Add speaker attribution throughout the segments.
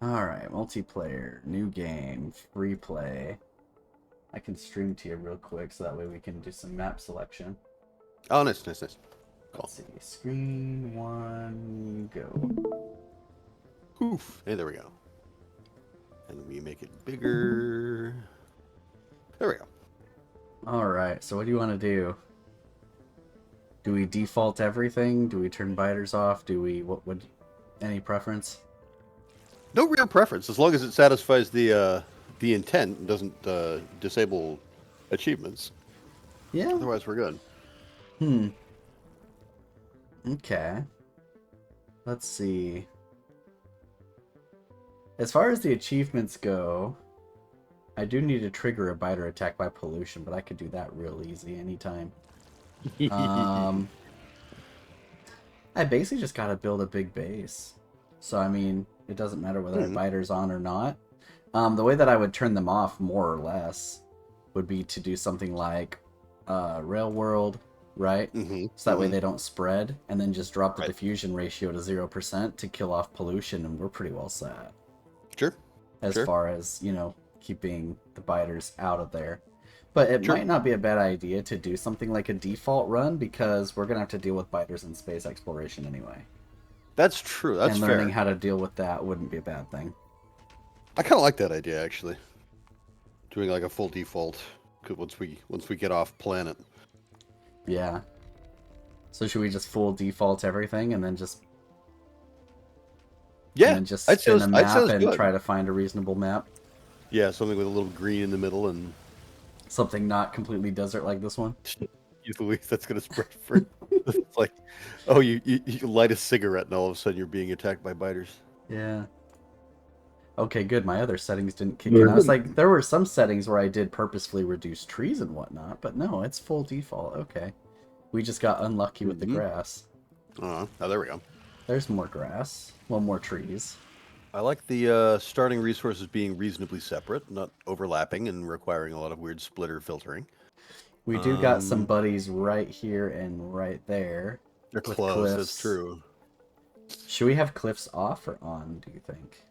Speaker 1: Alright, multiplayer, new game, free play. I can stream to you real quick so that way we can do some map selection.
Speaker 2: Oh, nice, nice, nice. Cool.
Speaker 1: Let's see. Screen one, go.
Speaker 2: Oof. Hey, there we go. And we make it bigger. There we go.
Speaker 1: Alright, so what do you want to do? Do we default everything? Do we turn biters off? Do we, what would, any preference?
Speaker 2: No real preference, as long as it satisfies the intent and doesn't disable achievements.
Speaker 1: Yeah.
Speaker 2: Otherwise, we're good.
Speaker 1: Okay. Let's see. As far as the achievements go, I do need to trigger a biter attack by pollution, but I could do that real easy anytime. I basically just gotta build a big base. So, I mean, it doesn't matter whether a biter's on or not. The way that I would turn them off, more or less, would be to do something like Rail World, right? So that way they don't spread, and then just drop the diffusion ratio to 0% to kill off pollution, and we're pretty well set.
Speaker 2: Sure.
Speaker 1: As far as, you know, keeping the biters out of there. But it might not be a bad idea to do something like a default run, because we're going to have to deal with biters in space exploration anyway.
Speaker 2: That's true. That's
Speaker 1: fair. And learning how to deal with that wouldn't be a bad thing.
Speaker 2: I kind of like that idea, actually. Doing like a full default once we get off planet.
Speaker 1: Yeah. So should we just full default everything and then just...
Speaker 2: Yeah,
Speaker 1: and then just spin a map and
Speaker 2: good.
Speaker 1: Try to find a reasonable map?
Speaker 2: Yeah, something with a little green in the middle and...
Speaker 1: Something not completely desert like this one?
Speaker 2: That's going to spread for... It's like, oh, you light a cigarette and all of a sudden you're being attacked by biters.
Speaker 1: Yeah. Okay, good. My other settings didn't kick in. I was like, there were some settings where I did purposefully reduce trees and whatnot, but no, it's full default. Okay. We just got unlucky with the grass.
Speaker 2: Oh, there we go.
Speaker 1: There's more grass. Well, more trees.
Speaker 2: I like the starting resources being reasonably separate, not overlapping and requiring a lot of weird splitter filtering.
Speaker 1: We do got some buddies right here and right there.
Speaker 2: They're close, that's true.
Speaker 1: Should we have cliffs off or on, do you think?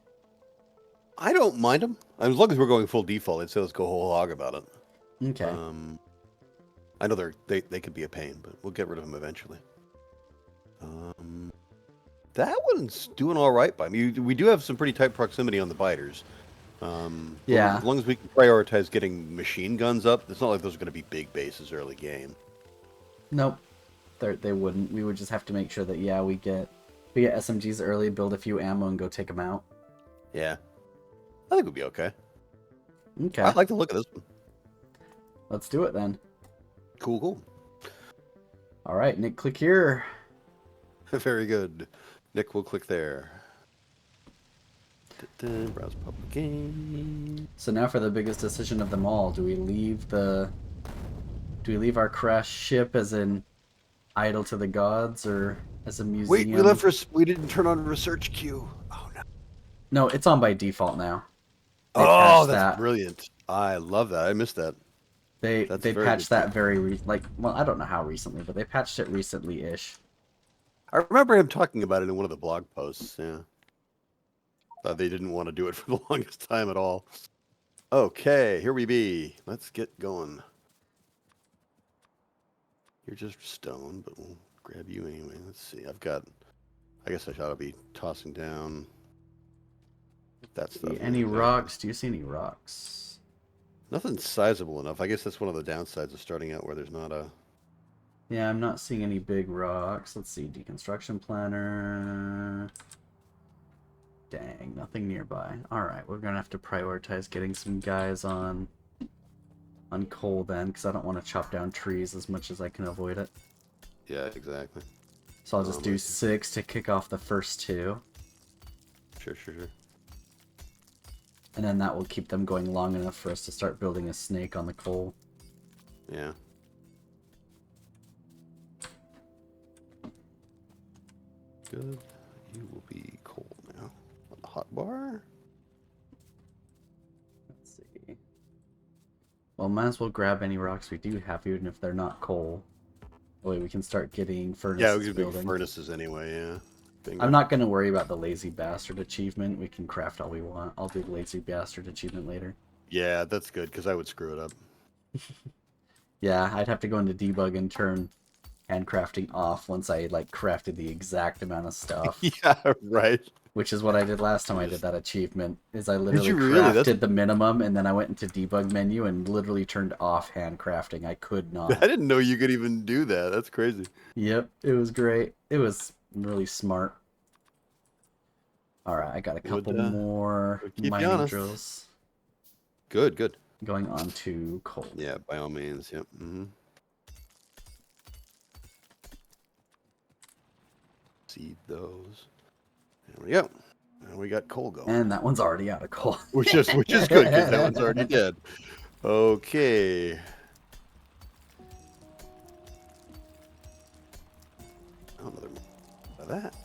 Speaker 2: I don't mind them. As long as we're going full default, I'd say let's go whole hog about it.
Speaker 1: Okay.
Speaker 2: I know they could be a pain, but we'll get rid of them eventually. That one's doing all right by me. We do have some pretty tight proximity on the biters.
Speaker 1: Yeah.
Speaker 2: As long as we can prioritize getting machine guns up, it's not like those are going to be big bases early game.
Speaker 1: Nope. They wouldn't. We would just have to make sure that, yeah, we get SMGs early, build a few ammo, and go take them out.
Speaker 2: Yeah. I think we'll be okay.
Speaker 1: Okay.
Speaker 2: I like the look of this one.
Speaker 1: Let's do it then.
Speaker 2: Cool.
Speaker 1: All right, Nick, click here.
Speaker 2: Very good. Nick will click there. Browse public game.
Speaker 1: So now for the biggest decision of them all, do we leave our crashed ship as an idol to the gods or as a museum?
Speaker 2: Wait, we didn't turn on research queue. Oh no.
Speaker 1: No, it's on by default now.
Speaker 2: That's brilliant. I love that. I missed that.
Speaker 1: They patched that well, I don't know how recently, but they patched it recently-ish.
Speaker 2: I remember him talking about it in one of the blog posts, yeah. They didn't want to do it for the longest time at all. Okay, here we be. Let's get going. You're just stone, but we'll grab you anyway. Let's see. I guess I ought to be tossing down that stuff.
Speaker 1: Any rocks? Do you see any rocks?
Speaker 2: Nothing sizable enough. I guess that's one of the downsides of starting out where there's not a...
Speaker 1: Yeah, I'm not seeing any big rocks. Let's see. Deconstruction planner. Dang, nothing nearby. Alright, we're going to have to prioritize getting some guys on coal then, because I don't want to chop down trees as much as I can avoid it.
Speaker 2: Yeah, exactly.
Speaker 1: So I'll just do 6 to kick off the first 2.
Speaker 2: Sure.
Speaker 1: And then that will keep them going long enough for us to start building a snake on the coal.
Speaker 2: Yeah. Good. You will be coal now. On the hot bar?
Speaker 1: Let's see. Well, might as well grab any rocks we do have, even if they're not coal. That way we can start getting furnaces
Speaker 2: Yeah, we can
Speaker 1: building.
Speaker 2: make furnaces anyway, yeah. Bingo.
Speaker 1: I'm not going to worry about the lazy bastard achievement. We can craft all we want. I'll do the lazy bastard achievement later.
Speaker 2: Yeah, that's good, because I would screw it up.
Speaker 1: Yeah, I'd have to go into debug and turn handcrafting off once I like crafted the exact amount of stuff.
Speaker 2: Yeah, right.
Speaker 1: Which is what I did last time I did that achievement. Is I literally
Speaker 2: you really?
Speaker 1: crafted the minimum, and then I went into debug menu and literally turned off handcrafting. I could not.
Speaker 2: I didn't know you could even do that. That's crazy.
Speaker 1: Yep, it was great. It was really smart. All right, I got a couple more mining drills.
Speaker 2: Good, good.
Speaker 1: Going on to coal.
Speaker 2: Yeah, by all means. Yep. Seed those. There we go. And we got coal going.
Speaker 1: And that one's already out of coal.
Speaker 2: which is good because that one's already dead. Okay. Oh, another of that.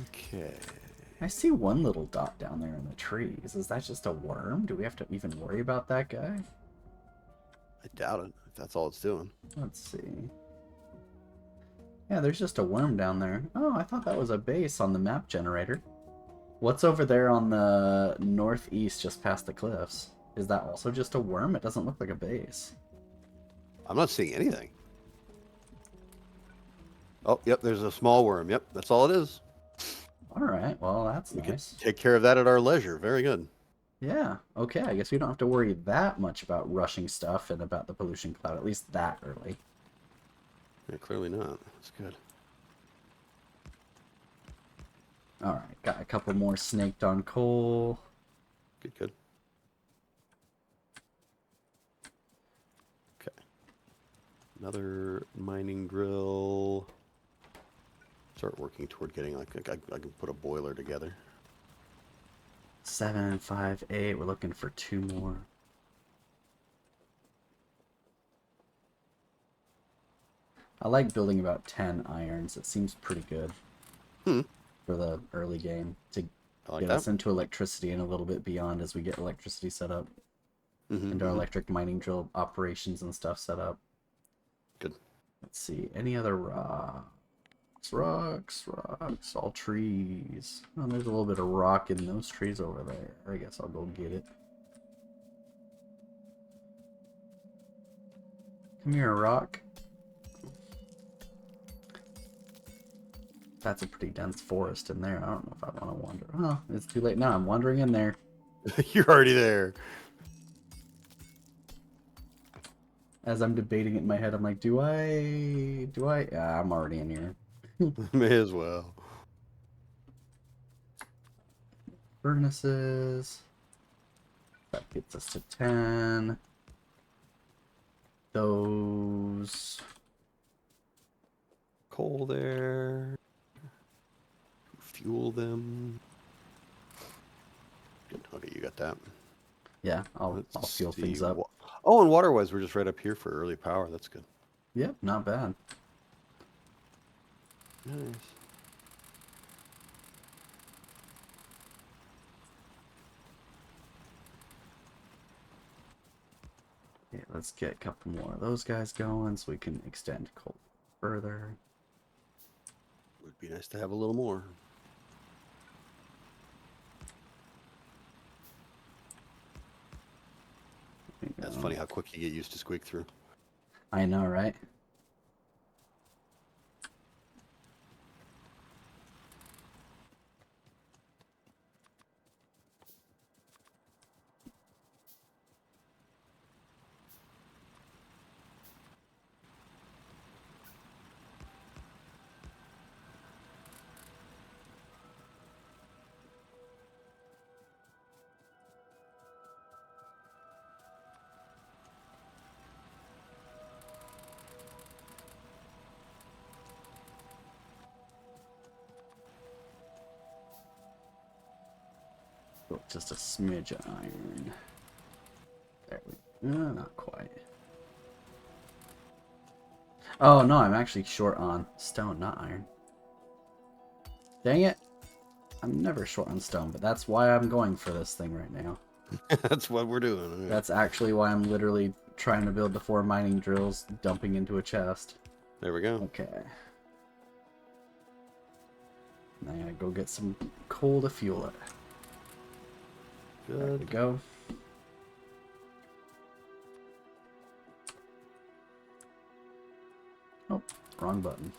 Speaker 2: Okay.
Speaker 1: I see one little dot down there in the trees. Is that just a worm? Do we have to even worry about that guy?
Speaker 2: I doubt it, if that's all it's doing.
Speaker 1: Let's see. Yeah, there's just a worm down there. Oh, I thought that was a base on the map generator. What's over there on the northeast just past the cliffs? Is that also just a worm? It doesn't look like a base.
Speaker 2: I'm not seeing anything. Oh, yep, there's a small worm. Yep, that's all it is.
Speaker 1: Alright, well, that's
Speaker 2: we
Speaker 1: nice.
Speaker 2: Can take care of that at our leisure. Very good.
Speaker 1: Yeah, okay, I guess we don't have to worry that much about rushing stuff and about the pollution cloud, at least that early.
Speaker 2: Yeah, clearly not. That's good.
Speaker 1: Alright, got a couple more snaked on coal.
Speaker 2: Good, good. Okay. Another mining drill. Start working toward getting, like, I can put a boiler together.
Speaker 1: 7, 5, 8. We're looking for 2 more. I like building about 10 irons. It seems pretty good for the early game to get us into electricity and a little bit beyond as we get electricity set up. And our electric mining drill operations and stuff set up.
Speaker 2: Good.
Speaker 1: Let's see. Any other rocks, all trees. Oh, there's a little bit of rock in those trees over there. I guess I'll go get it. Come here, rock. That's a pretty dense forest in there. I don't know if I want to wander. Oh, it's too late now. I'm wandering in there.
Speaker 2: You're already there.
Speaker 1: As I'm debating it in my head, I'm like, do I? Yeah, I'm already in here.
Speaker 2: May as well.
Speaker 1: Furnaces. That gets us to 10. Those.
Speaker 2: Coal there. Fuel them. Good. Okay, you got that.
Speaker 1: Yeah, I'll fuel things up.
Speaker 2: Oh, and water-wise, we're just right up here for early power. That's good.
Speaker 1: Yep, not bad.
Speaker 2: Nice.
Speaker 1: Okay, let's get a couple more of those guys going so we can extend coal further.
Speaker 2: Would be nice to have a little more. That's funny how quick you get used to squeak through.
Speaker 1: I know, right? Oh, just a smidge of iron. There we go. Not quite. Oh no, I'm actually short on stone, not iron. Dang it. I'm never short on stone, but that's why I'm going for this thing right now.
Speaker 2: That's what we're doing. Right?
Speaker 1: That's actually why I'm literally trying to build the 4 mining drills, dumping into a chest.
Speaker 2: There we go.
Speaker 1: Okay. I gotta go get some coal to fuel it. There we
Speaker 2: Good.
Speaker 1: go. Oh, wrong button.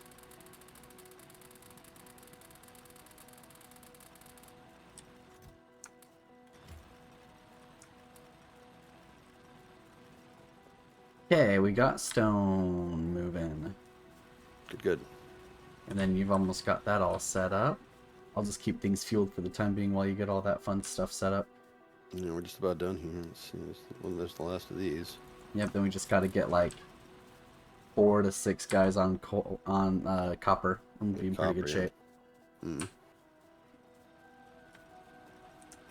Speaker 1: Okay, we got stone moving.
Speaker 2: Good, good.
Speaker 1: And then you've almost got that all set up. I'll just keep things fueled for the time being while you get all that fun stuff set up.
Speaker 2: Yeah, we're just about done here. Let's see. There's the last of these.
Speaker 1: Yep, then we just got to get like 4 to 6 guys on coal, on copper. I'm gonna be in pretty good shape.
Speaker 2: Mm.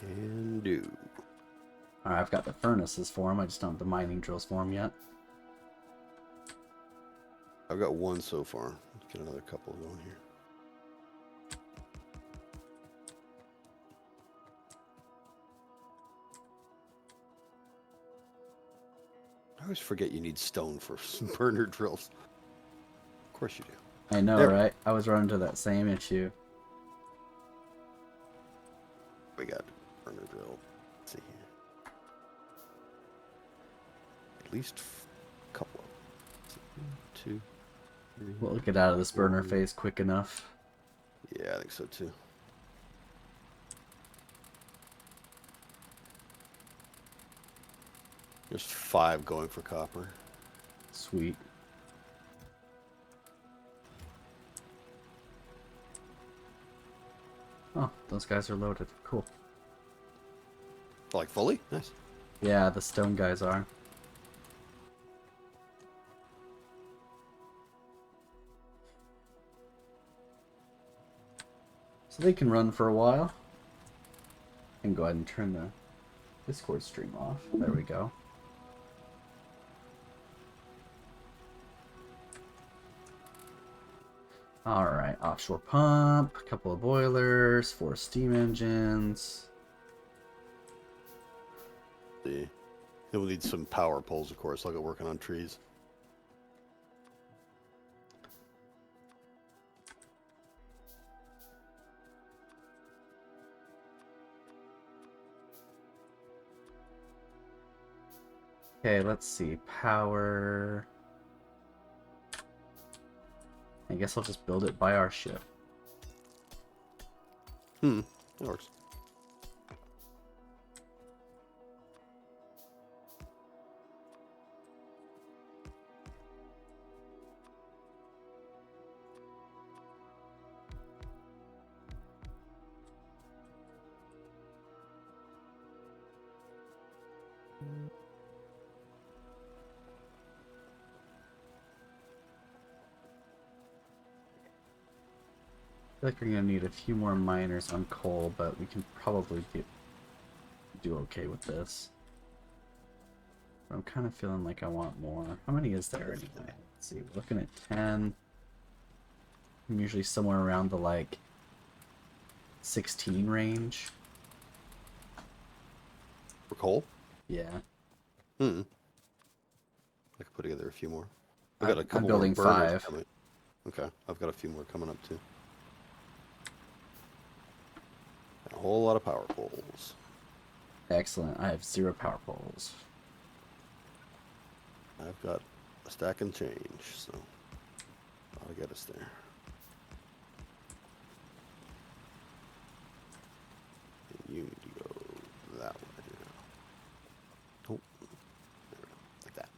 Speaker 2: And do.
Speaker 1: Alright, I've got the furnaces for them. I just don't have the mining drills for them yet.
Speaker 2: I've got one so far. Let's get another couple going here. I always forget you need stone for burner drills. Of course you do.
Speaker 1: I know,
Speaker 2: There.
Speaker 1: right? I was running into that same issue.
Speaker 2: We got burner drill. Let's see here. At least a couple of them. 2, 3.
Speaker 1: We'll get out of this burner phase quick enough.
Speaker 2: Yeah, I think so too. There's 5 going for copper.
Speaker 1: Sweet. Oh, those guys are loaded. Cool.
Speaker 2: Like fully? Nice.
Speaker 1: Yeah, the stone guys are. So they can run for a while. And go ahead and turn the Discord stream off. There we go. Alright, offshore pump, a couple of boilers, 4 steam engines.
Speaker 2: See. Then we'll need some power poles, of course. I'll get working on trees.
Speaker 1: Okay, let's see. Power. I guess I'll just build it by our ship.
Speaker 2: That works.
Speaker 1: I feel like we're gonna need a few more miners on coal, but we can probably do okay with this. But I'm kind of feeling like I want more. How many is there anyway? Let's see, we're looking at 10. I'm usually somewhere around the like 16 range.
Speaker 2: For coal?
Speaker 1: Yeah.
Speaker 2: I could put together a few more. I've got a
Speaker 1: I'm
Speaker 2: couple
Speaker 1: building
Speaker 2: more burners
Speaker 1: 5.
Speaker 2: coming. Okay, I've got a few more coming up too. A whole lot of power poles.
Speaker 1: Excellent. I have 0 power poles.
Speaker 2: I've got a stack and change, so I'll get us there. And you need to go that way. Oh, there we go. Like that.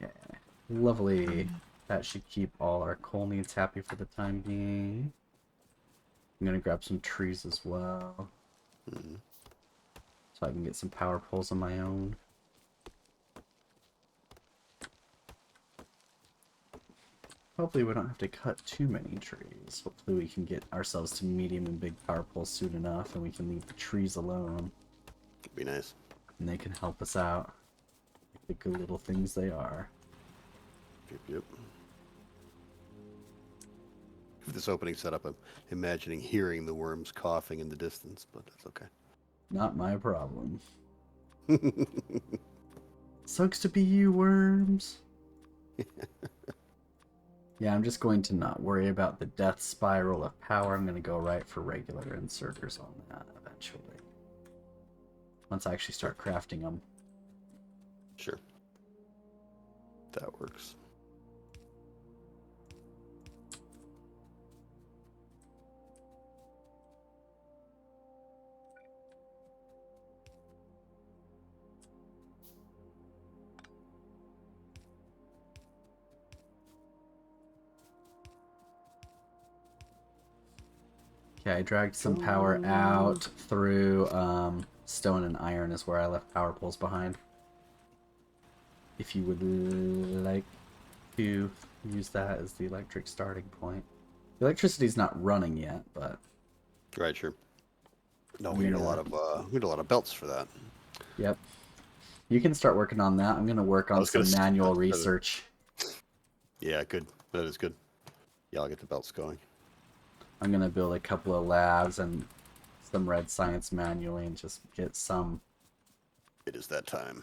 Speaker 1: Yeah. Lovely. That should keep all our coal needs happy for the time being. I'm gonna grab some trees as well. So I can get some power poles on my own. Hopefully we don't have to cut too many trees. Hopefully we can get ourselves to medium and big power poles soon enough and we can leave the trees alone.
Speaker 2: Could be nice.
Speaker 1: And they can help us out. Like the good little things they are.
Speaker 2: Yep. With this opening setup, I'm imagining hearing the worms coughing in the distance, but that's okay.
Speaker 1: Not my problem. Sucks to be you, worms. Yeah, I'm just going to not worry about the death spiral of power. I'm going to go right for regular inserters on that eventually. Once I actually start crafting them.
Speaker 2: Sure. That works.
Speaker 1: Okay, I dragged some power out through stone and iron is where I left power poles behind. If you would like to use that as the electric starting point. The electricity's not running yet, but
Speaker 2: Right, sure. No, we need a lot of belts for that.
Speaker 1: Yep. You can start working on that. I'm gonna work on some manual research.
Speaker 2: Yeah, good. That is good. Yeah, I'll get the belts going.
Speaker 1: I'm gonna build a couple of labs and some red science manually and just get some.
Speaker 2: It is that time.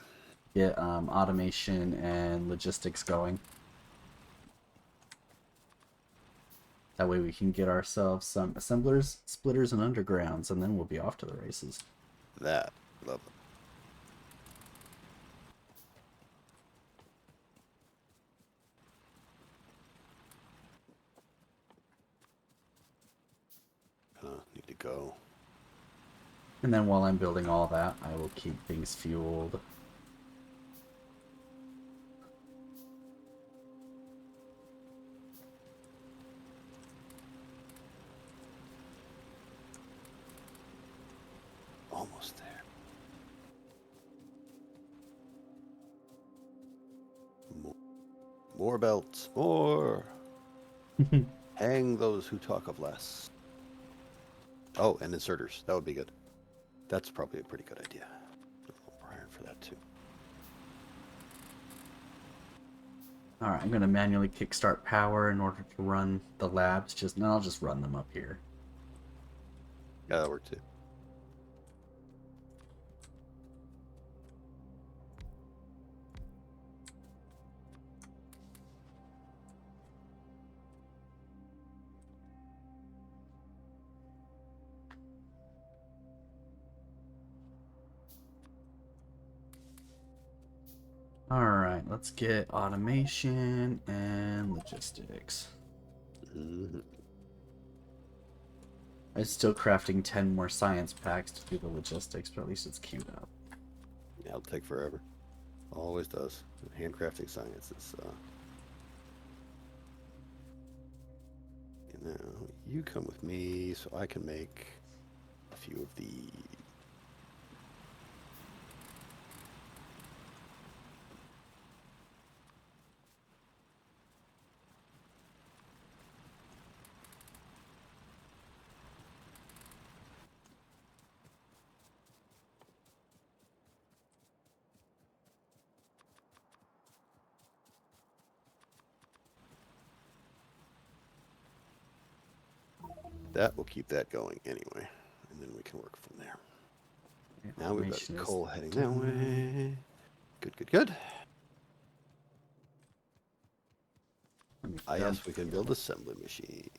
Speaker 1: Get automation and logistics going. That way we can get ourselves some assemblers, splitters, and undergrounds, and then we'll be off to the races.
Speaker 2: That. Love it. Need to go.
Speaker 1: And then while I'm building all that, I will keep things fueled.
Speaker 2: Almost there. More belts. More. Hang those who talk of less. Oh, and inserters. That would be good. That's probably a pretty good idea. Iron for that too.
Speaker 1: Alright, I'm going to manually kickstart power in order to run the labs. I'll just run them up here.
Speaker 2: Yeah, that worked too.
Speaker 1: Alright, let's get automation and logistics.
Speaker 2: Mm-hmm.
Speaker 1: I'm still crafting 10 more science packs to do the logistics, but at least it's queued up.
Speaker 2: Yeah, it'll take forever. Always does. Handcrafting science is, you know, you come with me so I can make a few of these. That will keep that going anyway, and then we can work from there.
Speaker 1: Yeah,
Speaker 2: Now we've got coal heading that way. Good, good, good. Yes, we can build assembly machine.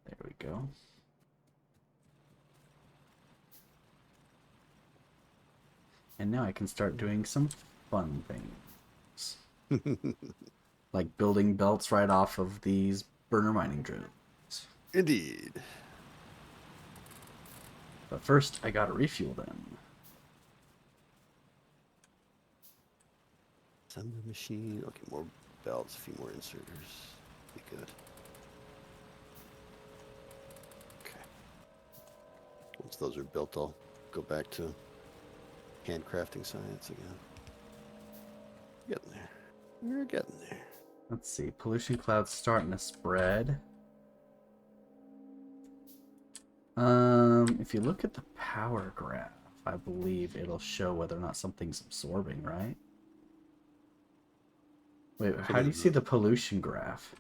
Speaker 1: There we go. And now I can start doing some fun things. Like building belts right off of these burner mining drills.
Speaker 2: Indeed.
Speaker 1: But first, I gotta refuel them.
Speaker 2: Assembly machine. Okay, more belts, a few more inserters. Be good. Okay. Once those are built, I'll go back to handcrafting science again. Getting there. We're getting there.
Speaker 1: Let's see. Pollution cloud's starting to spread. If you look at the power graph, I believe it'll show whether or not something's absorbing, right? Wait, how do you see the pollution graph?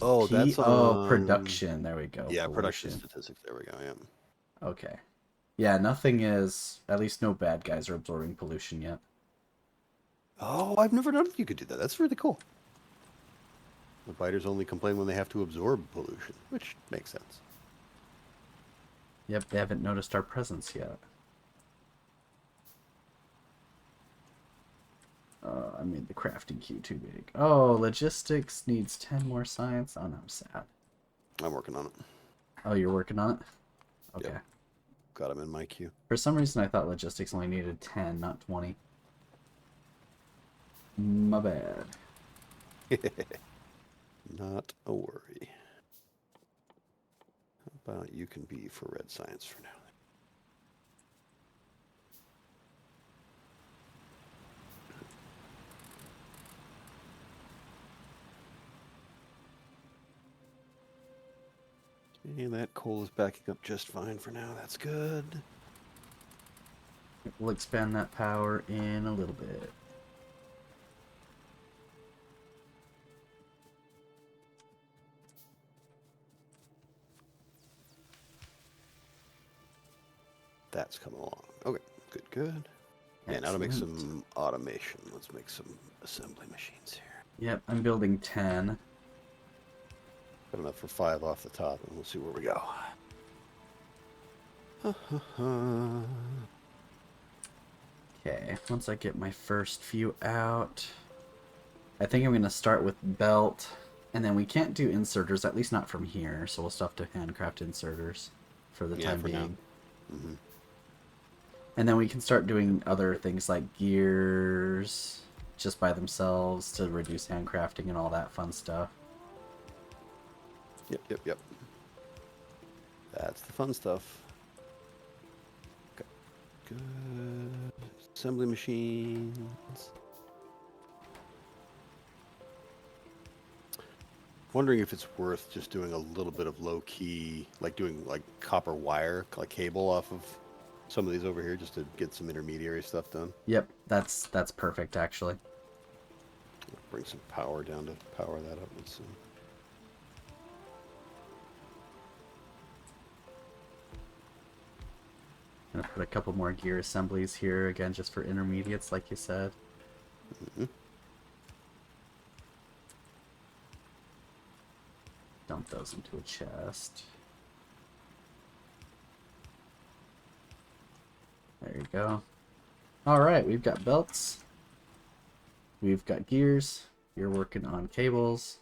Speaker 2: Oh, that's on...
Speaker 1: production. There we go.
Speaker 2: Yeah, production statistics. There we go. Yeah.
Speaker 1: Okay. Yeah, nothing is... At least no bad guys are absorbing pollution yet.
Speaker 2: Oh, I've never known you could do that. That's really cool. The biters only complain when they have to absorb pollution, which makes sense.
Speaker 1: Yep, they haven't noticed our presence yet. I made the crafting queue too big. Oh, logistics needs 10 more science. Oh, no, I'm sad.
Speaker 2: I'm working on it.
Speaker 1: Oh, you're working on it? Okay.
Speaker 2: Yep. Got them in my queue.
Speaker 1: For some reason, I thought logistics only needed 10, not 20. My bad.
Speaker 2: Not a worry. How about you can be for red science for now? And that coal is backing up just fine for now. That's good.
Speaker 1: We'll expand that power in a little bit.
Speaker 2: That's coming along. Okay, good, good. Yeah, now to make
Speaker 1: Excellent.
Speaker 2: some automation. Let's make some assembly machines here.
Speaker 1: Yep, I'm building 10.
Speaker 2: Got enough for 5 off the top, and we'll see where we go.
Speaker 1: Okay, once I get my first few out, I think I'm going to start with belt, and then we can't do inserters, at least not from here, so we'll still have to handcraft inserters for the time
Speaker 2: for
Speaker 1: being.
Speaker 2: now. Mm-hmm.
Speaker 1: And then we can start doing other things like gears just by themselves to reduce handcrafting and all that fun stuff.
Speaker 2: Yep. That's the fun stuff. Okay. Good. Assembly machines. Wondering if it's worth just doing a little bit of low key, like doing like copper wire, like cable off of some of these over here, just to get some intermediary stuff done.
Speaker 1: Yep, that's perfect actually.
Speaker 2: Bring some power down to power that up. Let's see.
Speaker 1: I'm gonna put a couple more gear assemblies here again, just for intermediates, like you said.
Speaker 2: Mm-hmm.
Speaker 1: Dump those into a chest. There you go. Alright, we've got belts. We've got gears. You're working on cables.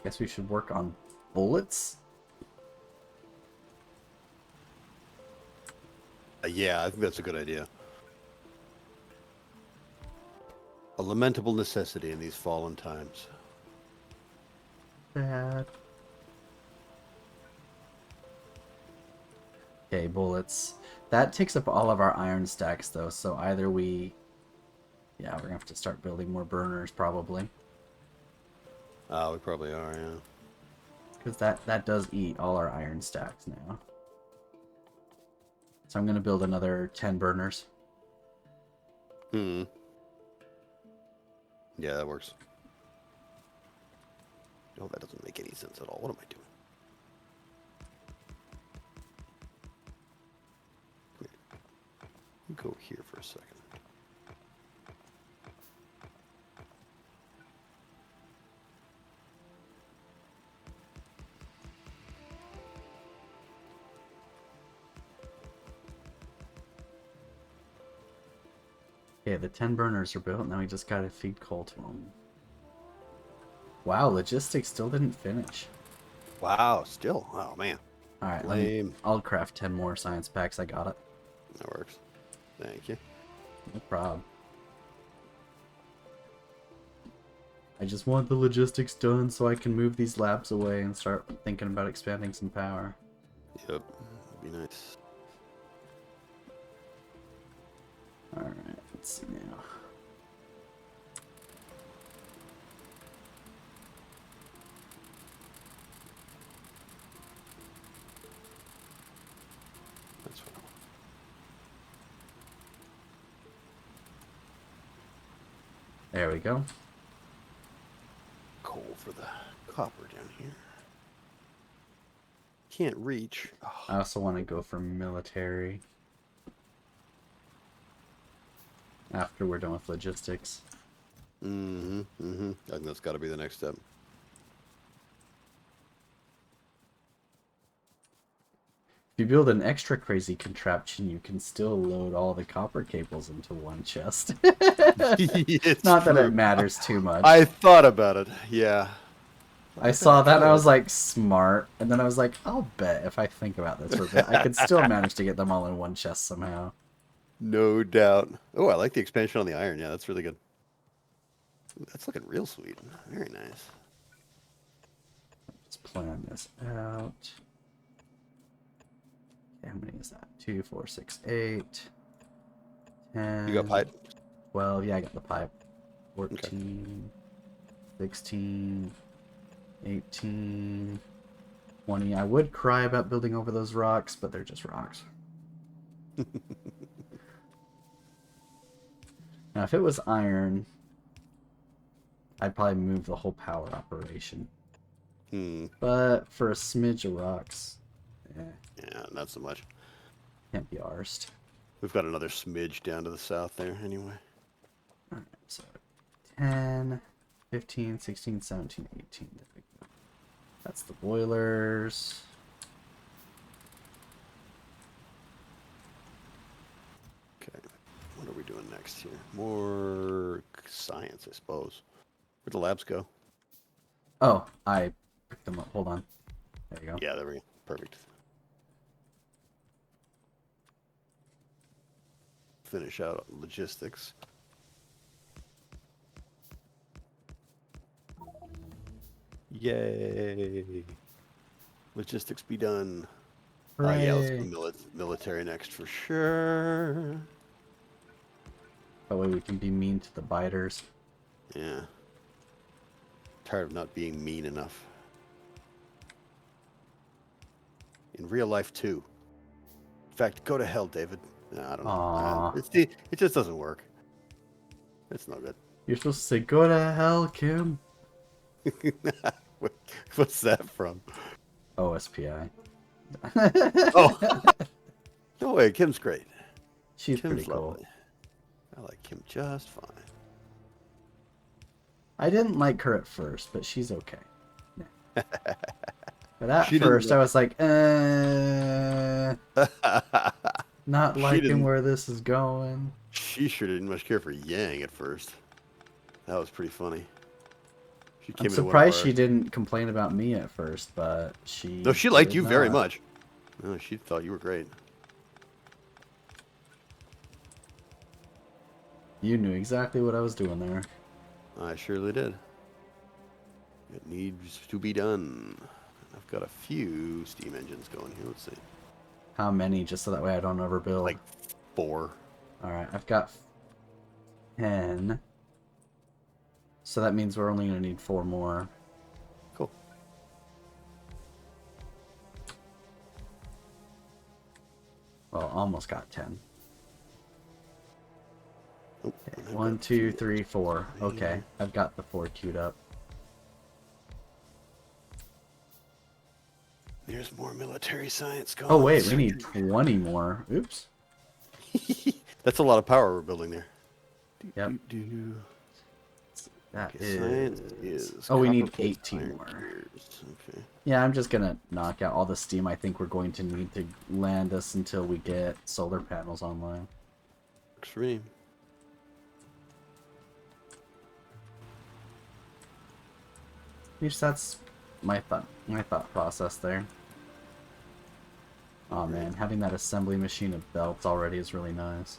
Speaker 1: Guess we should work on bullets?
Speaker 2: Yeah, I think that's a good idea. A lamentable necessity in these fallen times.
Speaker 1: Bad. Okay, bullets. That takes up all of our iron stacks, though, so either we... Yeah, we're gonna have to start building more burners, probably.
Speaker 2: We probably are, yeah.
Speaker 1: Because that does eat all our iron stacks now. So I'm gonna build another 10 burners.
Speaker 2: Hmm. Yeah, that works. No, that doesn't make any sense at all. What am I doing? Go here for a second.
Speaker 1: Okay, the 10 burners are built, now we just gotta feed coal to them. Wow, logistics still didn't finish.
Speaker 2: Wow, still? Oh, man.
Speaker 1: Alright,
Speaker 2: Lame.
Speaker 1: I'll craft 10 more science packs, I got it.
Speaker 2: That works. Thank you.
Speaker 1: No problem. I just want the logistics done so I can move these labs away and start thinking about expanding some power.
Speaker 2: Yep. Be nice.
Speaker 1: Alright, let's see now.
Speaker 2: That's fine.
Speaker 1: There we go.
Speaker 2: Coal for the copper down here. Can't reach. Oh,
Speaker 1: I also want to go for military. After we're done with logistics.
Speaker 2: Mm-hmm. Mm-hmm. I think that's got to be the next step.
Speaker 1: If you build an extra crazy contraption, you can still load all the copper cables into one chest.
Speaker 2: It's
Speaker 1: Not that
Speaker 2: true.
Speaker 1: it matters too much.
Speaker 2: I thought about it. Yeah.
Speaker 1: I
Speaker 2: I bet I
Speaker 1: saw that and I was
Speaker 2: could.
Speaker 1: like, smart. And then I was like, I'll bet if I think about this for a bit, I could still manage to get them all in one chest somehow.
Speaker 2: No doubt. Oh, I like the expansion on the iron. Yeah, that's really good. Ooh, that's looking real sweet. Very nice.
Speaker 1: Let's plan this out. Okay, how many is that? 2, 4, 6, 8,
Speaker 2: You got
Speaker 1: 10,
Speaker 2: pipe?
Speaker 1: 12. Yeah, I got the pipe.
Speaker 2: Okay.
Speaker 1: 14, 16, 18, 20. I would cry about building over those rocks, but they're just rocks. Now, if it was iron, I'd probably move the whole power operation.
Speaker 2: Hmm.
Speaker 1: But for a smidge of rocks,
Speaker 2: Yeah, not so much.
Speaker 1: can't be arsed.
Speaker 2: We've got another smidge down to the south there, anyway.
Speaker 1: Alright, so 10, 15, 16, 17, 18. There we go. That's the boilers.
Speaker 2: Okay. What are we doing next here? More science, I suppose. Where'd the labs go?
Speaker 1: Oh, I picked them up. Hold on. There you go.
Speaker 2: Yeah, there we go. Perfect. Finish out logistics. Yay! Logistics be done. Yeah, let's
Speaker 1: Hooray!
Speaker 2: go military next for sure.
Speaker 1: That way we can be mean to the biters.
Speaker 2: Yeah. Tired of not being mean enough. In real life, too. In fact, go to hell, David. No, I don't know.
Speaker 1: Aww.
Speaker 2: It just doesn't work. It's no good.
Speaker 1: You're supposed to say, go to hell, Kim.
Speaker 2: What's that from?
Speaker 1: OSPI.
Speaker 2: Oh, no way. Kim's great.
Speaker 1: She's
Speaker 2: Kim's
Speaker 1: pretty cool.
Speaker 2: lovely. I like Kim just fine.
Speaker 1: I didn't like her at first, but she's okay. Yeah. But at
Speaker 2: She didn't
Speaker 1: first, I
Speaker 2: like-
Speaker 1: was like, not
Speaker 2: She
Speaker 1: liking
Speaker 2: didn't-
Speaker 1: where this is going.
Speaker 2: She sure didn't much care for Yang at first. That was pretty funny. She
Speaker 1: I'm
Speaker 2: came into one of
Speaker 1: surprised
Speaker 2: our-
Speaker 1: she didn't complain about me at first, but she...
Speaker 2: No, she liked
Speaker 1: did
Speaker 2: you very
Speaker 1: not.
Speaker 2: much. No, she thought you were great.
Speaker 1: You knew exactly what I was doing there.
Speaker 2: I surely did. It needs to be done. I've got a few steam engines going here. Let's see.
Speaker 1: How many, just so that way I don't overbuild?
Speaker 2: Like 4.
Speaker 1: Alright, I've got 10. So that means we're only going to need 4 more.
Speaker 2: Cool.
Speaker 1: Well, almost got 10.
Speaker 2: Oh,
Speaker 1: Okay,
Speaker 2: I've
Speaker 1: 1,
Speaker 2: got
Speaker 1: 2,
Speaker 2: two.
Speaker 1: 3, 4. Okay, I've got the 4 queued up.
Speaker 2: There's more military science going.
Speaker 1: Oh wait, we need 20 more. Oops.
Speaker 2: That's a lot of power we're building there.
Speaker 1: Yep.
Speaker 2: Do-do-do.
Speaker 1: That
Speaker 2: Okay, science is
Speaker 1: Oh, we need
Speaker 2: copper plates,
Speaker 1: 18
Speaker 2: iron
Speaker 1: more.
Speaker 2: gears. Okay.
Speaker 1: Yeah, I'm just gonna knock out all the steam I think we're going to need to land us until we get solar panels online.
Speaker 2: Extreme.
Speaker 1: At least that's my thought process there. Oh man, having that assembly machine of belts already is really nice.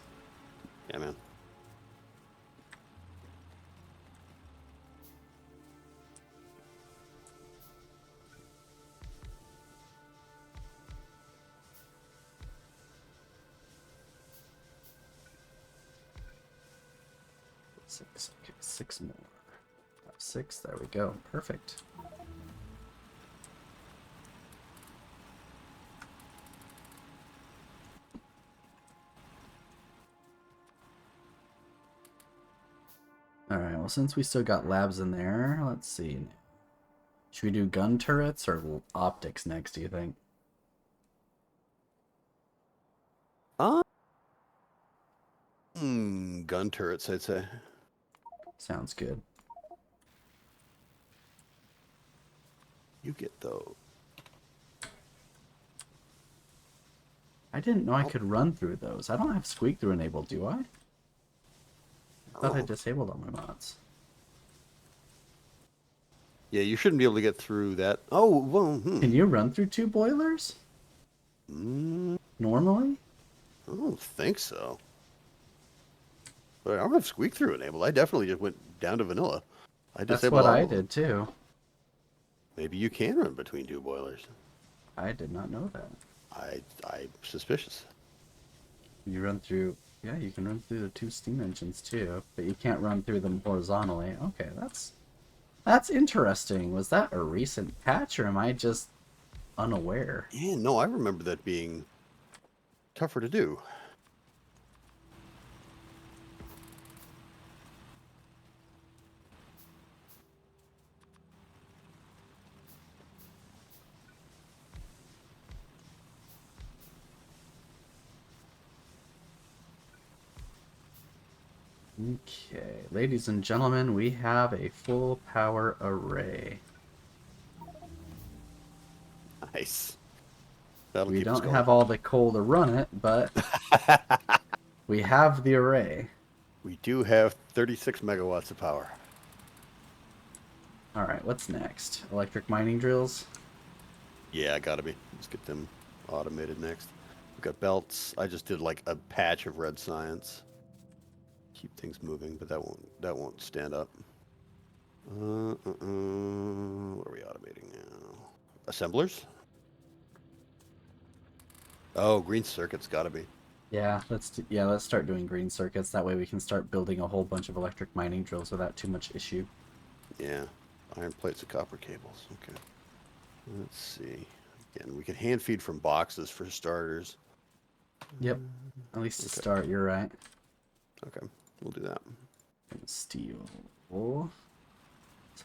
Speaker 2: Yeah, man.
Speaker 1: Six. Okay, 6 more. Got 6. There we go. Perfect. Alright, well, since we still got labs in there, let's see. Should we do gun turrets or optics next, do you think?
Speaker 2: Gun turrets, I'd say.
Speaker 1: Sounds good.
Speaker 2: You get those.
Speaker 1: I didn't know I could run through those. I don't have squeak through enabled, do I? I thought I disabled all my mods.
Speaker 2: Yeah, you shouldn't be able to get through that. Oh, well,
Speaker 1: Can you run through 2 boilers? Normally?
Speaker 2: I don't think so. But I don't have squeak through enabled. I definitely just went down to vanilla. I
Speaker 1: That's
Speaker 2: disabled
Speaker 1: what
Speaker 2: all
Speaker 1: I
Speaker 2: of them.
Speaker 1: did too.
Speaker 2: Maybe you can run between 2 boilers.
Speaker 1: I did not know that.
Speaker 2: I'm suspicious.
Speaker 1: You run through, yeah, you can run through the 2 steam engines too, but you can't run through them horizontally. Okay, that's interesting. Was that a recent patch, or am I just unaware?
Speaker 2: Yeah, no, I remember that being tougher to do.
Speaker 1: Okay, ladies and gentlemen, we have a full power array.
Speaker 2: Nice. That'll
Speaker 1: We
Speaker 2: keep us
Speaker 1: don't
Speaker 2: going.
Speaker 1: have all the coal to run it, but we have the array.
Speaker 2: We do have 36 megawatts of power.
Speaker 1: Alright, what's next? Electric mining drills?
Speaker 2: Yeah, gotta be. Let's get them automated next. We've got belts. I just did like a patch of red science. Keep things moving, but that won't stand up. What are we automating now? Assemblers? Oh, green circuits gotta be.
Speaker 1: Yeah, let's start doing green circuits. That way we can start building a whole bunch of electric mining drills without too much issue.
Speaker 2: Yeah. Iron plates and copper cables. Okay. Let's see. Again, we can hand feed from boxes for starters.
Speaker 1: Yep. At least to
Speaker 2: Okay.
Speaker 1: start, you're right.
Speaker 2: Okay. We'll do that.
Speaker 1: Steel. Some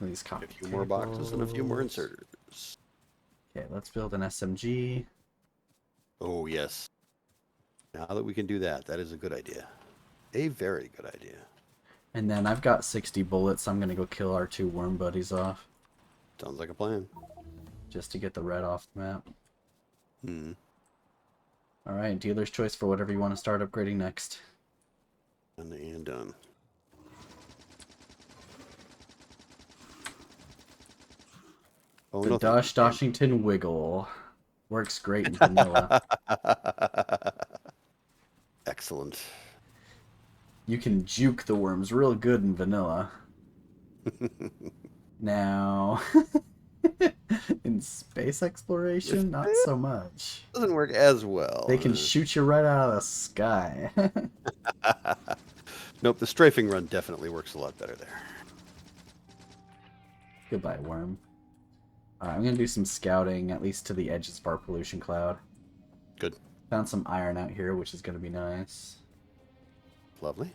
Speaker 1: of these copper
Speaker 2: A few more boxes and a few more
Speaker 1: cables.
Speaker 2: inserters.
Speaker 1: Okay, let's build an SMG.
Speaker 2: Oh, yes. Now that we can do that, that is a good idea. A very good idea.
Speaker 1: And then I've got 60 bullets, so I'm going to go kill our 2 worm buddies off.
Speaker 2: Sounds like a plan.
Speaker 1: Just to get the red off the map.
Speaker 2: Hmm.
Speaker 1: Alright, dealer's choice for whatever you want to start upgrading next.
Speaker 2: And done. Oh,
Speaker 1: The
Speaker 2: no,
Speaker 1: Dosh Doshington Wiggle. Works great in vanilla.
Speaker 2: Excellent.
Speaker 1: You can juke the worms real good in vanilla. Now, in space exploration, not so much.
Speaker 2: Doesn't work as well.
Speaker 1: They can shoot you right out of the sky.
Speaker 2: Nope, the strafing run definitely works a lot better there.
Speaker 1: Goodbye, worm. Alright, I'm gonna do some scouting, at least to the edges of our pollution cloud.
Speaker 2: Good.
Speaker 1: Found some iron out here, which is gonna be nice.
Speaker 2: Lovely.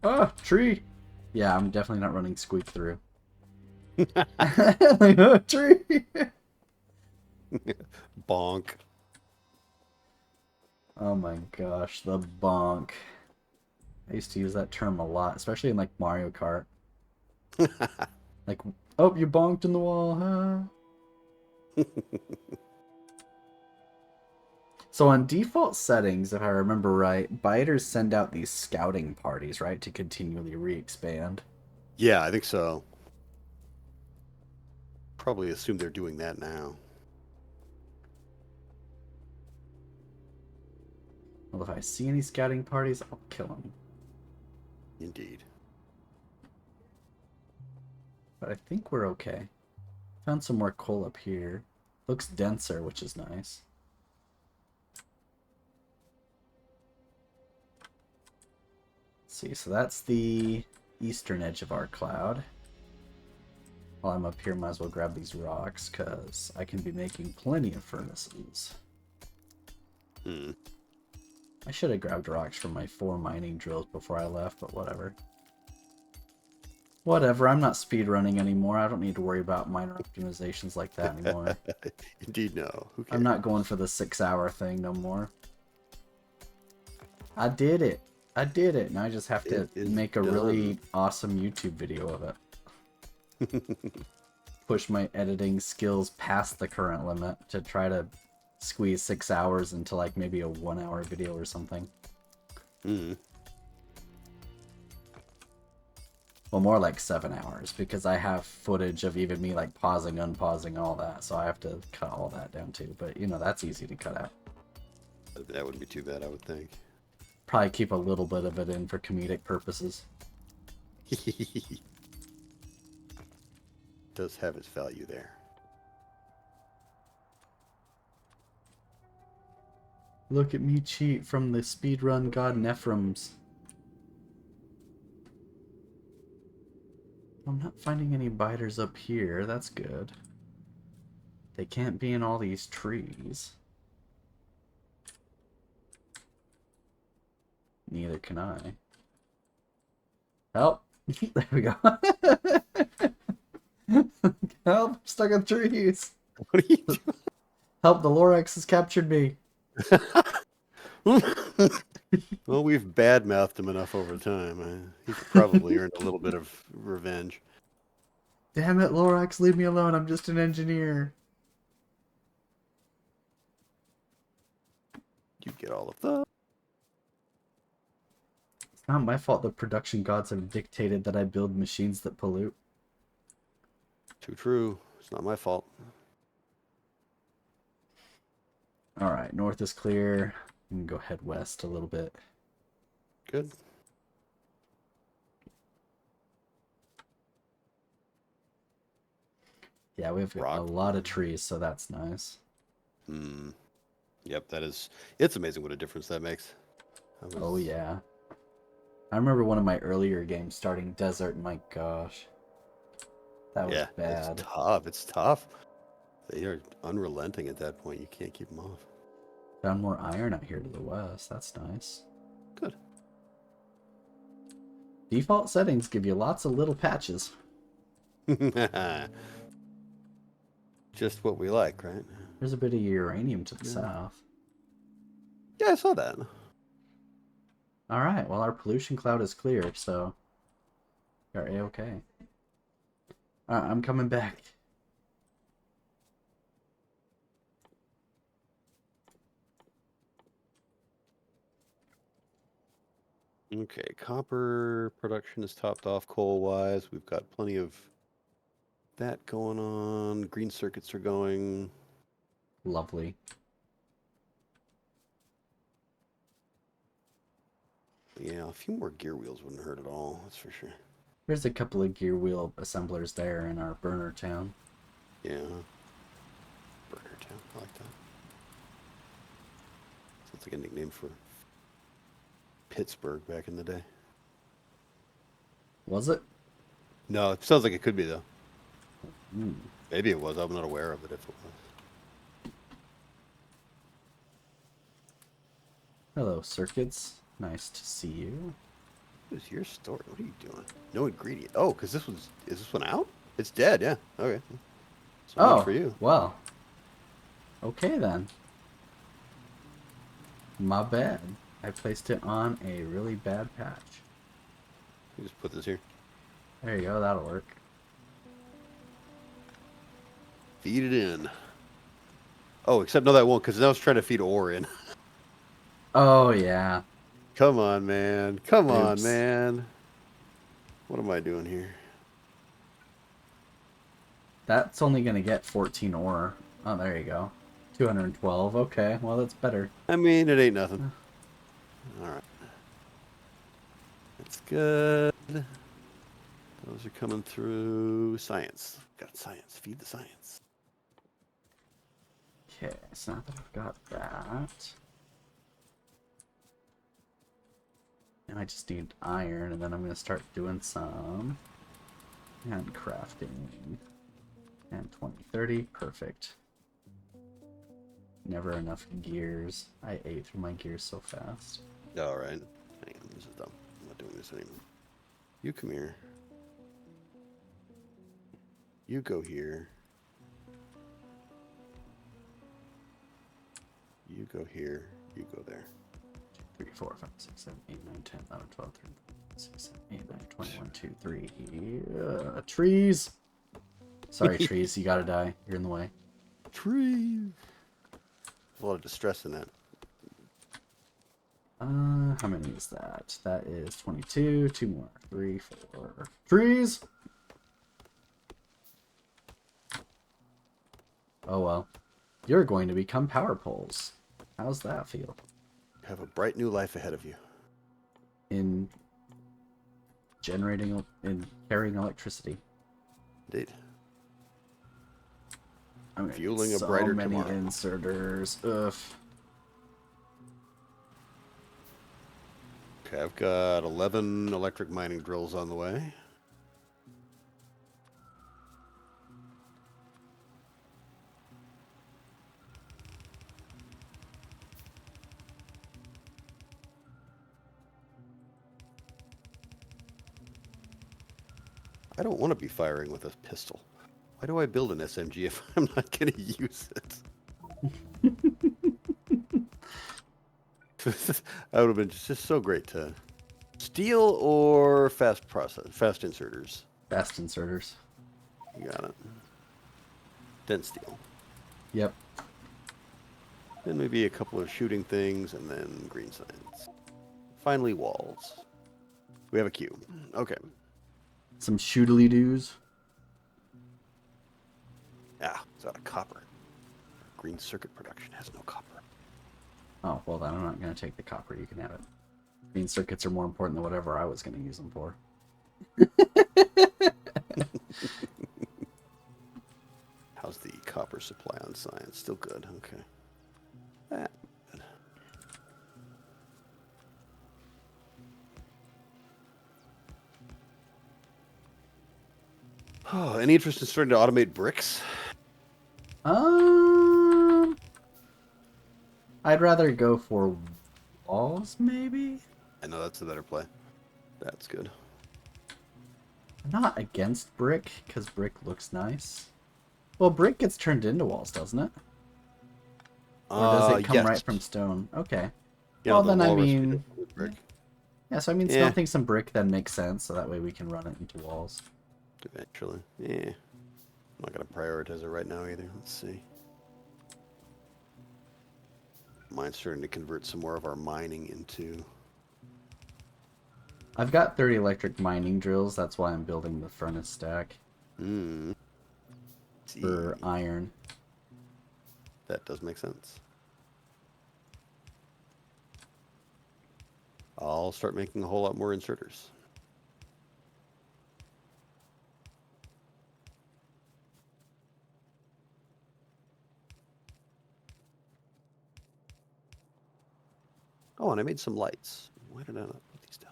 Speaker 1: Oh, tree! Yeah, I'm definitely not running squeak through. Oh, tree!
Speaker 2: Bonk.
Speaker 1: Oh my gosh, the bonk. I used to use that term a lot, especially in like Mario Kart. Like, oh, you bonked in the wall, huh? So on default settings, if I remember right, biters send out these scouting parties, right, to continually re-expand.
Speaker 2: Yeah, I think so. Probably assume they're doing that now.
Speaker 1: Well, if I see any scouting parties, I'll kill them.
Speaker 2: Indeed.
Speaker 1: But I think we're okay. Found some more coal up here. Looks denser, which is nice. Let's see, so that's the eastern edge of our cloud. While I'm up here, might as well grab these rocks, because I can be making plenty of furnaces.
Speaker 2: Hmm.
Speaker 1: I should have grabbed rocks from my 4 mining drills before I left, but whatever. Whatever, I'm not speedrunning anymore. I don't need to worry about minor optimizations like that anymore.
Speaker 2: Indeed, no. Who cares?
Speaker 1: I'm not going for the 6-hour thing no more. I did it. I did it, and I just have to
Speaker 2: It is
Speaker 1: make a
Speaker 2: done.
Speaker 1: really awesome YouTube video of it. Push my editing skills past the current limit to try to squeeze 6 hours into like maybe a 1 hour video or something.
Speaker 2: Mm.
Speaker 1: Well, more like 7 hours, because I have footage of even me like pausing, unpausing, all that, so I have to cut all that down too. But you know, that's easy to cut out.
Speaker 2: That wouldn't be too bad, I would think.
Speaker 1: Probably keep a little bit of it in for comedic purposes.
Speaker 2: Does have its value there.
Speaker 1: Look at me cheat from the speedrun god Nephraims. I'm not finding any biters up here, that's good. They can't be in all these trees. Neither can I. Help! There we go. Help! I'm stuck in trees!
Speaker 2: What are you doing?
Speaker 1: Help! The Lorax has captured me!
Speaker 2: Well, we've badmouthed him enough over time. He's probably earned a little bit of revenge.
Speaker 1: Damn it, Lorax, leave me alone. I'm just an engineer.
Speaker 2: You get all of the.
Speaker 1: It's not my fault the production gods have dictated that I build machines that pollute.
Speaker 2: Too true. It's not my fault.
Speaker 1: Alright, north is clear. We can go head west a little bit.
Speaker 2: Good.
Speaker 1: Yeah, we have
Speaker 2: Rock.
Speaker 1: a lot of trees, so that's nice.
Speaker 2: Hmm. Yep, that is. It's amazing what a difference that makes.
Speaker 1: Oh, yeah. I remember one of my earlier games starting desert, and my gosh. That was bad.
Speaker 2: It's tough. It's tough. They are unrelenting at that point. You can't keep them off.
Speaker 1: Found more iron out here to the west. That's nice.
Speaker 2: Good.
Speaker 1: Default settings give you lots of little patches.
Speaker 2: Just what we like, right?
Speaker 1: There's a bit of uranium to the south.
Speaker 2: Yeah, I saw that.
Speaker 1: Alright, well our pollution cloud is clear, so you're A-okay. Alright, I'm coming back.
Speaker 2: Okay, copper production is topped off coal-wise. We've got plenty of that going on. Green circuits are going.
Speaker 1: Lovely.
Speaker 2: Yeah, a few more gear wheels wouldn't hurt at all, that's for sure.
Speaker 1: There's a couple of gear wheel assemblers there in our burner town.
Speaker 2: Yeah. Burner Town, I like that. Sounds like a nickname for Pittsburgh back in the day.
Speaker 1: Was it?
Speaker 2: No, it sounds like it could be, though.
Speaker 1: Mm.
Speaker 2: Maybe it was. I'm not aware of it if it was.
Speaker 1: Hello, circuits. Nice to see you.
Speaker 2: What is your story? What are you doing? No ingredient. Oh, because this was... Is this one out? It's dead, yeah. Okay. So much for you.
Speaker 1: Well. Okay, then. My bad. I placed it on a really bad patch.
Speaker 2: You just put this here.
Speaker 1: There you go, that'll work.
Speaker 2: Feed it in. Oh, except no, that won't, because now it's trying to feed ore in.
Speaker 1: Oh, yeah.
Speaker 2: Come on, man. Come on,
Speaker 1: Oops.
Speaker 2: man. What am I doing here?
Speaker 1: That's only going to get 14 ore. Oh, there you go. 212. Okay, well, that's better.
Speaker 2: I mean, it ain't nothing. Alright. That's good. Those are coming through. Science. Got science. Feed the science.
Speaker 1: Okay, so now that I've got that... And I just need iron, and then I'm going to start doing some handcrafting. And 2030, perfect. Never enough gears. I ate through my gears so fast.
Speaker 2: Alright. Hang on, this is dumb. I'm not doing this anymore. You come here. You go here. You go here. You go there.
Speaker 1: 3, 4, 5, 6, 7, 8, 9, 10, 11, 12, 13, 6, 7, 8, 9, 20, 1, 2, 3. Trees! Sorry, trees, you gotta die. You're in the way.
Speaker 2: Trees. A lot of distress in that.
Speaker 1: How many is that? That is 22. 2 more. 3, 4. Trees! Oh well. You're going to become power poles. How's that feel?
Speaker 2: You have a bright new life ahead of you.
Speaker 1: In carrying electricity.
Speaker 2: Indeed.
Speaker 1: I'm gonna
Speaker 2: Fueling
Speaker 1: need
Speaker 2: a
Speaker 1: so
Speaker 2: brighter
Speaker 1: many
Speaker 2: tomorrow.
Speaker 1: inserters. Ugh.
Speaker 2: Okay, I've got 11 electric mining drills on the way. I don't want to be firing with a pistol. Why do I build an SMG if I'm not going to use it? That would have been just so great to steel or fast inserters.
Speaker 1: Fast inserters.
Speaker 2: You got it. Then steel.
Speaker 1: Yep.
Speaker 2: Then maybe a couple of shooting things, and then green signs. Finally, walls. We have a queue. Okay.
Speaker 1: Some shootily doos.
Speaker 2: Ah, it's out of copper. Green circuit production has no copper.
Speaker 1: Oh, well then I'm not going to take the copper. You can have it. Green circuits are more important than whatever I was going to use them for.
Speaker 2: How's the copper supply on science? Still good. Okay. That. Good. Oh, any interest in starting to automate bricks?
Speaker 1: I'd rather go for walls, maybe?
Speaker 2: I know that's a better play. That's good.
Speaker 1: I'm not against brick, because brick looks nice. Well, brick gets turned into walls, doesn't it? Or does it come
Speaker 2: Yes.
Speaker 1: right from stone? Okay.
Speaker 2: Yeah,
Speaker 1: Well,
Speaker 2: the
Speaker 1: then I
Speaker 2: walrus
Speaker 1: mean...
Speaker 2: with brick.
Speaker 1: Yeah, so I mean,
Speaker 2: Yeah.
Speaker 1: smelting some brick then makes sense, so that way we can run it into walls.
Speaker 2: Eventually. Yeah. I'm not going to prioritize it right now either. Let's see. Mine's starting to convert some more of our mining into...
Speaker 1: I've got 30 electric mining drills, that's why I'm building the furnace stack. For iron.
Speaker 2: That does make sense. I'll start making a whole lot more inserters. Oh, and I made some lights. Why did I not put these down?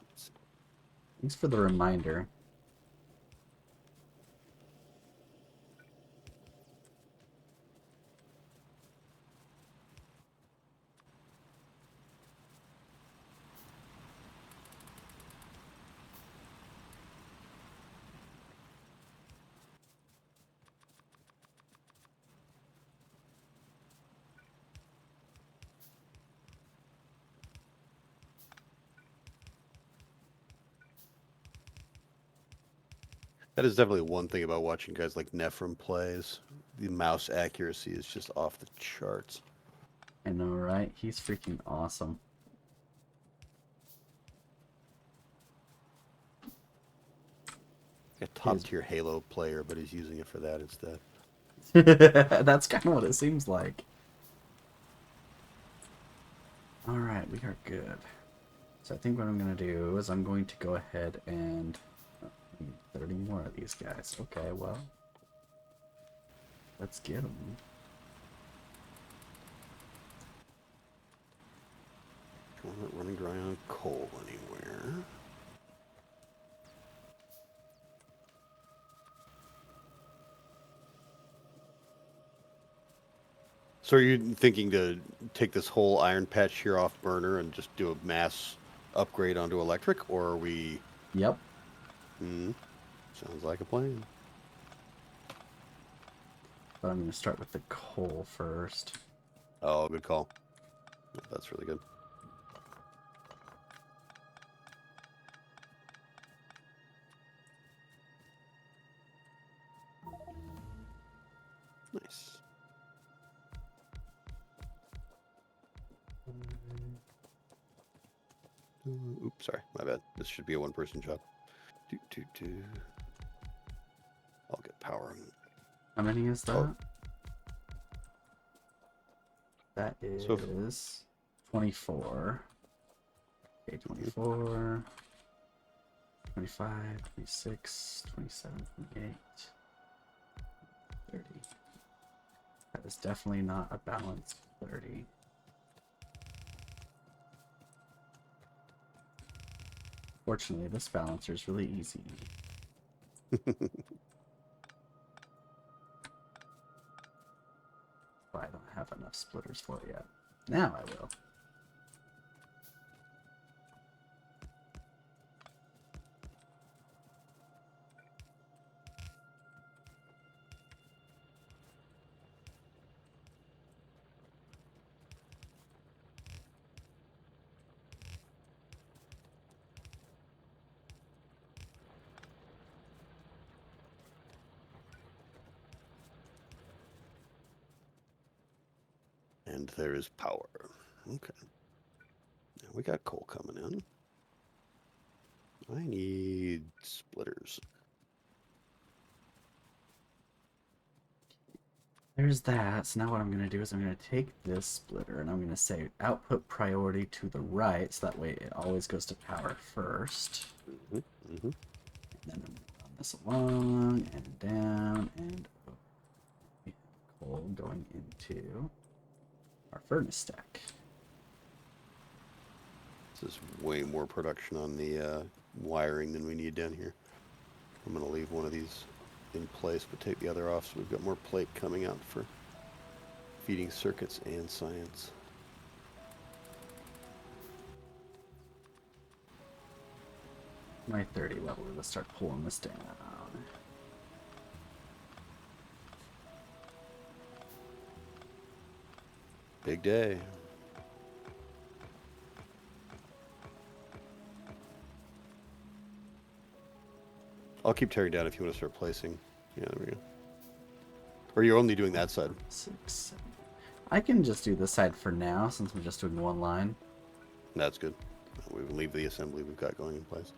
Speaker 1: Thanks for the reminder.
Speaker 2: That is definitely one thing about watching guys like Nephrim plays. The mouse accuracy is just off the charts.
Speaker 1: I know, right? He's freaking awesome.
Speaker 2: A top-tier Halo player, but he's using it for that instead.
Speaker 1: That's kind of what it seems like. Alright, we are good. So I think what I'm going to do is I'm going to go ahead and... I need 30 more of these guys. Okay, well... Let's get them.
Speaker 2: We're not running dry on coal anywhere. So are you thinking to take this whole iron patch here off burner and just do a mass upgrade onto electric, or are we...
Speaker 1: Yep.
Speaker 2: Sounds like a plan.
Speaker 1: But I'm going to start with the coal first.
Speaker 2: Oh, good call. That's really good. Nice. Oops, sorry, my bad. This should be a one-person job. I'll get power.
Speaker 1: How many is that?
Speaker 2: Oh.
Speaker 1: That is
Speaker 2: So
Speaker 1: 24. Okay, 24. 25, 26, 27, 28, 30. That is definitely not a balanced 30. Fortunately, this balancer is really easy. But I don't have enough splitters for it yet. Now I will.
Speaker 2: And there is power. Okay. Now we got coal coming in. I need splitters.
Speaker 1: There's that. So now what I'm going to do is I'm going to take this splitter and I'm going to say output priority to the right. So that way it always goes to power first. And then I'm going to run this along and down and up. We have coal going into our furnace stack.
Speaker 2: This is way more production on the wiring than we need down here. I'm going to leave one of these in place, but take the other off so we've got more plate coming out for feeding circuits and science.
Speaker 1: My 30 level, let's start pulling this down.
Speaker 2: Big day. I'll keep tearing down if you want to start placing. Yeah, there we go. Or you're only doing that side.
Speaker 1: 6, 7. I can just do this side for now since we're just doing one line.
Speaker 2: That's good. We will leave the assembly we've got going in place.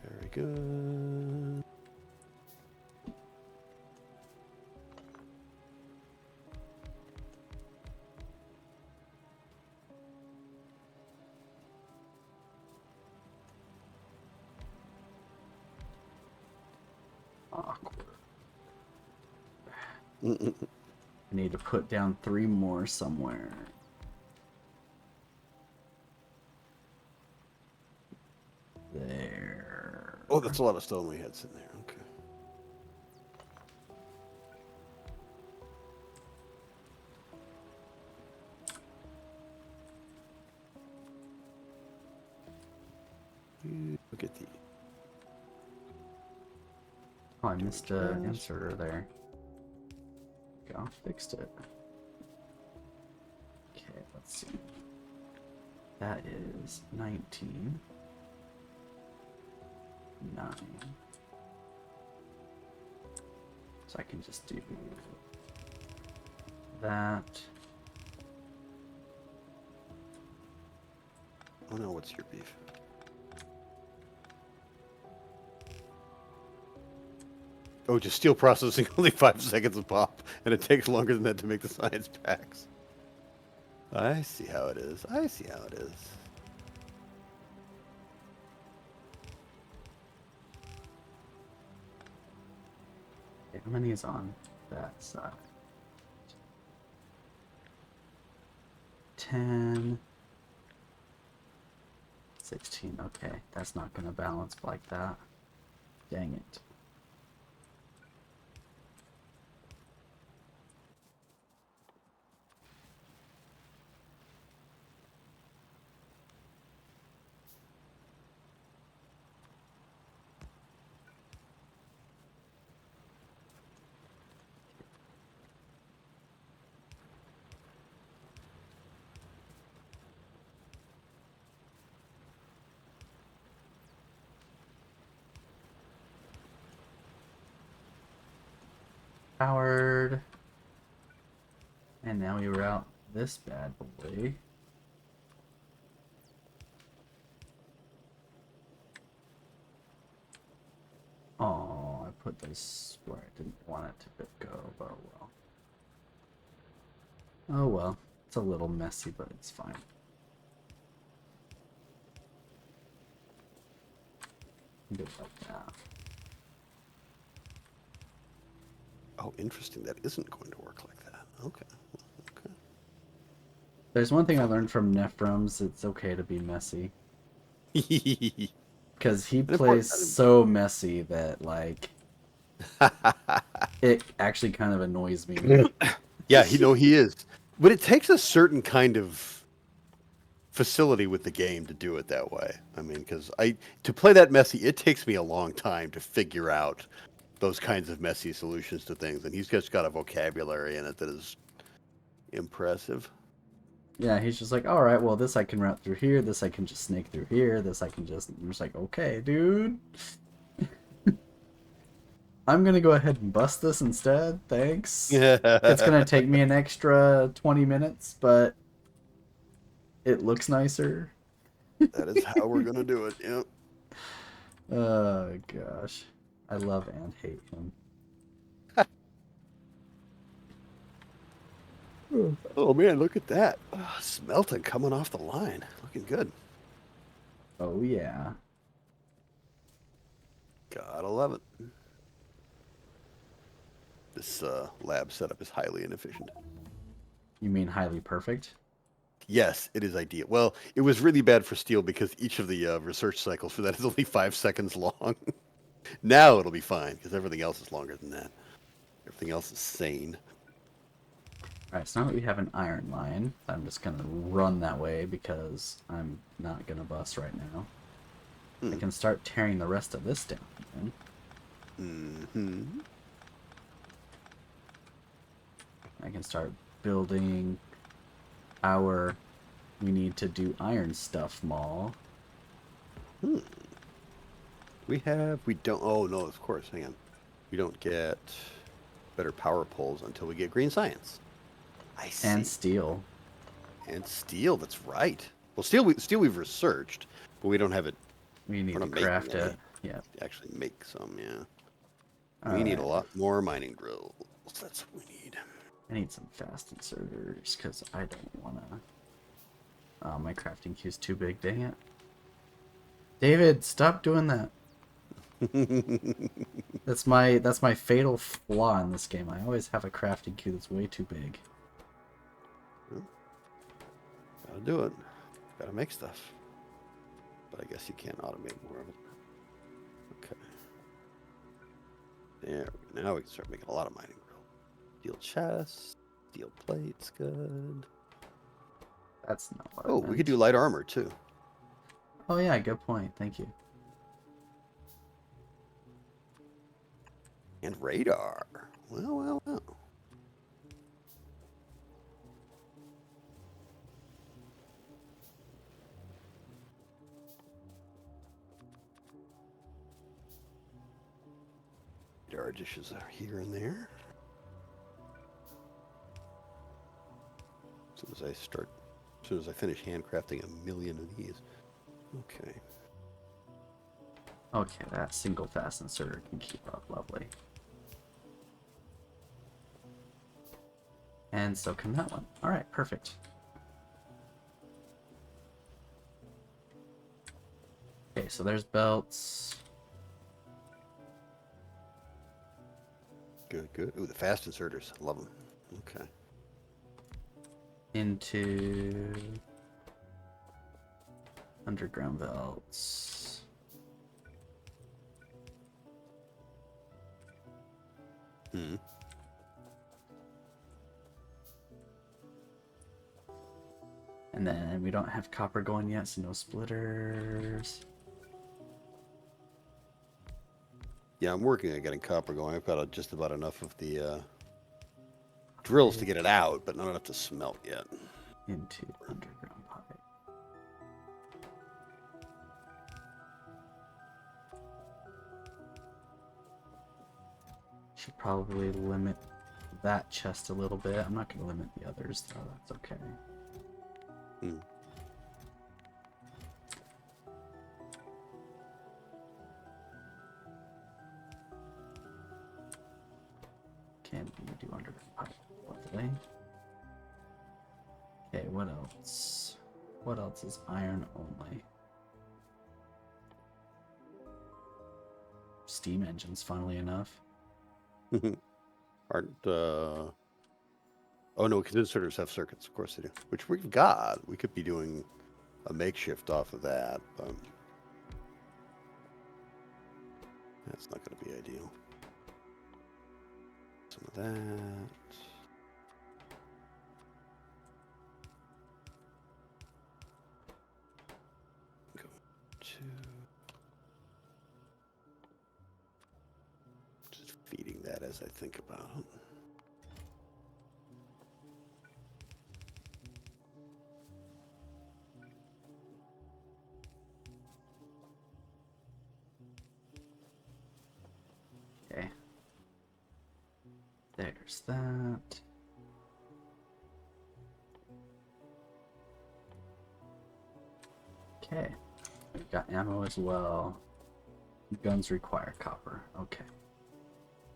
Speaker 2: Very good.
Speaker 1: Awkward. I need to put down 3 more somewhere. There.
Speaker 2: Oh, that's a lot of stone we had sitting there. Okay. Look at the.
Speaker 1: Oh, I missed an inserter there. Go, fixed it. Okay, let's see. That is 19. 9. So I can just do that.
Speaker 2: Oh no, what's your beef? Oh, just steel processing, only 5 seconds a pop, and it takes longer than that to make the science packs. I see how it is. I see how it is.
Speaker 1: Okay, how many is on that side? 10. 16. Okay, that's not going to balance like that. Dang it. powered. And now we route this bad boy. Oh, I put this where I didn't want it to go, but oh well. Oh well. It's a little messy, but it's fine. Do it like that.
Speaker 2: Oh, interesting. That isn't going to work like that. Okay. Okay.
Speaker 1: There's one thing I learned from Nephrums. It's okay to be messy. Because he plays so messy that, like, it actually kind of annoys me.
Speaker 2: Yeah, he is. But it takes a certain kind of facility with the game to do it that way. I mean, because to play that messy, it takes me a long time to figure out those kinds of messy solutions to things, and he's just got a vocabulary in it that is impressive.
Speaker 1: Yeah, he's just like, all right, well, this I can route through here, this I can just snake through here, this I can just... I'm just like, okay, dude. I'm gonna go ahead and bust this instead, thanks. It's gonna take me an extra 20 minutes, but it looks nicer.
Speaker 2: That is how we're gonna do it, yep.
Speaker 1: Oh, gosh. I love and hate him.
Speaker 2: Oh man, look at that. Smelting coming off the line. Looking good.
Speaker 1: Oh, yeah.
Speaker 2: Gotta love it. This lab setup is highly inefficient.
Speaker 1: You mean highly perfect?
Speaker 2: Yes, it is ideal. Well, it was really bad for steel because each of the research cycles for that is only 5 seconds long. Now it'll be fine because everything else is longer than that. Everything else is sane.
Speaker 1: Alright, so now that we have an iron line, I'm just gonna run that way because I'm not gonna bust right now. I can start tearing the rest of this down then.
Speaker 2: Mm-hmm.
Speaker 1: I can start building our we need to do iron stuff mall.
Speaker 2: We don't, oh no, of course, hang on. We don't get better power poles until we get green science. I see.
Speaker 1: And steel.
Speaker 2: And steel, that's right. Well, steel we've researched, but we don't have it.
Speaker 1: We need to craft it. Yeah.
Speaker 2: Actually make some, yeah.
Speaker 1: All
Speaker 2: we need a
Speaker 1: right.
Speaker 2: lot more mining drills. That's what we need.
Speaker 1: I need some fast inserters because I don't want to... Oh, my crafting queue's too big, dang it. David, stop doing that. That's my fatal flaw in this game. I always have a crafting queue that's way too big.
Speaker 2: Gotta do it. Gotta make stuff. But I guess you can't automate more of it. Okay. There we go. Now we can start making a lot of mining drill. Steel chests, steel plates, good.
Speaker 1: That's not what
Speaker 2: Oh, we could do light armor too.
Speaker 1: Oh yeah, good point. Thank you.
Speaker 2: And radar. Well, well, well. Radar dishes are here and there. As soon as I finish handcrafting a million of these. Okay.
Speaker 1: Okay, that single fast inserter can keep up. Lovely. And so can that one. Alright, perfect. Okay, so there's belts.
Speaker 2: Good, good. Ooh, the fast inserters. I love them. Okay.
Speaker 1: Into underground belts.
Speaker 2: Hmm.
Speaker 1: And then we don't have copper going yet, so no splitters.
Speaker 2: Yeah, I'm working on getting copper going. I've got just about enough of the drills to get it out, but not enough to smelt yet.
Speaker 1: Into underground pipe. Should probably limit that chest a little bit. I'm not going to limit the others, though. That's okay.
Speaker 2: Hmm.
Speaker 1: Can we do under the pipe? Lovely. Okay, what else? What else is iron only? Steam engines, funnily enough.
Speaker 2: Aren't oh no, because inserters have circuits, of course they do. Which we've got. We could be doing a makeshift off of that, but that's not going to be ideal. Some of that. Go to just feeding that as I think about it.
Speaker 1: Okay. There's that. Okay. We've got ammo as well. Guns require copper. Okay.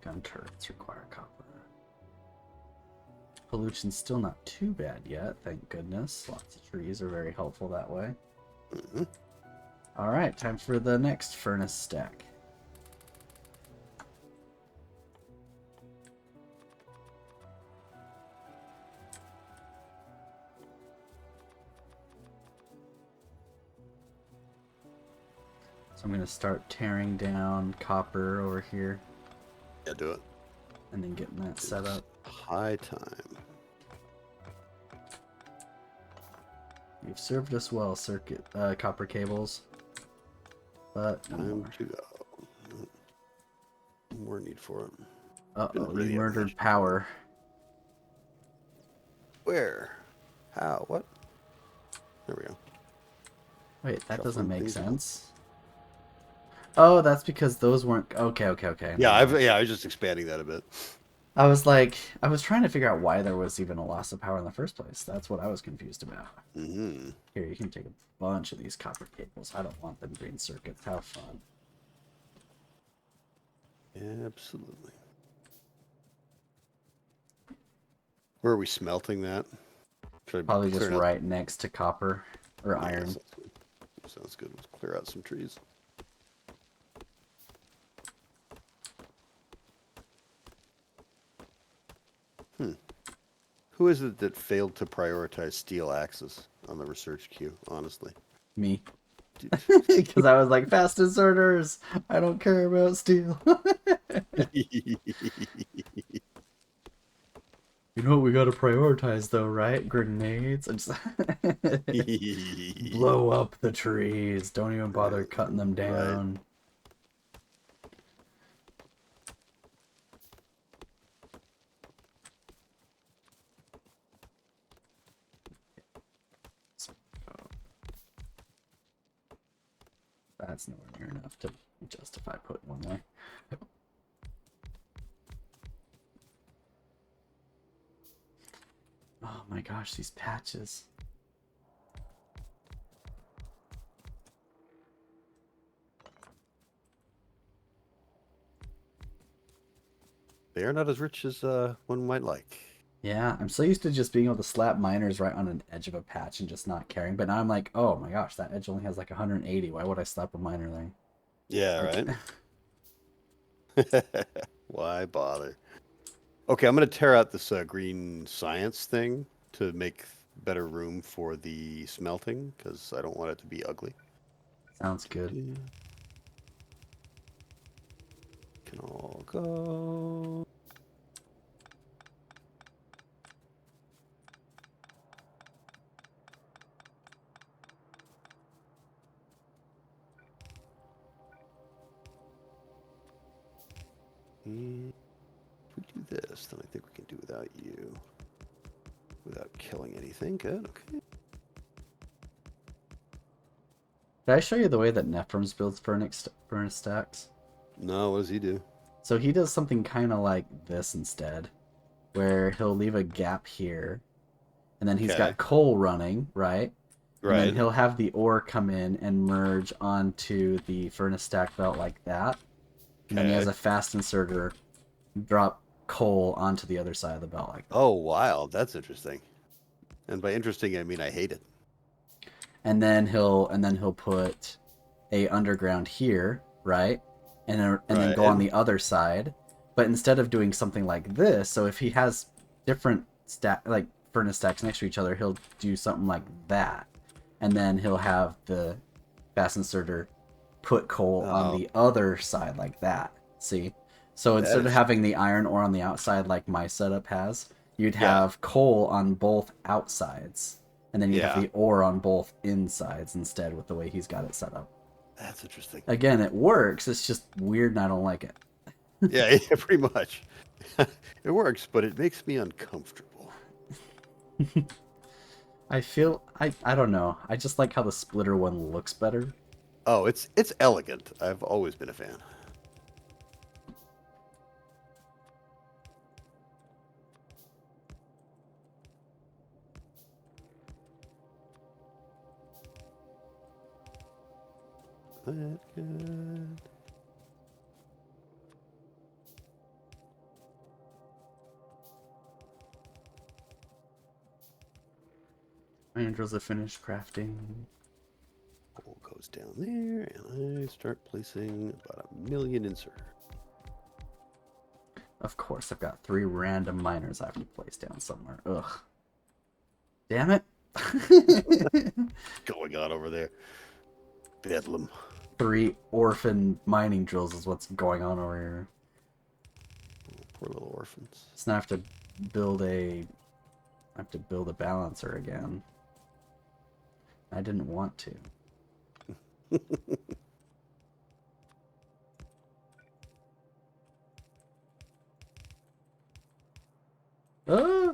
Speaker 1: Gun turrets require copper. Pollution's still not too bad yet, thank goodness. Lots of trees are very helpful that way.
Speaker 2: Mm-hmm.
Speaker 1: Alright, time for the next furnace stack. So I'm going to start tearing down copper over here.
Speaker 2: Yeah, do it.
Speaker 1: And then getting that set up.
Speaker 2: High time.
Speaker 1: You've served us well, copper cables. But
Speaker 2: Time to go. More need for it.
Speaker 1: Uh-oh,
Speaker 2: Really
Speaker 1: you
Speaker 2: have
Speaker 1: murdered
Speaker 2: much.
Speaker 1: power.
Speaker 2: Where? How? What? There we go.
Speaker 1: Wait, that
Speaker 2: Shuffling
Speaker 1: doesn't make
Speaker 2: things
Speaker 1: sense. Oh, that's because those weren't... Okay.
Speaker 2: Yeah, I was just expanding that a bit.
Speaker 1: I was trying to figure out why there was even a loss of power in the first place. That's what I was confused about.
Speaker 2: Mm-hmm.
Speaker 1: Here, you can take a bunch of these copper cables. I don't want them green circuits. Have fun.
Speaker 2: Absolutely. Where are we smelting that? Should I be
Speaker 1: Probably just
Speaker 2: clearing out-
Speaker 1: right next to copper or
Speaker 2: Yeah,
Speaker 1: iron.
Speaker 2: sounds good. Let's clear out some trees. Who is it that failed to prioritize steel axes on the research queue, honestly?
Speaker 1: Me. Because I was like, fast inserters! I don't care about steel. You know what we gotta prioritize though, right? Grenades. And just blow up the trees. Don't even bother cutting them down.
Speaker 2: Right.
Speaker 1: That's nowhere near enough to justify putting one there. Oh my gosh, these patches.
Speaker 2: They are not as rich as one might like.
Speaker 1: Yeah, I'm so used to just being able to slap miners right on an edge of a patch and just not caring. But now I'm like, oh my gosh, that edge only has like 180. Why would I slap a miner there?
Speaker 2: Yeah,
Speaker 1: Like,
Speaker 2: right? Why bother? Okay, I'm going to tear out this green science thing to make better room for the smelting, because I don't want it to be ugly.
Speaker 1: sounds good.
Speaker 2: Can all go. And if we do this, then I think we can do without you. Without killing anything. Good, okay.
Speaker 1: Did I show you the way that Nephrons builds furnace stacks?
Speaker 2: No, what does he do?
Speaker 1: So he does something kind of like this instead. where he'll leave a gap here, and then he's
Speaker 2: Okay.
Speaker 1: got coal running, right? And then
Speaker 2: Right.
Speaker 1: he'll have the ore come in and merge onto the furnace stack belt like that. And then he has
Speaker 2: Okay.
Speaker 1: a fast inserter drop coal onto the other side of the belt like that.
Speaker 2: Oh, wow. That's interesting. And by interesting, I mean I hate it.
Speaker 1: And then he'll put a underground here, right? And then go on
Speaker 2: Right.
Speaker 1: the other side. But instead of doing something like this, so if he has different furnace stacks next to each other, he'll do something like that. And then he'll have the fast inserter put coal on
Speaker 2: Oh,
Speaker 1: the other side like that. See? So
Speaker 2: that
Speaker 1: instead of
Speaker 2: is.
Speaker 1: having the iron ore on the outside like my setup has, you'd
Speaker 2: Yeah.
Speaker 1: have coal on both outsides. And then you'd have
Speaker 2: Yeah.
Speaker 1: the ore on both insides instead with the way he's got it set up.
Speaker 2: That's interesting.
Speaker 1: Again, it works. It's just weird and I don't like it.
Speaker 2: Yeah, yeah, pretty much. It works, but it makes me uncomfortable.
Speaker 1: I don't know. I just like how the splitter one looks better.
Speaker 2: Oh, it's elegant. I've always been a fan. That good.
Speaker 1: Andrew's a finished crafting.
Speaker 2: Coal goes down there, and I start placing about 1,000,000 insert.
Speaker 1: Of course, I've got 3 random miners I have to place down somewhere. Ugh. Damn it.
Speaker 2: Going on over there. Bedlam.
Speaker 1: 3 orphan mining drills is what's going on over here.
Speaker 2: Poor little orphans.
Speaker 1: So now I have to build a balancer again. I didn't want to. Ah!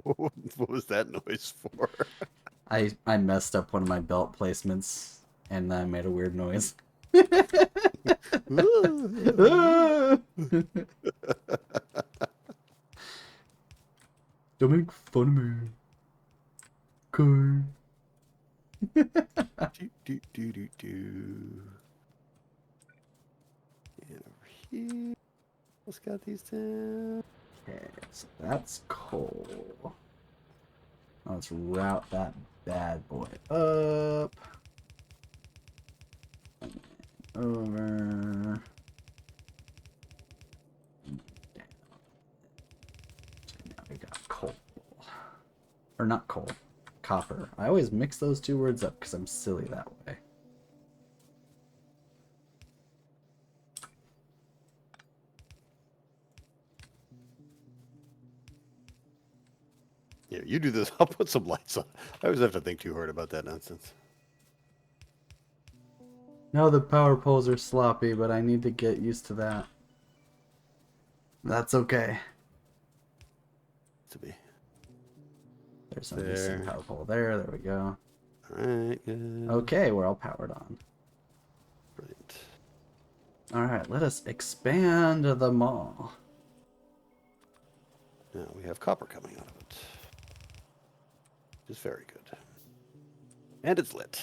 Speaker 2: What was that noise for?
Speaker 1: I messed up one of my belt placements and I made a weird noise. Don't make fun of me. Okay.
Speaker 2: Do. And over here, let's got these down.
Speaker 1: Okay, so that's coal. Let's route that bad boy up. Over. Down. So now we got coal. Or not coal. Copper. I always mix those two words up because I'm silly that way.
Speaker 2: Yeah, you do this. I'll put some lights on. I always have to think too hard about that nonsense.
Speaker 1: No, the power poles are sloppy, but I need to get used to that. That's okay.
Speaker 2: To be.
Speaker 1: There's a decent power pole there. There we go.
Speaker 2: Alright, good.
Speaker 1: Okay, we're all powered on.
Speaker 2: Brilliant.
Speaker 1: Alright, let us expand the mall.
Speaker 2: Now we have copper coming out of it. Which is very good. And it's lit.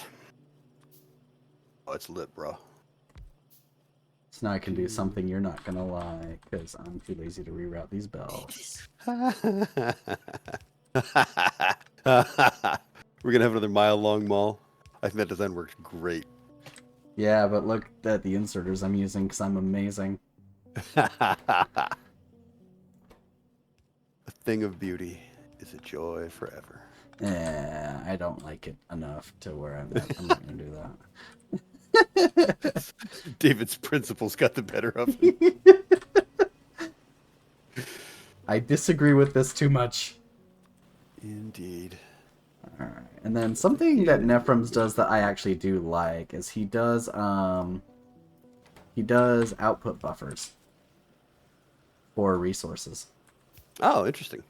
Speaker 2: Oh, it's lit, bro.
Speaker 1: So now I can do something you're not gonna like, because I'm too lazy to reroute these belts.
Speaker 2: We're gonna have another mile-long mall. I think that design works great.
Speaker 1: Yeah, but look at the inserters I'm using, because I'm amazing.
Speaker 2: A thing of beauty is a joy forever.
Speaker 1: I don't like it enough to where I'm not gonna do that.
Speaker 2: David's principles got the better of him.
Speaker 1: I disagree with this too much.
Speaker 2: Indeed.
Speaker 1: Alright, and then something that Nephrem's does that I actually do like is he does output buffers for resources.
Speaker 2: Oh, interesting.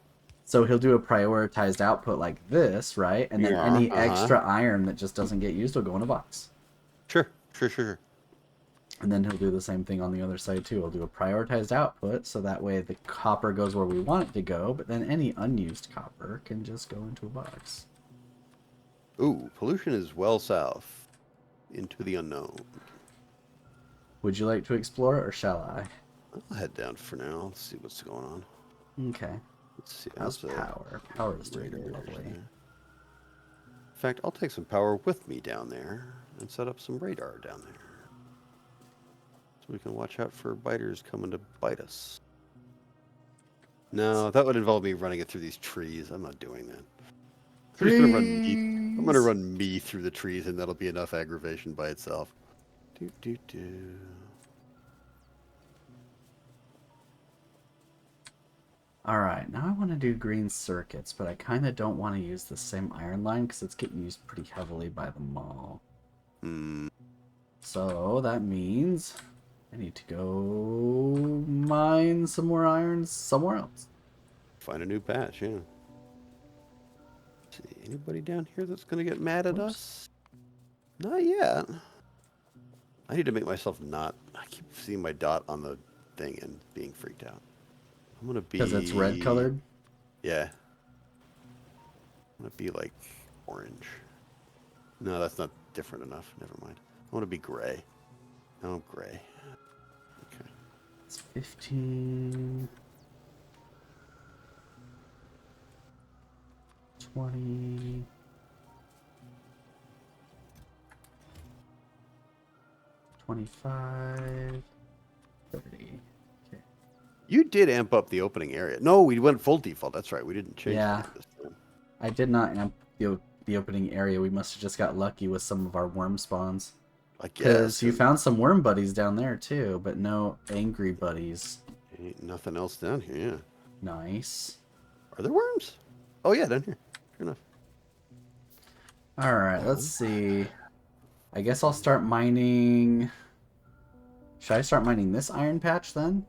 Speaker 1: So he'll do a prioritized output like this, right? And then
Speaker 2: Yeah,
Speaker 1: any extra iron that just doesn't get used will go in a box.
Speaker 2: Sure.
Speaker 1: And then he'll do the same thing on the other side too. He'll do a prioritized output, so that way the copper goes where we want it to go, but then any unused copper can just go into a box.
Speaker 2: Ooh, pollution is well south. Into the unknown.
Speaker 1: Would you like to explore it, or shall I?
Speaker 2: I'll head down for now. Let's see what's going on.
Speaker 1: Okay.
Speaker 2: Let's see.
Speaker 1: How's power? Power is doing
Speaker 2: radar
Speaker 1: lovely.
Speaker 2: there. In fact, I'll take some power with me down there and set up some radar down there. So we can watch out for biters coming to bite us. No, that would involve me running it through these trees. I'm not doing that. I'm just gonna run me. I'm gonna run me through the trees, and that'll be enough aggravation by itself. Do do do.
Speaker 1: Alright, now I want to do green circuits, but I kind of don't want to use the same iron line because it's getting used pretty heavily by the mall. So that means I need to go mine some more irons somewhere else.
Speaker 2: Find a new patch, yeah. Let's see, anybody down here that's gonna get mad at us? Not yet. I need to make myself not. I keep seeing my dot on the thing and being freaked out. I'm gonna be.
Speaker 1: Because it's red colored?
Speaker 2: Yeah. I'm gonna be like orange. No, that's not different enough. Never mind. I want to be gray. No, gray. Okay.
Speaker 1: It's 15. 20. 25. 30. Okay.
Speaker 2: You did amp up the opening area. No, we went full default. That's right. We didn't change
Speaker 1: Yeah.
Speaker 2: it this time.
Speaker 1: I did not amp the opening area. We must have just got lucky with some of our worm spawns.
Speaker 2: I
Speaker 1: Because
Speaker 2: guess.
Speaker 1: you found some worm buddies down there too, but no angry buddies.
Speaker 2: Ain't nothing else down here, yeah.
Speaker 1: Nice.
Speaker 2: Are there worms? Oh, yeah, down here. Sure enough.
Speaker 1: Alright, let's see. I guess I'll start mining... Should I start mining this iron patch then?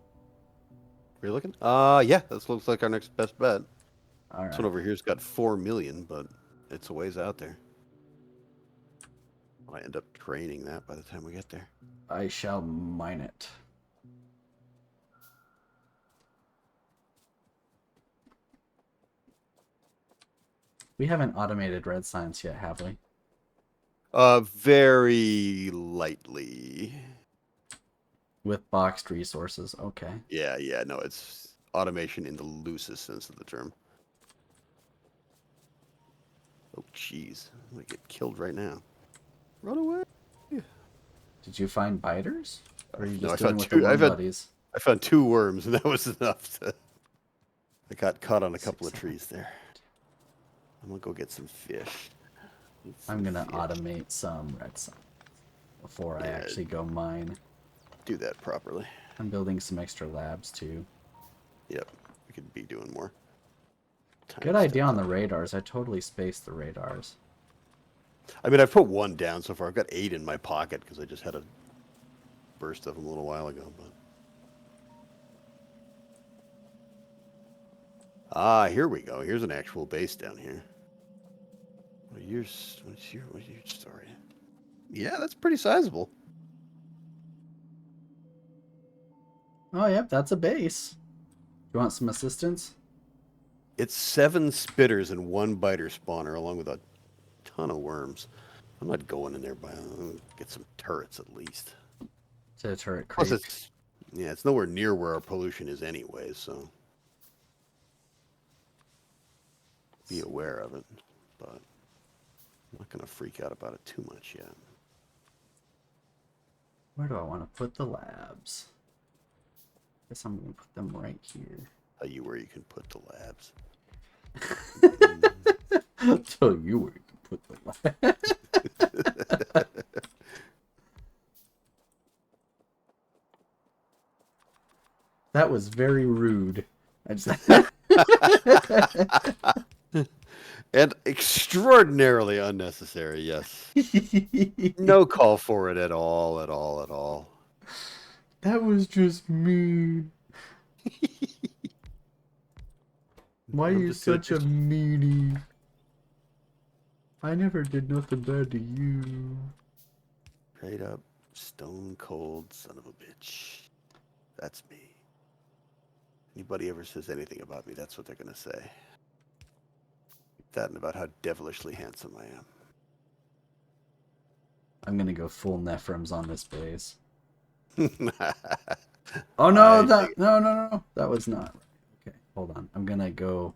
Speaker 2: Are you looking? Yeah, this looks like our next best bet.
Speaker 1: Alright.
Speaker 2: This one over here's got 4 million, but it's a ways out there. I end up draining that by the time we get there.
Speaker 1: I shall mine it. We haven't automated red science yet, have we?
Speaker 2: Very lightly.
Speaker 1: With boxed resources, okay.
Speaker 2: Yeah, no, it's automation in the loosest sense of the term. Oh, jeez. I'm gonna get killed right now. Run away.
Speaker 1: Did you find biters? Or are you
Speaker 2: No,
Speaker 1: just
Speaker 2: I
Speaker 1: doing
Speaker 2: found
Speaker 1: with
Speaker 2: two.
Speaker 1: the worm buddies?
Speaker 2: I found 2 worms, and that was enough to... I got caught on a couple of trees there. I'm gonna go get some fish.
Speaker 1: I'm gonna automate some red science before I actually go mine.
Speaker 2: Do that properly.
Speaker 1: I'm building some extra labs too.
Speaker 2: Yep, we could be doing more.
Speaker 1: Good idea on the radars. I totally spaced the radars.
Speaker 2: I mean, I've put 1 down so far. I've got 8 in my pocket because I just had a burst of them a little while ago. But here we go. Here's an actual base down here. What's your story? Yeah, that's pretty sizable.
Speaker 1: Oh, yep, that's a base. You want some assistance?
Speaker 2: It's 7 spitters and 1 biter spawner, along with a ton of worms. I'm not going in there, but I'll get some turrets at least.
Speaker 1: To turret creep.
Speaker 2: Plus, it's nowhere near where our pollution is anyway, so be aware of it. But I'm not going to freak out about it too much yet.
Speaker 1: Where do I want to put the labs? Guess I'm going to put them right here.
Speaker 2: Tell you where you can put the labs.
Speaker 1: I'll tell you where you can put the labs. That was very rude. I just...
Speaker 2: And extraordinarily unnecessary, yes. No call for it at all, at all, at all.
Speaker 1: That was just mean. Why are you such a meanie? I never did nothing bad to you.
Speaker 2: Stone cold son of a bitch. That's me. Anybody ever says anything about me, that's what they're going to say. That and about how devilishly handsome I am.
Speaker 1: I'm gonna go full Nephrons on this base.
Speaker 2: I
Speaker 1: Oh no,
Speaker 2: dig it.
Speaker 1: no, that was not right. Okay, hold on. I am gonna go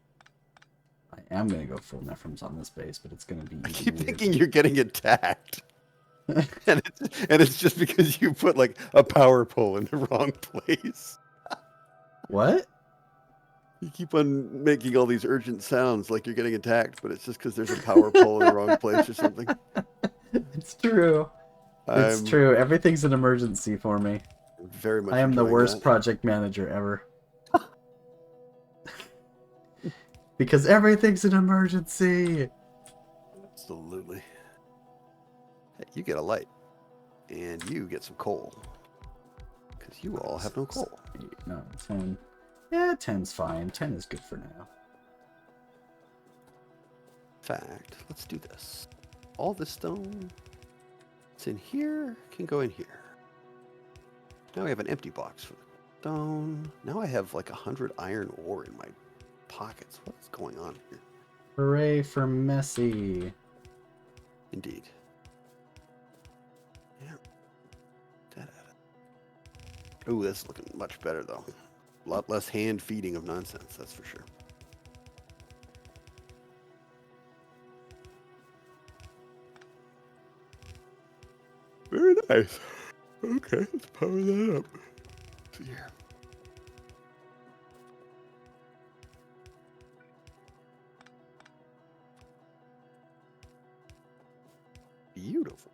Speaker 1: full Nephrons on this base, but it's gonna be
Speaker 2: I
Speaker 1: even
Speaker 2: keep
Speaker 1: weird.
Speaker 2: thinking you're getting attacked. And it's just because you put like a power pole in the wrong place.
Speaker 1: What?
Speaker 2: You keep on making all these urgent sounds like you're getting attacked, but it's just because there's a power pole in the wrong place or something.
Speaker 1: It's true. It's
Speaker 2: I'm
Speaker 1: true. Everything's an emergency for me.
Speaker 2: very much
Speaker 1: I am the
Speaker 2: enjoying
Speaker 1: worst
Speaker 2: that.
Speaker 1: project manager ever. Because everything's an emergency.
Speaker 2: Absolutely. Hey, you get a light, and you get some coal, because you all have no coal.
Speaker 1: No, 10. Yeah, 10's fine. 10 is good for now.
Speaker 2: In fact, let's do this. All this stone that's in here can go in here. Now we have an empty box for the stone. Now I have like 100 iron ore in my pockets. What's going on here?
Speaker 1: Hooray for Messi.
Speaker 2: Indeed. Yeah. Ooh, that's looking much better though. A lot less hand feeding of nonsense, that's for sure. Very nice. Okay, let's power that up. Let's see here. Beautiful.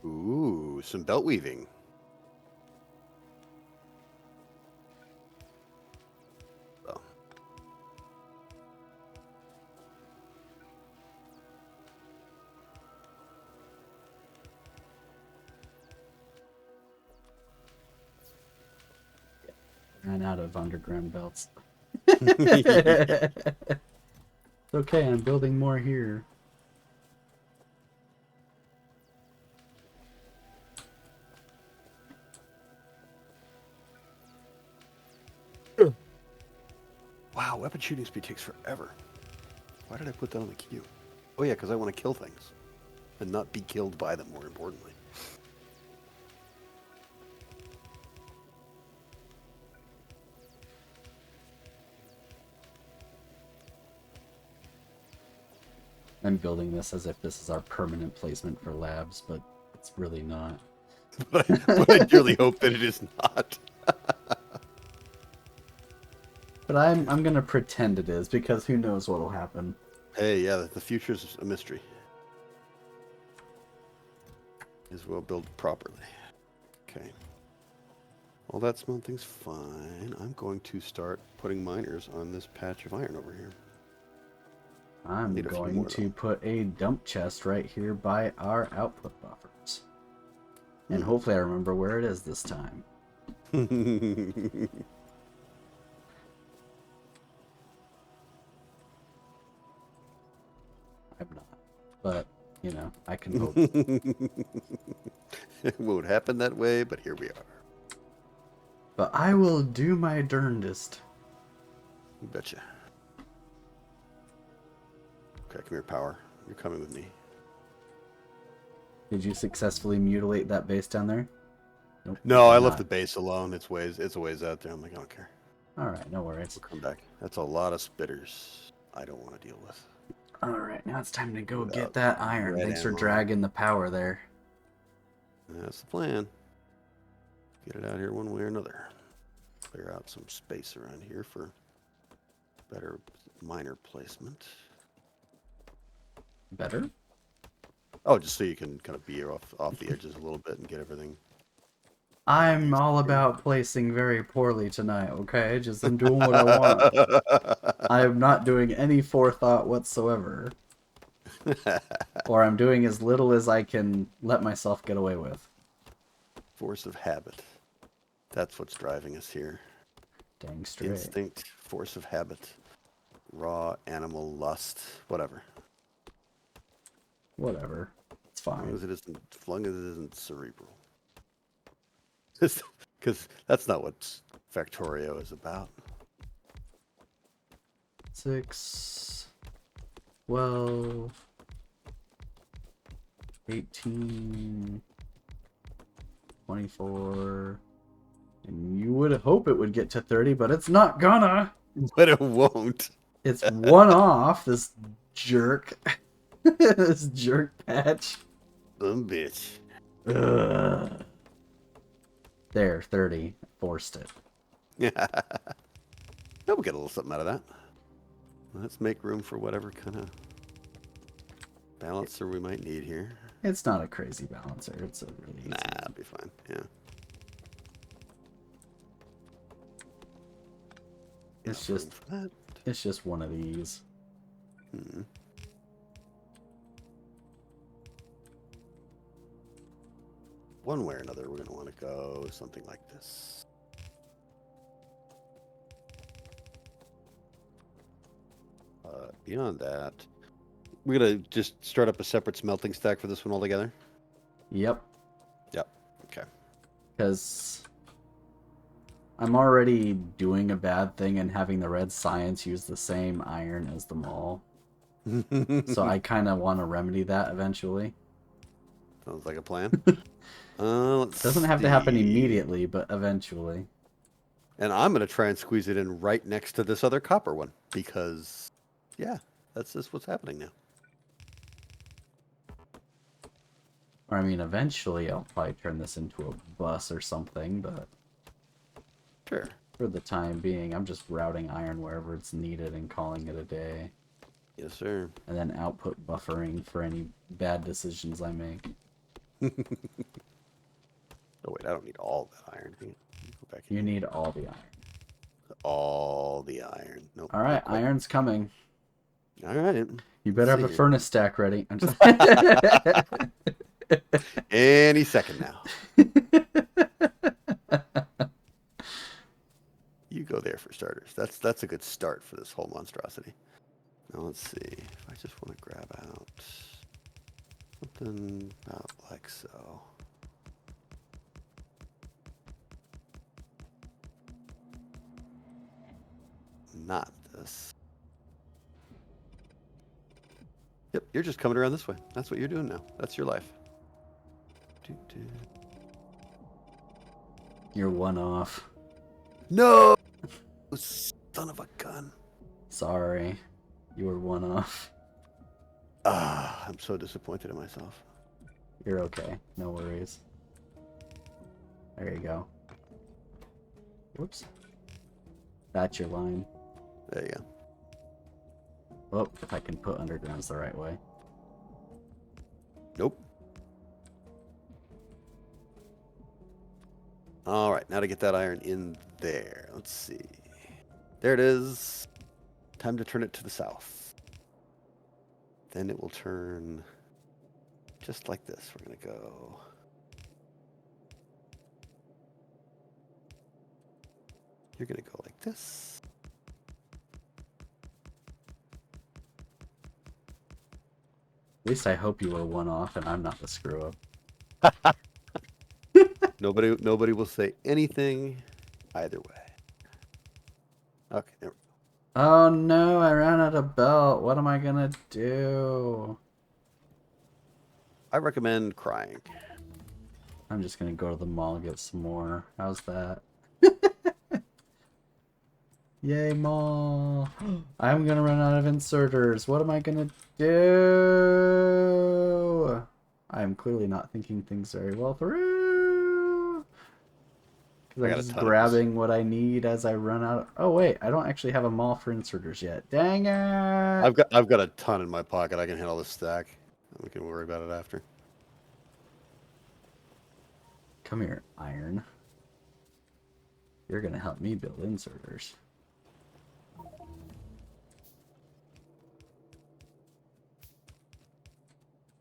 Speaker 2: Ooh, some belt weaving. Oh.
Speaker 1: Ran out of underground belts. It's okay, I'm building more here.
Speaker 2: Wow, weapon shooting speed takes forever. Why did I put that on the queue? Oh yeah, because I want to kill things. And not be killed by them, more importantly.
Speaker 1: I'm building this as if this is our permanent placement for labs, but it's really not.
Speaker 2: but I dearly hope that it is not.
Speaker 1: But I'm gonna pretend it is, because who knows what'll happen.
Speaker 2: Hey, yeah, the future's a mystery. As well built properly. Okay. All that smelting's fine. I'm going to start putting miners on this patch of iron over here.
Speaker 1: I'm
Speaker 2: Need a few
Speaker 1: going
Speaker 2: more,
Speaker 1: to
Speaker 2: though.
Speaker 1: put a dump chest right here by our output buffers. And hopefully I remember where it is this time. I'm not. But, you know, I can hope.
Speaker 2: It won't happen that way, but here we are.
Speaker 1: But I will do my darndest.
Speaker 2: You betcha. Okay, come here, power. You're coming with me.
Speaker 1: Did you successfully mutilate that base down there? Nope.
Speaker 2: No, I left
Speaker 1: not.
Speaker 2: the base alone. It's a ways out there. I'm like, I don't care.
Speaker 1: Alright, no worries.
Speaker 2: We'll come back. That's a lot of spitters I don't want to deal with.
Speaker 1: Alright, now it's time to go
Speaker 2: Without
Speaker 1: get that iron.
Speaker 2: red
Speaker 1: Thanks for
Speaker 2: ammo.
Speaker 1: dragging the power there.
Speaker 2: That's the plan. Get it out here one way or another. Clear out some space around here for better miner placement.
Speaker 1: Better?
Speaker 2: Oh, just so you can kind of veer off the edges a little bit and get everything
Speaker 1: I'm all about placing very poorly tonight, okay? Just I'm doing what I want. I am not doing any forethought whatsoever. Or I'm doing as little as I can let myself get away with.
Speaker 2: Force of habit. That's what's driving us here.
Speaker 1: Dang straight.
Speaker 2: Instinct, force of habit, raw animal lust, whatever.
Speaker 1: Whatever. It's
Speaker 2: As long
Speaker 1: fine.
Speaker 2: as it isn't cerebral. Because that's not what Factorio is about.
Speaker 1: 6, 12, 18, 24. And you would hope it would get to 30, but it's not gonna.
Speaker 2: But it won't.
Speaker 1: It's one off, this jerk. This jerk patch.
Speaker 2: Some bitch.
Speaker 1: Ugh. There, 30. Forced it.
Speaker 2: Yeah. We'll get a little something out of that. Let's make room for whatever kind of balancer we might need here.
Speaker 1: It's not a crazy balancer. It's a really easy.
Speaker 2: Nah, it'll be fine. Yeah.
Speaker 1: It's
Speaker 2: Enough
Speaker 1: just
Speaker 2: room for that.
Speaker 1: It's just one of these.
Speaker 2: Hmm. One way or another, we're going to want to go something like this. Beyond that, we're going to just start up a separate smelting stack for this one altogether.
Speaker 1: Yep.
Speaker 2: Yep. Okay.
Speaker 1: Because I'm already doing a bad thing and having the red science use the same iron as the mall. So I kind of want to remedy that eventually.
Speaker 2: Sounds like a plan.
Speaker 1: Doesn't have to happen immediately, but eventually.
Speaker 2: And I'm going to try and squeeze it in right next to this other copper one because, yeah, that's just what's happening now.
Speaker 1: Or I mean, eventually I'll probably turn this into a bus or something, but
Speaker 2: Sure.
Speaker 1: for the time being, I'm just routing iron wherever it's needed and calling it a day.
Speaker 2: Yes, sir.
Speaker 1: And then output buffering for any bad decisions I make.
Speaker 2: Oh, wait, I don't need all that iron. Go back in.
Speaker 1: You need all the iron.
Speaker 2: All the iron. Nope.
Speaker 1: All right,
Speaker 2: not quite.
Speaker 1: iron's coming.
Speaker 2: All right.
Speaker 1: You better have a
Speaker 2: here.
Speaker 1: furnace stack ready. I'm just...
Speaker 2: Any second now. You go there for starters. That's a good start for this whole monstrosity. Now let's see. If I just want to grab out something about like so. Not this. Yep, you're just coming around this way. That's what you're doing now. That's your life.
Speaker 1: You're one off.
Speaker 2: No! Son of a gun.
Speaker 1: Sorry. You were one off.
Speaker 2: Ah, I'm so disappointed in myself.
Speaker 1: You're okay. No worries. There you go. Whoops. That's your line.
Speaker 2: There you go.
Speaker 1: Oh, if I can put undergrounds the right way.
Speaker 2: Nope. All right, now to get that iron in there. Let's see. There it is. Time to turn it to the south. Then it will turn just like this. We're going to go. You're going to go like this.
Speaker 1: At least I hope you were one off and I'm not the screw up.
Speaker 2: Nobody will say anything either way. Okay, there we go.
Speaker 1: Oh no, I ran out of belt. What am I gonna do?
Speaker 2: I recommend crying.
Speaker 1: I'm just gonna go to the mall and get some more. How's that? Yay, mall! I'm gonna run out of inserters. What am I gonna do? I'm clearly not thinking things very well through. Because I'm just grabbing what I need as I run out. Oh wait, I don't actually have a mall for inserters yet. Dang it!
Speaker 2: I've got a ton in my pocket. I can handle this stack. We can worry about it after.
Speaker 1: Come here, iron. You're gonna help me build inserters.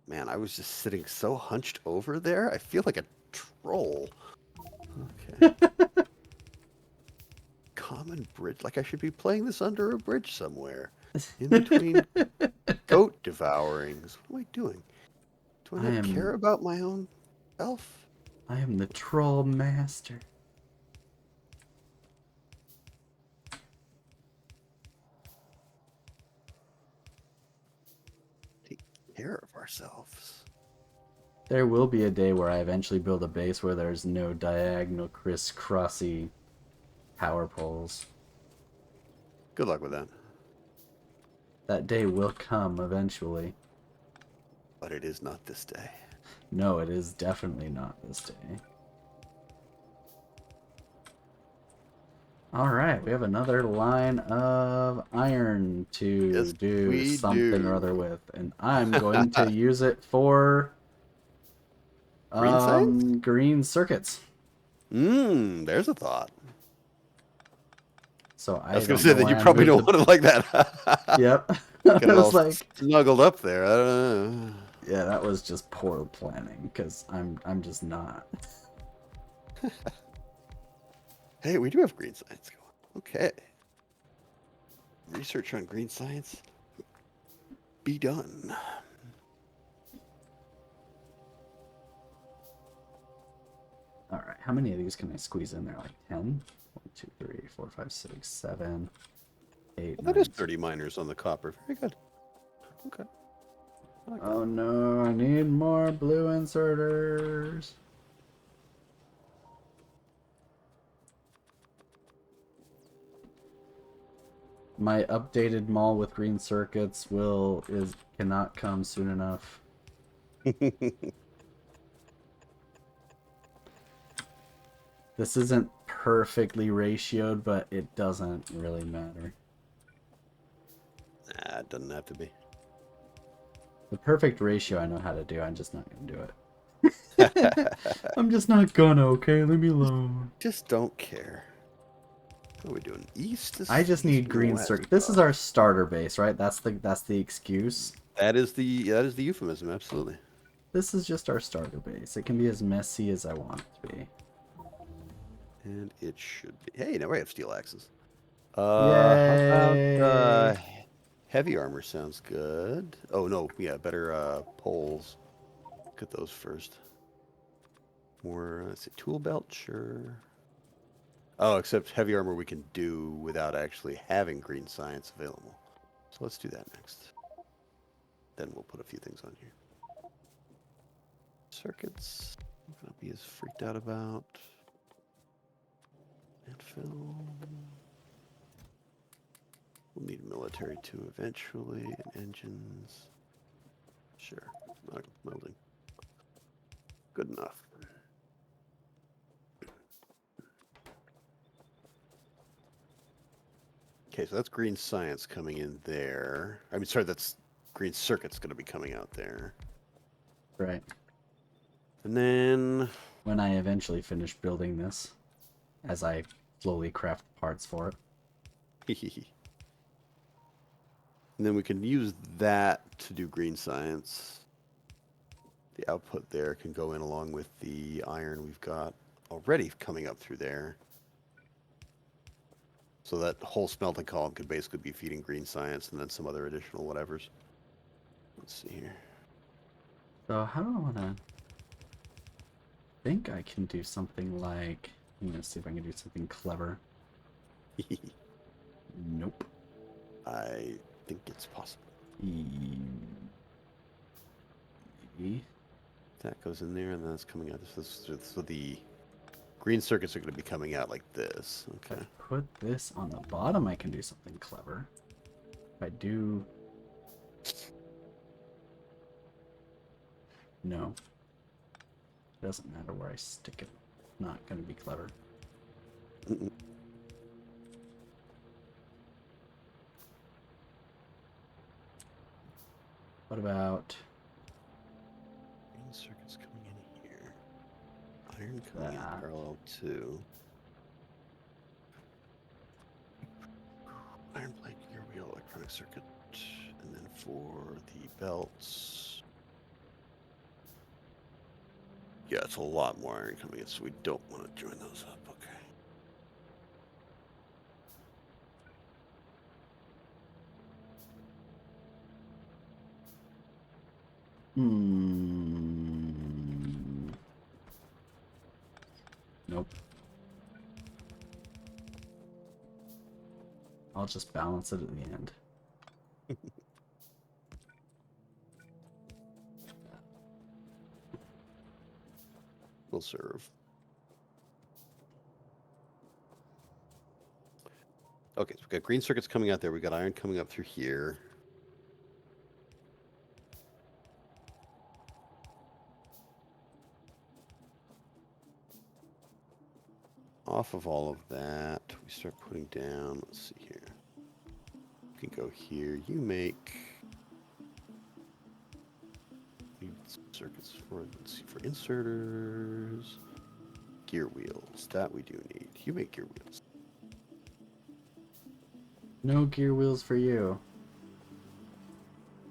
Speaker 2: Man, I was just sitting so hunched over there. I feel like a troll. Okay. Common bridge. Like I should be playing this under a bridge somewhere. In between goat devourings. What am I doing? Do I not care about my own self?
Speaker 1: I am the troll master.
Speaker 2: Take care of ourselves.
Speaker 1: There will be a day where I eventually build a base where there's no diagonal crisscrossy power poles.
Speaker 2: Good luck with that.
Speaker 1: That day will come eventually.
Speaker 2: But it is not this day.
Speaker 1: No, it is definitely not this day. Alright, we have another line of iron to do something or other with. And I'm going to use it for
Speaker 2: green science?
Speaker 1: Green circuits.
Speaker 2: There's a thought.
Speaker 1: So
Speaker 2: I was going to say that you probably don't want it like that.
Speaker 1: Yep.
Speaker 2: Get it all snuggled up there. I don't know.
Speaker 1: Yeah, that was just poor planning because I'm just not.
Speaker 2: Hey, we do have green science going. Okay. Research on green science be done.
Speaker 1: All right, how many of these can I squeeze in there? Like 10? 1, 2, 3, 4, 5, 6, 7, 8.
Speaker 2: Well, that is 30 miners on the copper. Very good. Okay. Like
Speaker 1: oh no, I need more blue inserters. My updated mall with green circuits cannot come soon enough. This isn't perfectly ratioed, but it doesn't really matter.
Speaker 2: Nah, it doesn't have to be.
Speaker 1: The perfect ratio I know how to do, I'm just not going to do it. I'm just not gonna, okay? Leave me alone.
Speaker 2: Just don't care. What are we doing? East?
Speaker 1: I just need green circuit. This is our starter base, right? That's the excuse.
Speaker 2: That is the euphemism, absolutely.
Speaker 1: This is just our starter base. It can be as messy as I want it to be.
Speaker 2: And it should be. Hey, now we have steel axes.
Speaker 1: Yay!
Speaker 2: How about heavy armor sounds good. Oh no, yeah, better poles. Look at those first. More, let's see, tool belt, sure. Oh, except heavy armor we can do without actually having green science available. So let's do that next. Then we'll put a few things on here. Circuits, I'm gonna be as freaked out about. Landfill. We'll need military too eventually, and engines. Sure, not welding. Good enough. Okay, so that's green science coming in there. I mean, sorry, that's green circuit's going to be coming out there.
Speaker 1: Right.
Speaker 2: And then...
Speaker 1: when I eventually finish building this, as I slowly craft parts for it.
Speaker 2: And then we can use that to do green science. The output there can go in along with the iron we've got already coming up through there. So that whole smelting column could basically be feeding green science and then some other additional whatevers. Let's see here.
Speaker 1: So how do I want to... I think I can do something like... I'm going to see if I can do something clever. Nope.
Speaker 2: I think it's possible.
Speaker 1: Maybe.
Speaker 2: That goes in there and that's coming out. So the green circuits are going to be coming out like this. Okay.
Speaker 1: If I put this on the bottom, I can do something clever. If I do... no. It doesn't matter where I stick it. Not going to be clever.
Speaker 2: Mm-mm.
Speaker 1: What about...
Speaker 2: green circuits coming in here. Iron coming in parallel too. electronic circuit. And then for the belts. Yeah, it's a lot more iron coming in, so we don't want to join those up. Okay.
Speaker 1: Nope. I'll just balance it at the end.
Speaker 2: Will serve. Okay, so we've got green circuits coming out there. We've got iron coming up through here. Off of all of that, we start putting down, let's see here. You can go here. You make circuits for, let's see, for inserters. Gear wheels, that we do need. You make gear wheels.
Speaker 1: No gear wheels for you.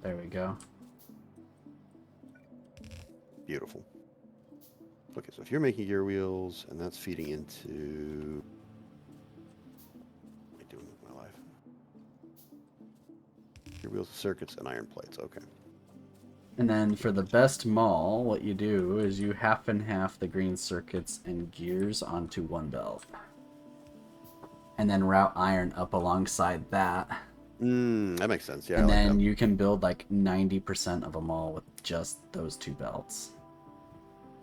Speaker 1: There we go.
Speaker 2: Beautiful. Okay, so if you're making gear wheels, and that's feeding into... What am I doing with my life? Gear wheels, circuits, and iron plates, okay.
Speaker 1: And then for the best mall, what you do is you half and half the green circuits and gears onto one belt. And then route iron up alongside that.
Speaker 2: That makes sense, yeah.
Speaker 1: And
Speaker 2: I like
Speaker 1: then
Speaker 2: that.
Speaker 1: you can build like 90% of a mall with just those two belts.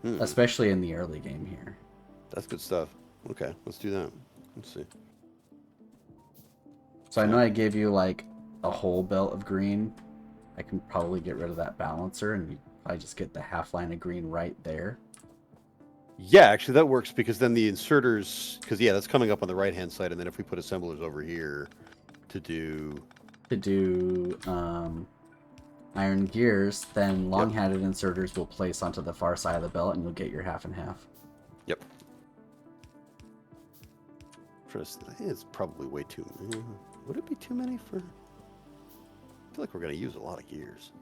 Speaker 1: Especially in the early game here.
Speaker 2: That's good stuff. Okay, let's do that. Let's see.
Speaker 1: So I know I gave you like a whole belt of green. I can probably get rid of that balancer and you probably just get the half line of green right there.
Speaker 2: Yeah, actually that works because then the inserters, because yeah, that's coming up on the right hand side, and then if we put assemblers over here to do
Speaker 1: iron gears, then long-handed inserters will place onto the far side of the belt and you'll get your half and half.
Speaker 2: Yep. First, I think it's probably way too... would it be too many for... I feel like we're going to use a lot of gears.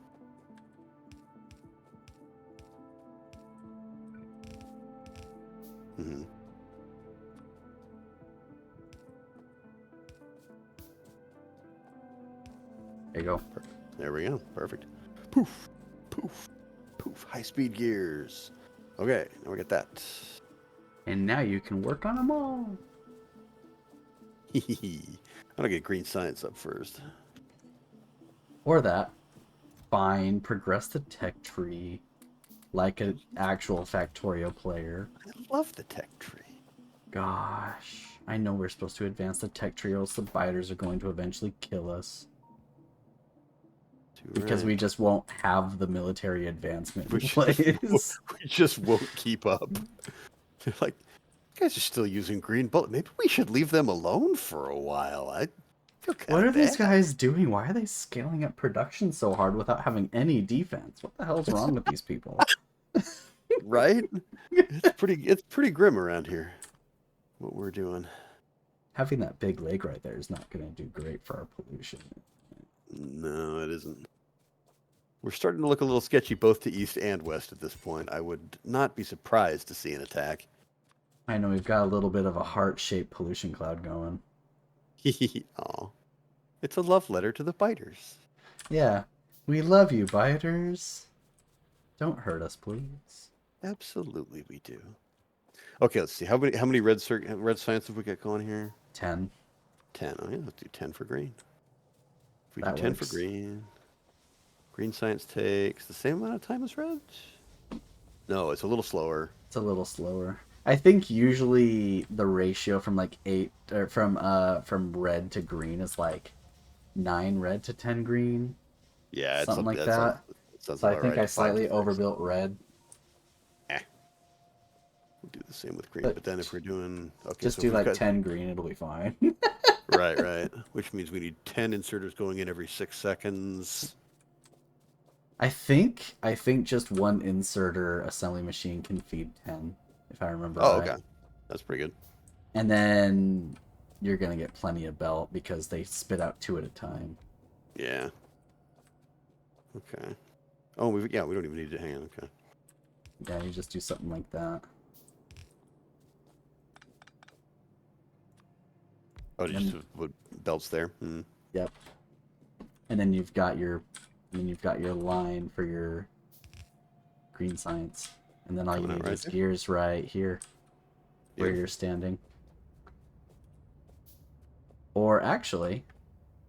Speaker 2: Mm-hmm.
Speaker 1: There you go.
Speaker 2: There we go. Perfect. Poof, poof, poof. High-speed gears. Okay, now we got that.
Speaker 1: And now you can work on them all.
Speaker 2: I'm gonna get green science up first.
Speaker 1: Or that. Fine. Progress the tech tree like an actual Factorio player.
Speaker 2: I love the tech tree.
Speaker 1: Gosh. I know we're supposed to advance the tech tree, or else the biters are going to eventually kill us. Because we just won't have the military advancement in place.
Speaker 2: We just won't keep up. They're like, you guys are still using green bullet. Maybe we should leave them alone for a while. I feel kind
Speaker 1: What
Speaker 2: of
Speaker 1: are these
Speaker 2: bad.
Speaker 1: guys doing? Why are they scaling up production so hard without having any defense? What the hell's wrong with these people?
Speaker 2: Right? It's pretty grim around here. What we're doing.
Speaker 1: Having that big lake right there is not going to do great for our pollution.
Speaker 2: No, it isn't. We're starting to look a little sketchy both to east and west at this point. I would not be surprised to see an attack.
Speaker 1: I know we've got a little bit of a heart-shaped pollution cloud going.
Speaker 2: Aw. It's a love letter to the biters.
Speaker 1: Yeah. We love you, biters. Don't hurt us, please.
Speaker 2: Absolutely we do. Okay, let's see. How many red science have we got going here?
Speaker 1: 10.
Speaker 2: 10. Oh, yeah, let's do 10 for green. If we
Speaker 1: That
Speaker 2: do 10
Speaker 1: works.
Speaker 2: for green, green science takes the same amount of time as red? No, it's a little slower.
Speaker 1: It's a little slower. I think usually the ratio from like 8 or from red to green is like 9 red to 10 green.
Speaker 2: Yeah,
Speaker 1: something like that.
Speaker 2: So
Speaker 1: I think I slightly overbuilt red.
Speaker 2: We'll do the same with green,
Speaker 1: But
Speaker 2: but then if we're doing... Okay,
Speaker 1: just
Speaker 2: so
Speaker 1: do
Speaker 2: we've
Speaker 1: like
Speaker 2: got,
Speaker 1: 10 green, it'll be fine.
Speaker 2: right. Which means we need 10 inserters going in every 6 seconds.
Speaker 1: I think just one inserter assembly machine can feed 10, if I remember right.
Speaker 2: Okay. That's pretty good.
Speaker 1: And then you're going to get plenty of belt because they spit out 2 at a time.
Speaker 2: Yeah. Okay. Oh, we don't even need to hang on. Okay.
Speaker 1: Yeah, you just do something like that.
Speaker 2: Oh,
Speaker 1: And
Speaker 2: just
Speaker 1: then,
Speaker 2: with belts there. Hmm.
Speaker 1: yep. And then you've got your line for your green science. And then all you
Speaker 2: Coming out
Speaker 1: need
Speaker 2: right
Speaker 1: is
Speaker 2: there.
Speaker 1: gears right here where you're
Speaker 2: Beautiful.
Speaker 1: standing. Or actually,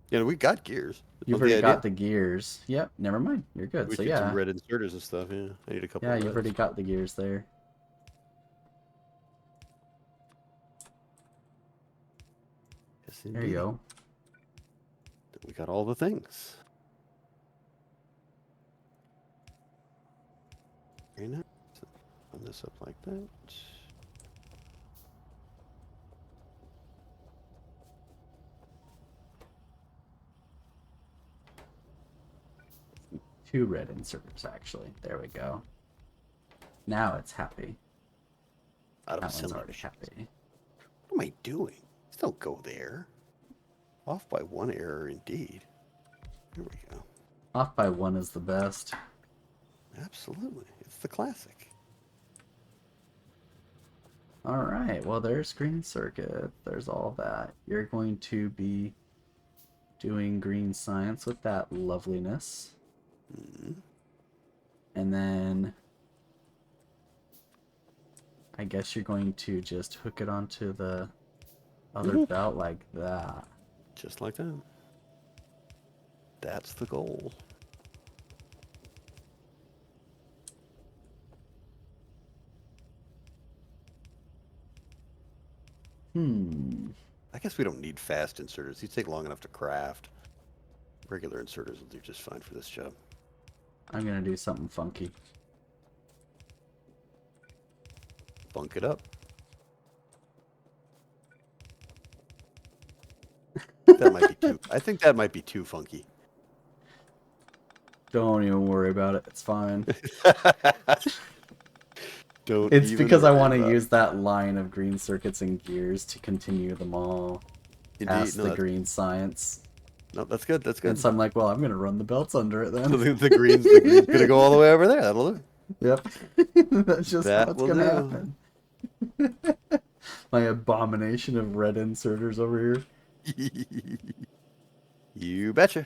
Speaker 2: Yeah, we got gears.
Speaker 1: you've
Speaker 2: Love the
Speaker 1: already
Speaker 2: idea.
Speaker 1: got the gears. Yep, never mind. You're good.
Speaker 2: We
Speaker 1: So
Speaker 2: could do
Speaker 1: yeah.
Speaker 2: red inserters and stuff. Yeah, I need a couple
Speaker 1: Yeah,
Speaker 2: of
Speaker 1: you've already
Speaker 2: reds.
Speaker 1: got the gears there.
Speaker 2: Yes,
Speaker 1: There you
Speaker 2: indeed.
Speaker 1: go.
Speaker 2: We got all the things. Very nice. Run this up like that.
Speaker 1: Two red inserters, actually. There we go. Now it's happy.
Speaker 2: Out of
Speaker 1: That one's
Speaker 2: assembly
Speaker 1: already
Speaker 2: machines.
Speaker 1: happy.
Speaker 2: What am I doing? Just don't go there. Off by one error indeed. Here we go.
Speaker 1: Off by one is the best.
Speaker 2: Absolutely. It's the classic.
Speaker 1: Alright, well there's green circuit. There's all that. You're going to be doing green science with that loveliness.
Speaker 2: Mm-hmm.
Speaker 1: And then I guess you're going to just hook it onto the other belt like that.
Speaker 2: Just like that. That's the goal. I guess we don't need fast inserters. These take long enough to craft. Regular inserters will do just fine for this job.
Speaker 1: I'm gonna do something funky.
Speaker 2: Bunk it up. That might be too. I think that might be too funky.
Speaker 1: Don't even worry about it. It's fine.
Speaker 2: Don't
Speaker 1: It's
Speaker 2: even
Speaker 1: because I
Speaker 2: worry
Speaker 1: want to
Speaker 2: about it.
Speaker 1: use that line of green circuits and gears to continue them all
Speaker 2: Indeed,
Speaker 1: past
Speaker 2: no,
Speaker 1: the
Speaker 2: that's,
Speaker 1: green science.
Speaker 2: no, that's good. That's good.
Speaker 1: And so I'm like, well, I'm gonna run the belts under it
Speaker 2: So
Speaker 1: then.
Speaker 2: the green's gonna go all the way over there. That'll do.
Speaker 1: Yep. That's just how
Speaker 2: That
Speaker 1: it's
Speaker 2: will
Speaker 1: gonna
Speaker 2: do.
Speaker 1: happen. My abomination of red inserters over here.
Speaker 2: You betcha.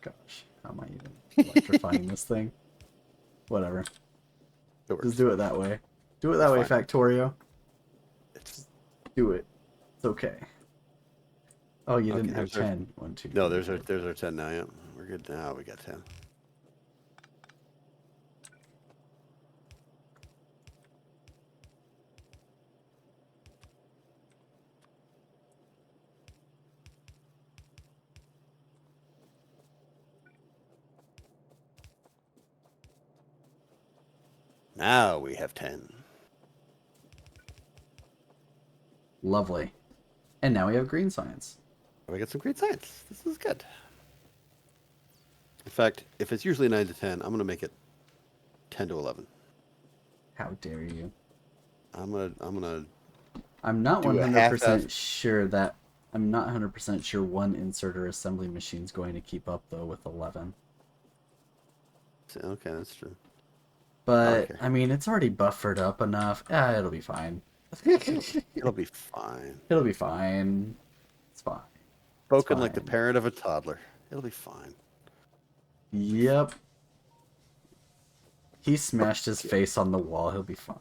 Speaker 1: Gosh, how am I even electrifying this thing? Whatever.
Speaker 2: It works.
Speaker 1: Just do it that way. Do it that
Speaker 2: It's
Speaker 1: way,
Speaker 2: fine.
Speaker 1: Factorio.
Speaker 2: It's,
Speaker 1: Do it. It's okay. Oh, you
Speaker 2: okay,
Speaker 1: didn't have
Speaker 2: there's our-
Speaker 1: 10. 1, 2,
Speaker 2: no,
Speaker 1: 3,
Speaker 2: there's our 10 now. Yeah, we're good now. We got 10. Now we have 10.
Speaker 1: Lovely. And now we have green science.
Speaker 2: We got some great science. This is good. In fact, if it's usually 9 to 10, I'm going to make it 10 to 11.
Speaker 1: How dare you?
Speaker 2: I'm gonna
Speaker 1: I'm not
Speaker 2: do a half-ass.
Speaker 1: 100% sure that I'm not 100% sure one inserter assembly machine is going to keep up though with 11.
Speaker 2: Okay, that's true.
Speaker 1: But
Speaker 2: care.
Speaker 1: I mean, it's already buffered up enough. It'll be fine.
Speaker 2: It'll be fine.
Speaker 1: It'll be fine. It's fine.
Speaker 2: Spoken like the
Speaker 1: fine.
Speaker 2: parent of a toddler. It'll be fine.
Speaker 1: Yep. He smashed his face on the wall. He'll be fine.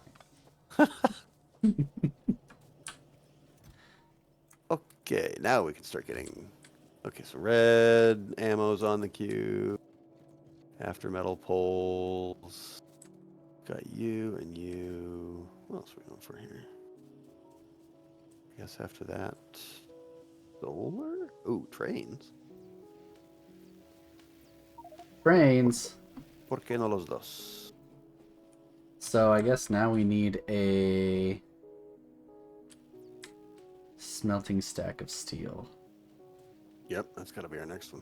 Speaker 2: Okay, now we can start getting. Okay, so red ammo's on the queue. After metal poles. Got you and you. What else are we going for here? I guess after that. Solar? Ooh, trains.
Speaker 1: Brains.
Speaker 2: ¿Por qué no los dos?
Speaker 1: So I guess now we need a smelting stack of steel.
Speaker 2: Yep, that's got to be our next one.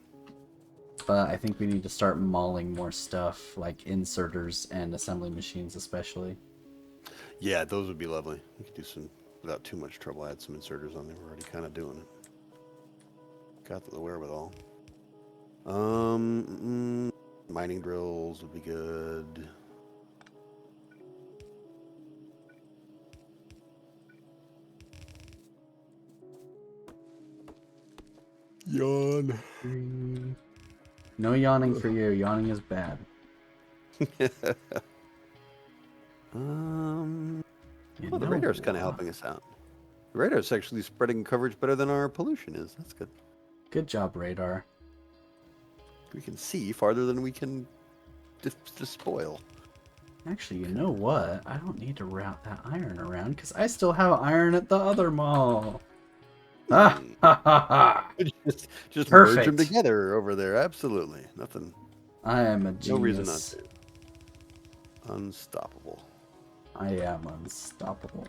Speaker 1: But I think we need to start mauling more stuff, like inserters and assembly machines especially.
Speaker 2: Yeah, those would be lovely. We could do some, without too much trouble, add some inserters on there. We're already kind of doing it. got the wherewithal. Mining drills would be good. Yawn.
Speaker 1: No yawning for you. Yawning is bad.
Speaker 2: Well, the radar's kind of helping us out. The radar's actually spreading coverage better than our pollution is. That's good.
Speaker 1: Good job, radar.
Speaker 2: We can see farther than we can despoil.
Speaker 1: Actually, you know what? I don't need to route that iron around because I still have iron at the other mall. Ah, ha, ha, ha.
Speaker 2: Just merge them
Speaker 1: Perfect.
Speaker 2: together over there. Absolutely. Nothing.
Speaker 1: I am a
Speaker 2: No reason not
Speaker 1: genius.
Speaker 2: to. Unstoppable.
Speaker 1: I am unstoppable.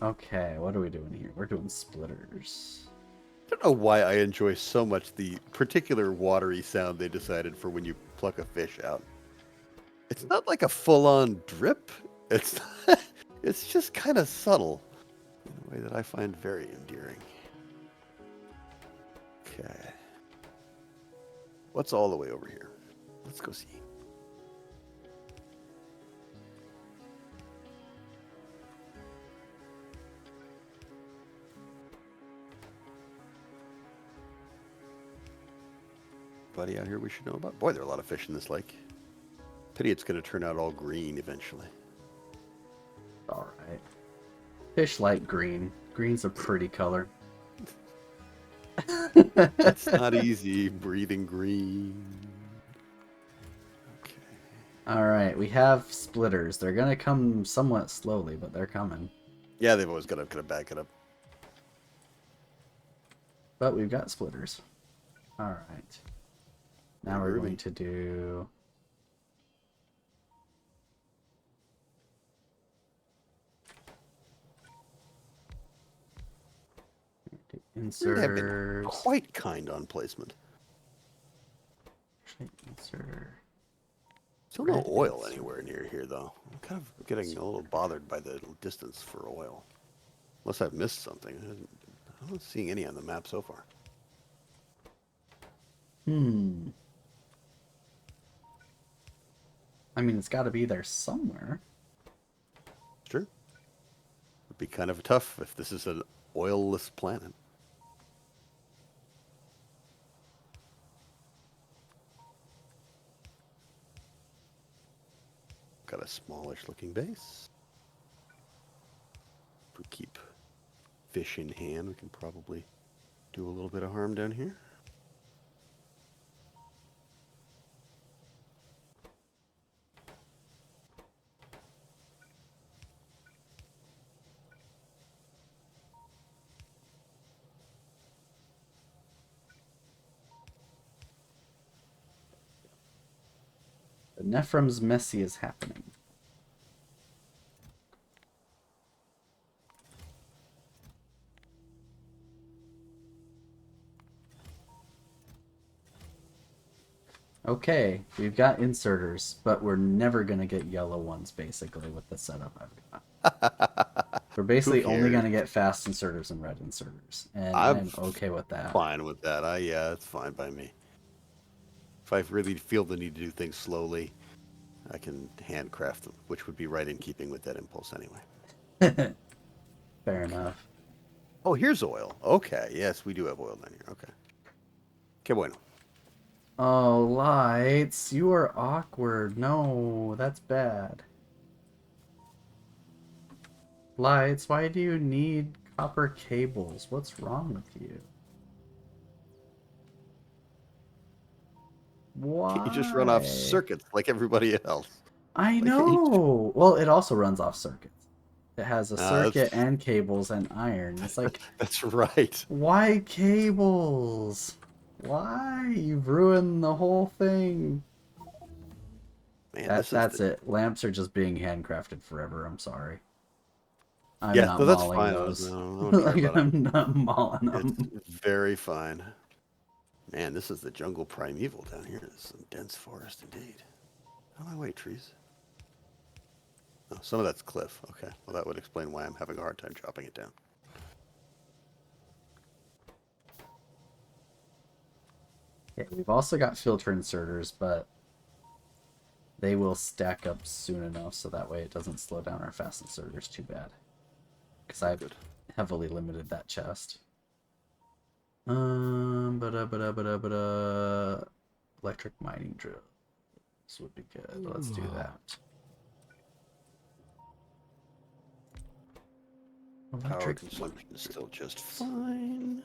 Speaker 1: Okay, what are we doing here? We're doing splitters.
Speaker 2: I don't know why I enjoy so much the particular watery sound they decided for when you pluck a fish out. It's not like a full-on drip. It's it's just kind of subtle in a way that I find very endearing. Okay. What's all the way over here? Let's go see. Buddy out here we should know about. Boy, there are a lot of fish in this lake. Pity it's going to turn out all green eventually.
Speaker 1: Alright. Fish like green. Green's a pretty color.
Speaker 2: It's not easy breathing green. Okay.
Speaker 1: Alright, we have splitters. They're gonna come somewhat slowly, but they're coming.
Speaker 2: Yeah, they've always got to back it up.
Speaker 1: But we've got splitters. Alright. Now we're going to do... Inserters.
Speaker 2: Quite kind on placement.
Speaker 1: Insert.
Speaker 2: Still no oil anywhere near here, though. I'm kind of getting a little bothered by the distance for oil. Unless I've missed something. I'm not seeing any on the map so far.
Speaker 1: I mean, it's got to be there somewhere.
Speaker 2: Sure. Would be kind of tough if this is an oilless planet. Got a smallish looking base. If we keep fish in hand, we can probably do a little bit of harm down here.
Speaker 1: The Nephrem's messy is happening. Okay, we've got inserters, but we're never going to get yellow ones, basically, with the setup I've got. We're basically only going to get fast inserters and red inserters, and I'm okay with that.
Speaker 2: Fine with that. Yeah, it's fine by me. If I really feel the need to do things slowly, I can handcraft them, which would be right in keeping with that impulse anyway.
Speaker 1: Fair enough.
Speaker 2: Oh, here's oil. Okay, yes, we do have oil down here. Okay. Que bueno.
Speaker 1: Oh, lights, you are awkward. No, that's bad. Lights, why do you need copper cables? What's wrong with you? Why?
Speaker 2: Can't you just run off circuits like everybody else?
Speaker 1: I know. Well, it also runs off circuits. It has a circuit
Speaker 2: that's...
Speaker 1: and cables and iron. It's like,
Speaker 2: that's right.
Speaker 1: Why cables? Why? You've ruined the whole thing. Man, that's it. Lamps are just being handcrafted forever. I'm sorry. I'm not
Speaker 2: that's
Speaker 1: mauling
Speaker 2: fine.
Speaker 1: those.
Speaker 2: I'm
Speaker 1: not mauling them.
Speaker 2: It's very fine. Man, this is the jungle primeval down here. This is some dense forest indeed. Out of my way, trees. Oh, some of that's cliff. Okay. Well, that would explain why I'm having a hard time chopping it down.
Speaker 1: Okay, we've also got filter inserters, but they will stack up soon enough so that way it doesn't slow down our fast inserters too bad. Because I've heavily limited that chest. Electric mining drills would be good. Let's do that.
Speaker 2: Power consumption is still just fine.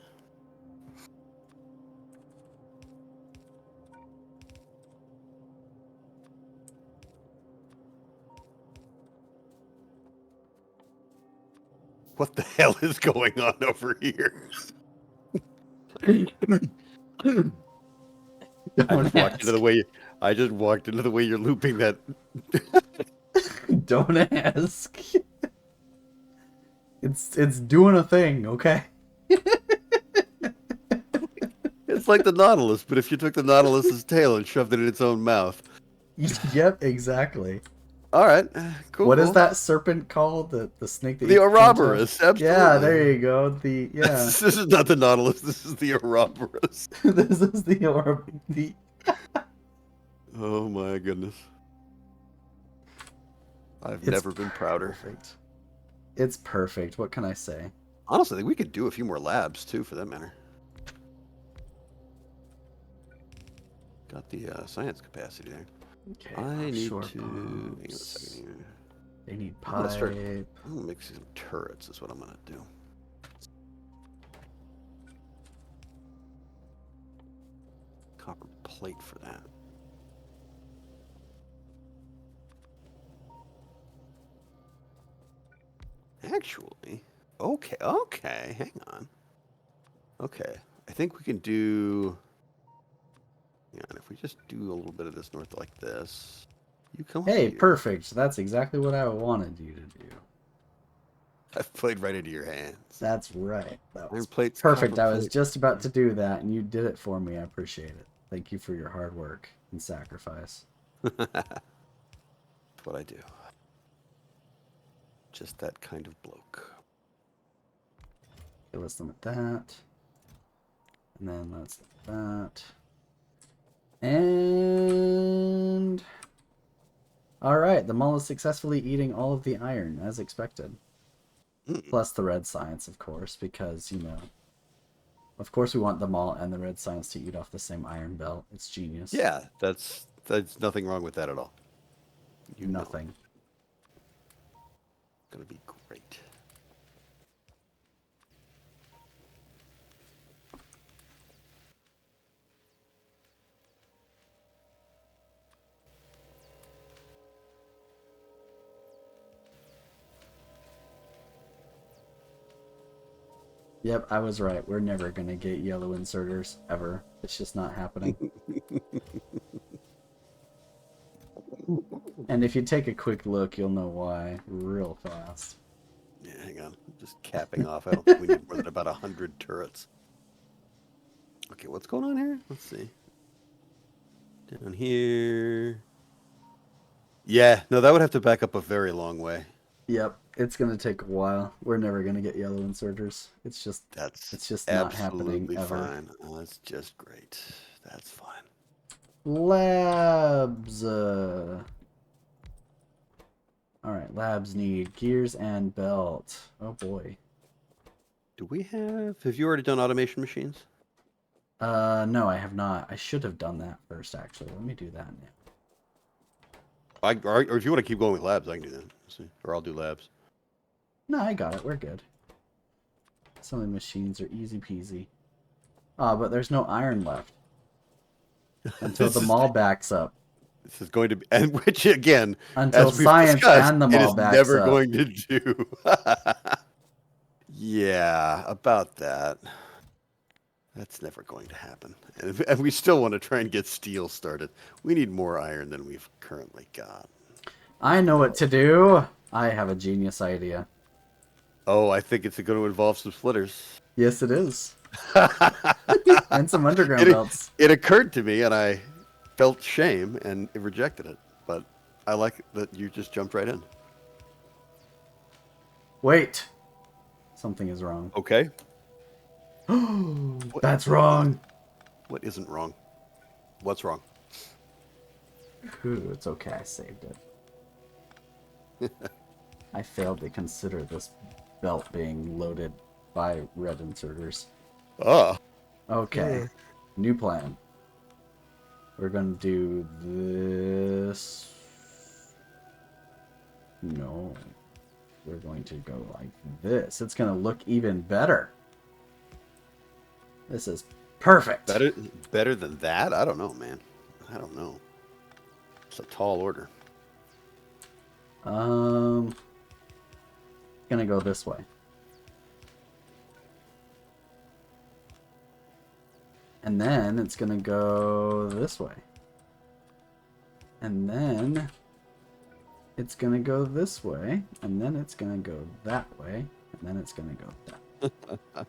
Speaker 2: What the hell is going on over here? I just walked into the way you're looping that.
Speaker 1: Don't ask. It's doing a thing, okay?
Speaker 2: It's like the Nautilus, but if you took the Nautilus's tail and shoved it in its own mouth.
Speaker 1: Yep, exactly.
Speaker 2: All right, cool.
Speaker 1: What is that serpent called? The snake that
Speaker 2: the Ouroboros, absolutely.
Speaker 1: Yeah, there you go.
Speaker 2: This is not the Nautilus. This is the Ouroboros.
Speaker 1: This is the Ouroboros.
Speaker 2: Oh my goodness. I've never been prouder.
Speaker 1: Perfect. It's perfect. What can I say?
Speaker 2: Honestly, I think we could do a few more labs too, for that matter. Got the science capacity there.
Speaker 1: Okay,
Speaker 2: I need to.
Speaker 1: Bombs.
Speaker 2: Hang on a second here.
Speaker 1: They need pipe.
Speaker 2: I'm gonna make some turrets. Is what I'm gonna do. Copper plate for that. Actually, okay, hang on. Okay, I think we can do. Yeah, and if we just do a little bit of this north like this, you come
Speaker 1: Hey,
Speaker 2: here.
Speaker 1: perfect. That's exactly what I wanted you to do.
Speaker 2: I've played right into your hands.
Speaker 1: That's right. That was
Speaker 2: perfect.
Speaker 1: I was just about to do that, and you did it for me. I appreciate it. Thank you for your hard work and sacrifice.
Speaker 2: That's what I do. Just that kind of bloke.
Speaker 1: Okay, let's limit that. And then let's limit that. And all right, the mall is successfully eating all of the iron as expected. Plus the red science, of course, because, you know, of course we want the mall and the red science to eat off the same iron belt. It's genius.
Speaker 2: Yeah, that's nothing wrong with that at all.
Speaker 1: Nothing.
Speaker 2: Know. It's gonna be great.
Speaker 1: Yep, I was right. We're never going to get yellow inserters, ever. It's just not happening. And if you take a quick look, you'll know why real fast.
Speaker 2: Yeah, hang on. Just capping off. I don't think we need more than about 100 turrets. Okay, what's going on here? Let's see. Down here. Yeah, no, that would have to back up a very long way.
Speaker 1: Yep, it's gonna take a while. We're never gonna get yellow inserters. It's just not happening ever.
Speaker 2: Fine. Oh, that's just great. That's fine.
Speaker 1: Labs. All right, labs need gears and belt. Oh boy.
Speaker 2: Do we have you already done automation machines?
Speaker 1: No, I have not. I should have done that first, actually. Let me do that now.
Speaker 2: Or if you want to keep going with labs, I can do that. See, or I'll do labs.
Speaker 1: No, I got it. We're good. Some of the machines are easy peasy. Ah, but there's no iron left until the mall backs up.
Speaker 2: This is going to be, and which again,
Speaker 1: until science and the mall backs
Speaker 2: never
Speaker 1: up.
Speaker 2: going to do. Yeah, about that. That's never going to happen. And we still want to try and get steel started. We need more iron than we've currently got.
Speaker 1: I know what to do. I have a genius idea.
Speaker 2: Oh, I think it's going to involve some splitters.
Speaker 1: Yes, it is. And some underground belts.
Speaker 2: It occurred to me, and I felt shame and rejected it. But I like that you just jumped right in.
Speaker 1: Wait. Something is wrong.
Speaker 2: Okay.
Speaker 1: That's wrong.
Speaker 2: What isn't wrong? What's wrong?
Speaker 1: Ooh, it's okay. I saved it. I failed to consider this belt being loaded by red inserters.
Speaker 2: Oh.
Speaker 1: Okay. New plan. We're going to do this. No. We're going to go like this. It's going to look even better. This is perfect.
Speaker 2: Better than that? I don't know, man. I don't know. It's a tall order.
Speaker 1: Gonna go this way. And then it's gonna go this way. And then it's gonna go this way. And then it's gonna go that way. And then it's gonna go that.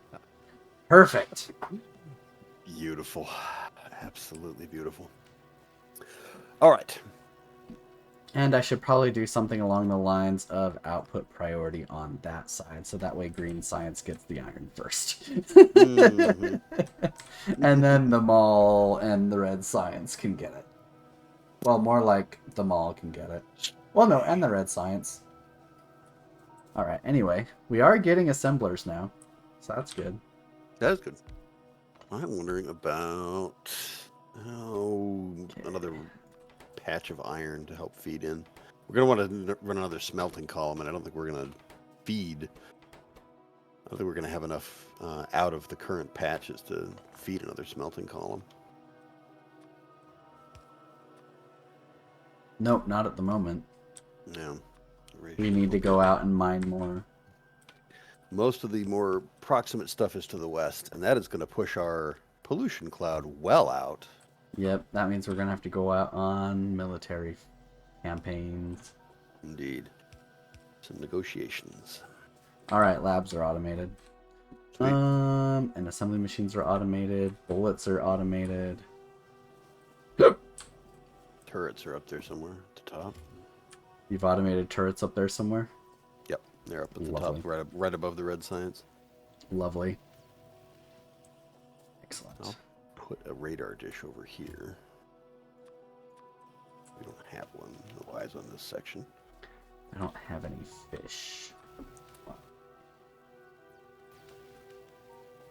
Speaker 1: Perfect.
Speaker 2: Beautiful. Absolutely beautiful. All right.
Speaker 1: And I should probably do something along the lines of output priority on that side, so that way green science gets the iron first.
Speaker 2: Mm-hmm.
Speaker 1: And then the mall and the red science can get it. Well, more like the mall can get it. Well, no, and the red science. Alright, anyway, we are getting assemblers now, so that's good.
Speaker 2: That's good. I'm wondering about another patch of iron to help feed in. We're going to want to run another smelting column, and I don't think we're going to feed. I don't think we're going to have enough out of the current patches to feed another smelting column.
Speaker 1: Nope, not at the moment.
Speaker 2: No.
Speaker 1: We need to go out and mine more.
Speaker 2: Most of the more proximate stuff is to the west, and that is going to push our pollution cloud well out.
Speaker 1: Yep, that means we're going to have to go out on military campaigns.
Speaker 2: Indeed. Some negotiations.
Speaker 1: Alright, labs are automated.
Speaker 2: Sweet.
Speaker 1: And assembly machines are automated. Bullets are automated.
Speaker 2: Turrets are up there somewhere at the top.
Speaker 1: You've automated turrets up there somewhere?
Speaker 2: Yep, they're up at the
Speaker 1: Lovely.
Speaker 2: top, right above the red science.
Speaker 1: Lovely. Excellent.
Speaker 2: I'll put a radar dish over here. We don't have one, no eyes on this section.
Speaker 1: I don't have any fish.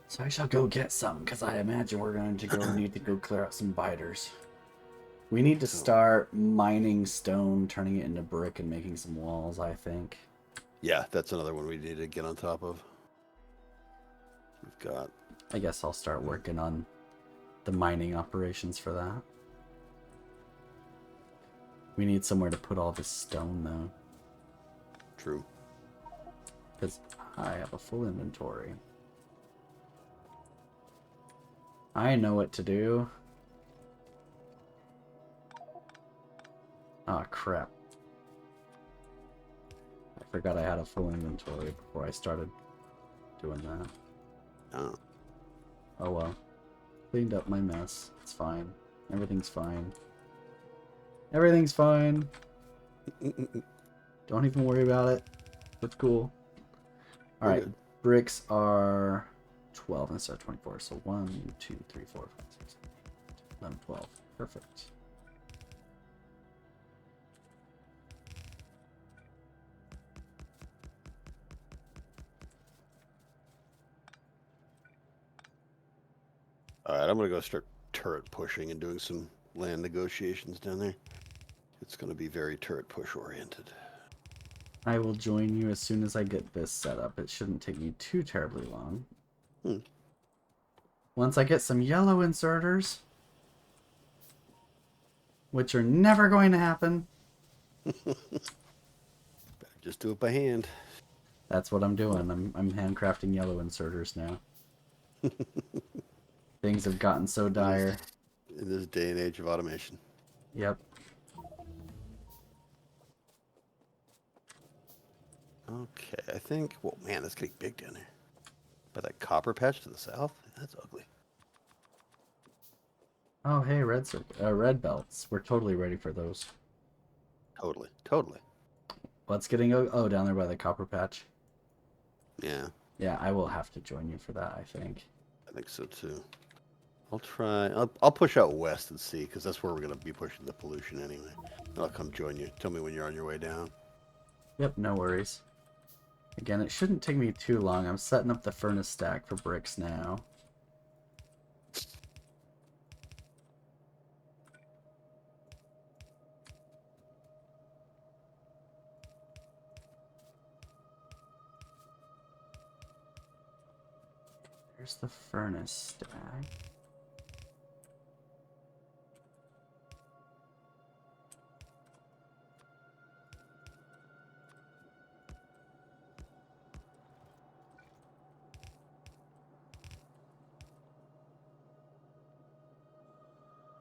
Speaker 1: So I shall go get some, because I imagine we're going to need to go clear out some biters. We need to start mining stone, turning it into brick, and making some walls, I think.
Speaker 2: Yeah, that's another one we need to get on top of. We've got...
Speaker 1: I guess I'll start working on the mining operations for that. We need somewhere to put all this stone, though.
Speaker 2: True.
Speaker 1: Because I have a full inventory. I know what to do. Ah, crap. I forgot I had a full inventory before I started doing that.
Speaker 2: Oh.
Speaker 1: Oh well. Cleaned up my mess. It's fine. Everything's fine. Everything's fine. Don't even worry about it. It's cool. Alright. Bricks are 12 instead of 24. So 1, 2, 3, 4, 5, 6, 7, 8, 11, 12. Perfect.
Speaker 2: Alright, I'm going to go start turret pushing and doing some land negotiations down there. It's going to be very turret push oriented.
Speaker 1: I will join you as soon as I get this set up. It shouldn't take me too terribly long. Once I get some yellow inserters, which are never going to happen.
Speaker 2: Better just do it by hand.
Speaker 1: That's what I'm doing. I'm handcrafting yellow inserters now. Things have gotten so dire.
Speaker 2: In this day and age of automation.
Speaker 1: Yep.
Speaker 2: Okay, I think... Well, man, that's getting big down there. By that copper patch to the south? That's ugly.
Speaker 1: Oh, hey, red belts. We're totally ready for those.
Speaker 2: Totally, totally.
Speaker 1: What's getting... Oh, down there by the copper patch.
Speaker 2: Yeah.
Speaker 1: Yeah, I will have to join you for that, I think.
Speaker 2: I think so, too. I'll try. I'll push out west and see, because that's where we're gonna be pushing the pollution anyway. I'll come join you. Tell me when you're on your way down.
Speaker 1: Yep, no worries. Again, it shouldn't take me too long. I'm setting up the furnace stack for bricks now. There's the furnace stack.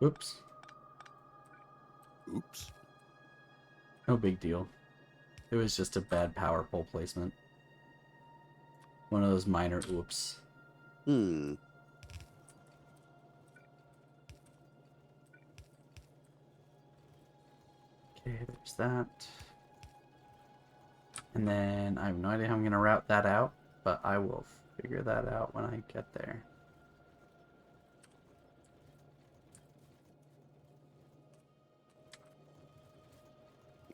Speaker 1: Oops.
Speaker 2: Oops.
Speaker 1: No big deal. It was just a bad power pole placement. One of those minor oops.
Speaker 2: Hmm.
Speaker 1: Okay, there's that. And then I have no idea how I'm going to route that out, but I will figure that out when I get there.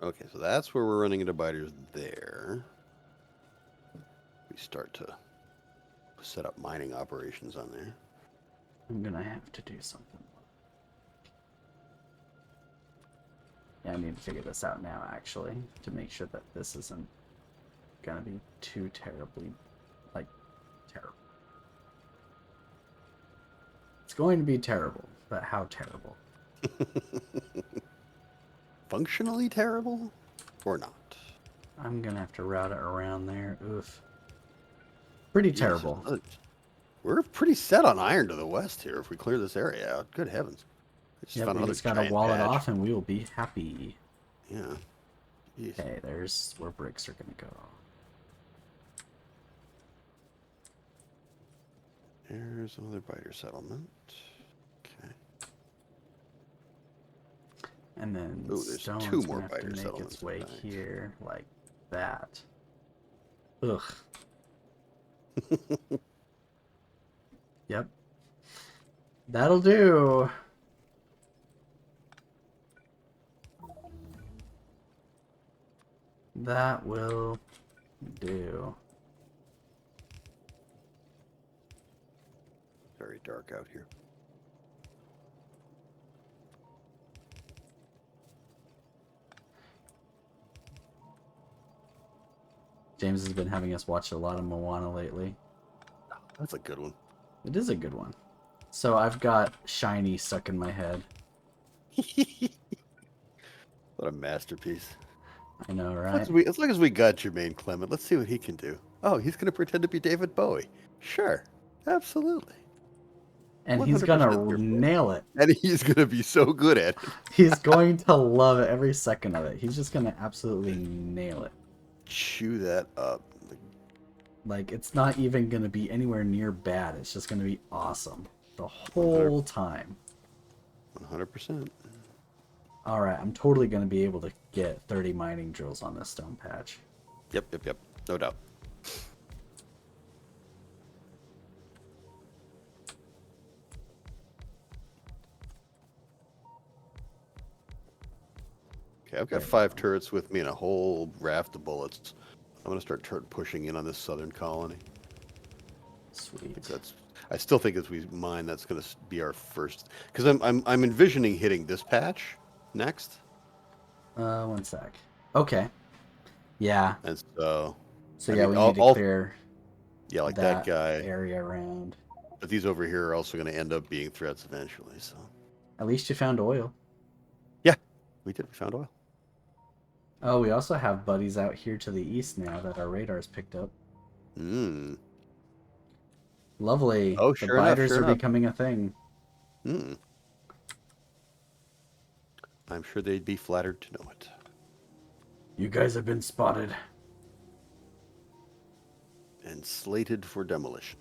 Speaker 2: Okay, so that's where we're running into biters there. We start to set up mining operations on there.
Speaker 1: I'm going to have to do something. Yeah, I need to figure this out now, actually, to make sure that this isn't going to be too terribly, like, terrible. It's going to be terrible, but how terrible?
Speaker 2: Functionally terrible? Or not?
Speaker 1: I'm going to have to route it around there. Oof. Pretty terrible.
Speaker 2: We're pretty set on iron to the west here if we clear this area out. Good heavens.
Speaker 1: Yep, we just got to wall it off and we will be happy.
Speaker 2: Yeah. Jeez.
Speaker 1: Okay, there's where bricks are going to go.
Speaker 2: There's another biter settlement. Okay.
Speaker 1: And then
Speaker 2: there's
Speaker 1: stone's
Speaker 2: two
Speaker 1: going
Speaker 2: more
Speaker 1: to have to
Speaker 2: biter
Speaker 1: make
Speaker 2: settlements
Speaker 1: its way
Speaker 2: tonight.
Speaker 1: here like that. Ugh. Yep. That'll do. That will do.
Speaker 2: Very dark out here.
Speaker 1: James has been having us watch a lot of Moana lately.
Speaker 2: That's a good one.
Speaker 1: It is a good one. So I've got Shiny stuck in my head.
Speaker 2: What a masterpiece.
Speaker 1: I know, right?
Speaker 2: As long as we got Jermaine Clement, let's see what he can do. Oh, he's going to pretend to be David Bowie. Sure. Absolutely.
Speaker 1: And he's gonna nail it.
Speaker 2: And he's gonna be so good at it.
Speaker 1: He's going to love it every second of it. He's just gonna absolutely nail it.
Speaker 2: Chew that up.
Speaker 1: Like, it's not even gonna be anywhere near bad. It's just gonna be awesome the whole time.
Speaker 2: 100%.
Speaker 1: Alright, I'm totally gonna be able to get 30 mining drills on this stone patch.
Speaker 2: Yep. No doubt. Okay, I've got 5 turrets with me and a whole raft of bullets. I'm gonna start pushing in on this southern colony.
Speaker 1: Sweet.
Speaker 2: I still think as we mine, that's gonna be our first. Because I'm envisioning hitting this patch next.
Speaker 1: One sec. Okay. Yeah.
Speaker 2: And so.
Speaker 1: So yeah, we need to clear.
Speaker 2: Yeah, like that guy
Speaker 1: area around.
Speaker 2: But these over here are also going to end up being threats eventually. So.
Speaker 1: At least you found oil.
Speaker 2: Yeah, we did. We found oil.
Speaker 1: Oh, we also have buddies out here to the east now that our radar's picked up. Lovely.
Speaker 2: Oh,
Speaker 1: the biters are becoming a thing.
Speaker 2: I'm sure they'd be flattered to know it.
Speaker 1: You guys have been spotted.
Speaker 2: And slated for demolition.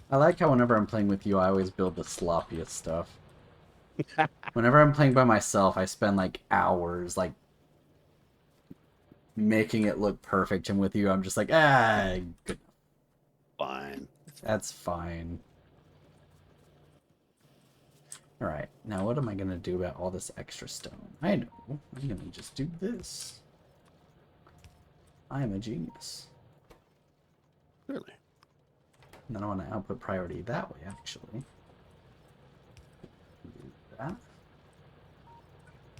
Speaker 1: I like how whenever I'm playing with you, I always build the sloppiest stuff. Whenever I'm playing by myself, I spend like hours like making it look perfect, and with you, I'm just like, good.
Speaker 2: Fine.
Speaker 1: That's fine. All right, now what am I gonna do about all this extra stone? I know. I'm gonna just do this. I am a genius.
Speaker 2: Clearly.
Speaker 1: And then I want to output priority that way, actually. Do that.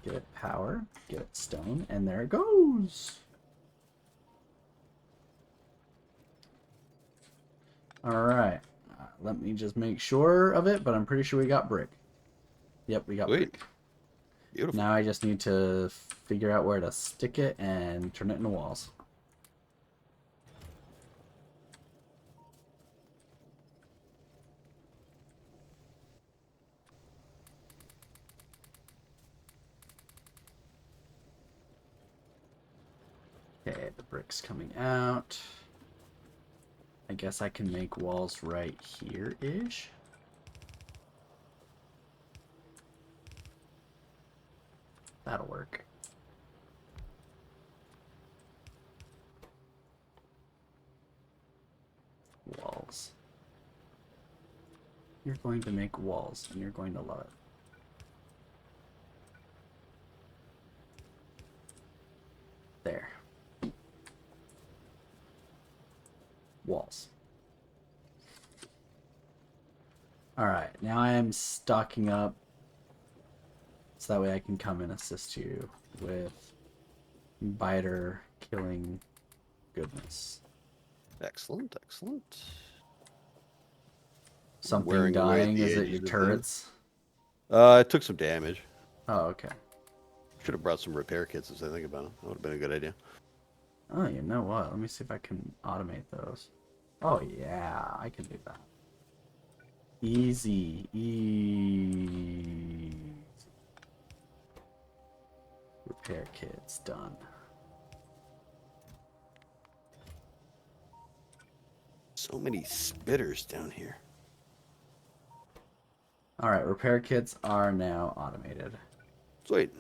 Speaker 1: Get it power, get it stone, and there it goes. Alright. Let me just make sure of it, but I'm pretty sure we got brick. Yep, we got brick.
Speaker 2: Beautiful.
Speaker 1: Now I just need to figure out where to stick it and turn it into walls. Okay, the brick's coming out. I guess I can make walls right here-ish. That'll work. Walls. You're going to make walls, and you're going to love it. There. Walls. Alright, now I am stocking up so that way I can come and assist you with biter killing goodness.
Speaker 2: Excellent, excellent.
Speaker 1: Something
Speaker 2: Wearing away
Speaker 1: dying?
Speaker 2: the
Speaker 1: Is it
Speaker 2: edges
Speaker 1: your
Speaker 2: of the-
Speaker 1: turrets?
Speaker 2: I took some damage.
Speaker 1: Oh, okay.
Speaker 2: Should have brought some repair kits as I think about them. That would have been a good idea.
Speaker 1: Oh, you know what? Let me see if I can automate those. Oh, yeah, I can do that. Easy. Easy. Repair kits done.
Speaker 2: So many spitters down here.
Speaker 1: Alright, repair kits are now automated.
Speaker 2: Sweet.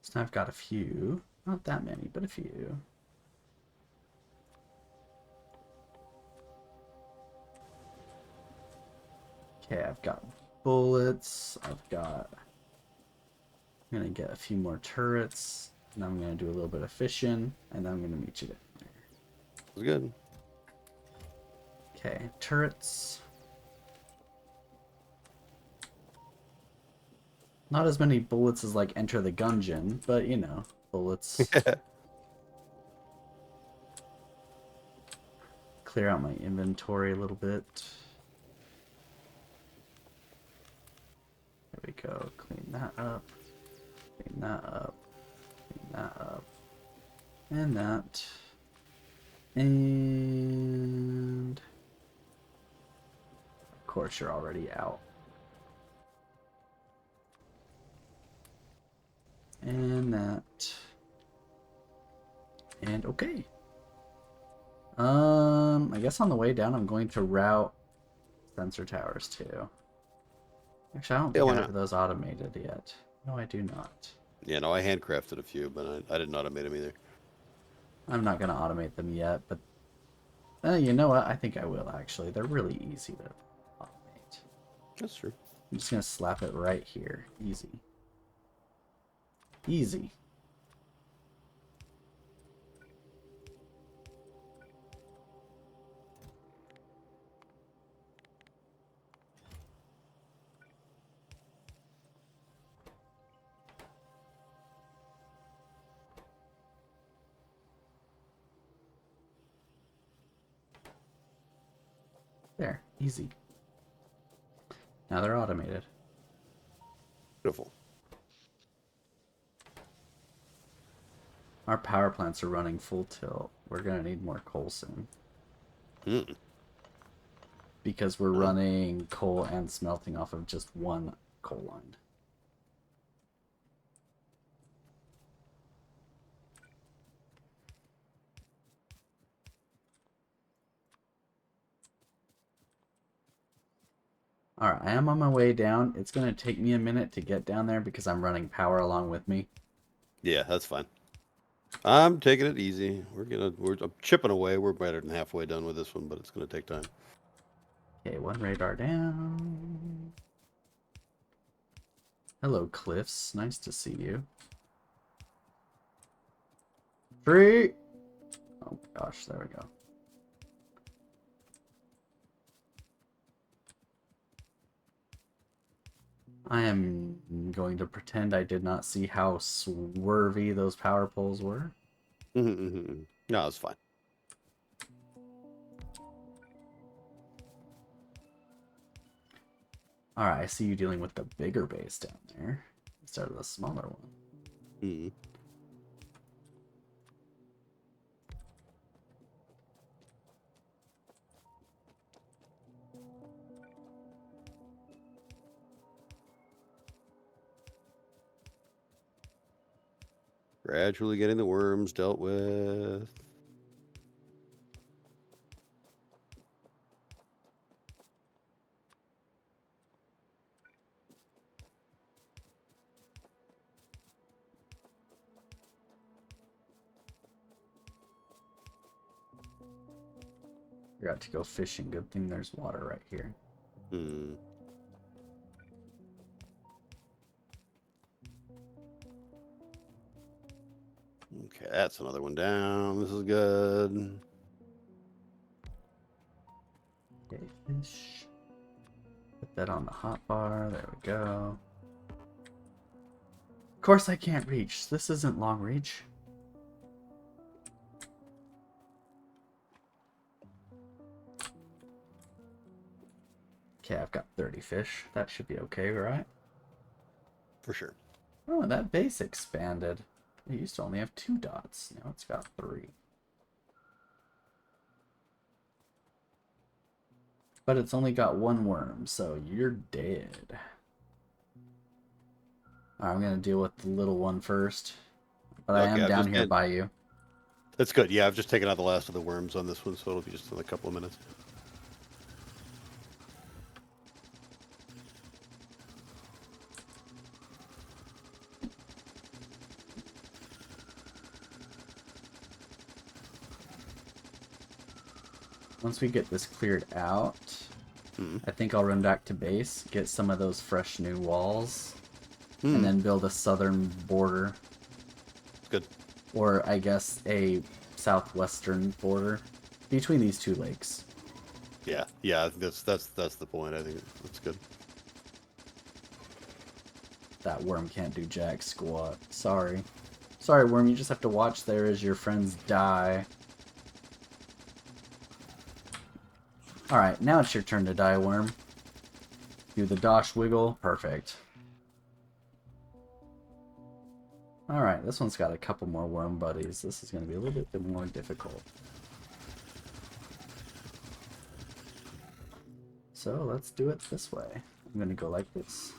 Speaker 1: So now I've got a few. Not that many, but a few. Okay, I've got bullets. I've got... I'm going to get a few more turrets. And I'm going to do a little bit of fishing. And then I'm going to meet you down there.
Speaker 2: That's good.
Speaker 1: Okay, turrets. Not as many bullets as, like, Enter the Gungeon, but, you know, bullets. Clear out my inventory a little bit. There we go. Clean that up. Clean that up. Clean that up. And that. And... Of course, you're already out. And that. And okay. I guess on the way down, I'm going to route sensor towers too. Actually, I don't think I have those automated yet. No, I do not.
Speaker 2: Yeah, no, I handcrafted a few, but I didn't automate them either.
Speaker 1: I'm not going to automate them yet, but you know what? I think I will, actually. They're really easy to automate.
Speaker 2: That's true.
Speaker 1: I'm just going to slap it right here. Easy. Easy. There. Easy. Now they're automated.
Speaker 2: Beautiful.
Speaker 1: Our power plants are running full tilt. We're going to need more coal soon. Because we're running coal and smelting off of just one coal line. Alright, I am on my way down. It's going to take me a minute to get down there because I'm running power along with me.
Speaker 2: Yeah, that's fine. I'm taking it easy. I'm chipping away. We're better than halfway done with this one, but it's gonna take time.
Speaker 1: Okay, one radar down. Hello, Cliffs. Nice to see you. Free! Oh gosh, there we go. I am going to pretend I did not see how swervy those power poles were.
Speaker 2: No, it's fine.
Speaker 1: Alright, I see you dealing with the bigger base down there instead of the smaller one.
Speaker 2: Mm. Gradually getting the worms dealt with.
Speaker 1: Forgot to go fishing. Good thing there's water right here.
Speaker 2: Hmm. Okay, that's another one down. This is good.
Speaker 1: Okay, fish. Put that on the hot bar. There we go. Of course I can't reach. This isn't long reach. Okay, I've got 30 fish. That should be okay, right?
Speaker 2: For sure.
Speaker 1: Oh, that base expanded. It used to only have 2 dots. Now it's got 3. But it's only got 1 worm, so you're dead. Alright, I'm going to deal with the little one first. But I
Speaker 2: Okay,
Speaker 1: am down here by you.
Speaker 2: That's good. Yeah, I've just taken out the last of the worms on this one, so it'll be just in a couple of minutes.
Speaker 1: Once we get this cleared out, I think I'll run back to base, get some of those fresh new walls, and then build a southern border.
Speaker 2: Good.
Speaker 1: Or I guess a southwestern border between these 2 lakes.
Speaker 2: Yeah, yeah, that's the point. I think that's good.
Speaker 1: That worm can't do jack squat. Sorry. Sorry, worm, you just have to watch there as your friends die. Alright, now it's your turn to die, worm. Do the dosh wiggle. Perfect. Alright, this one's got a couple more worm buddies. This is going to be a little bit more difficult. So let's do it this way. I'm going to go like this.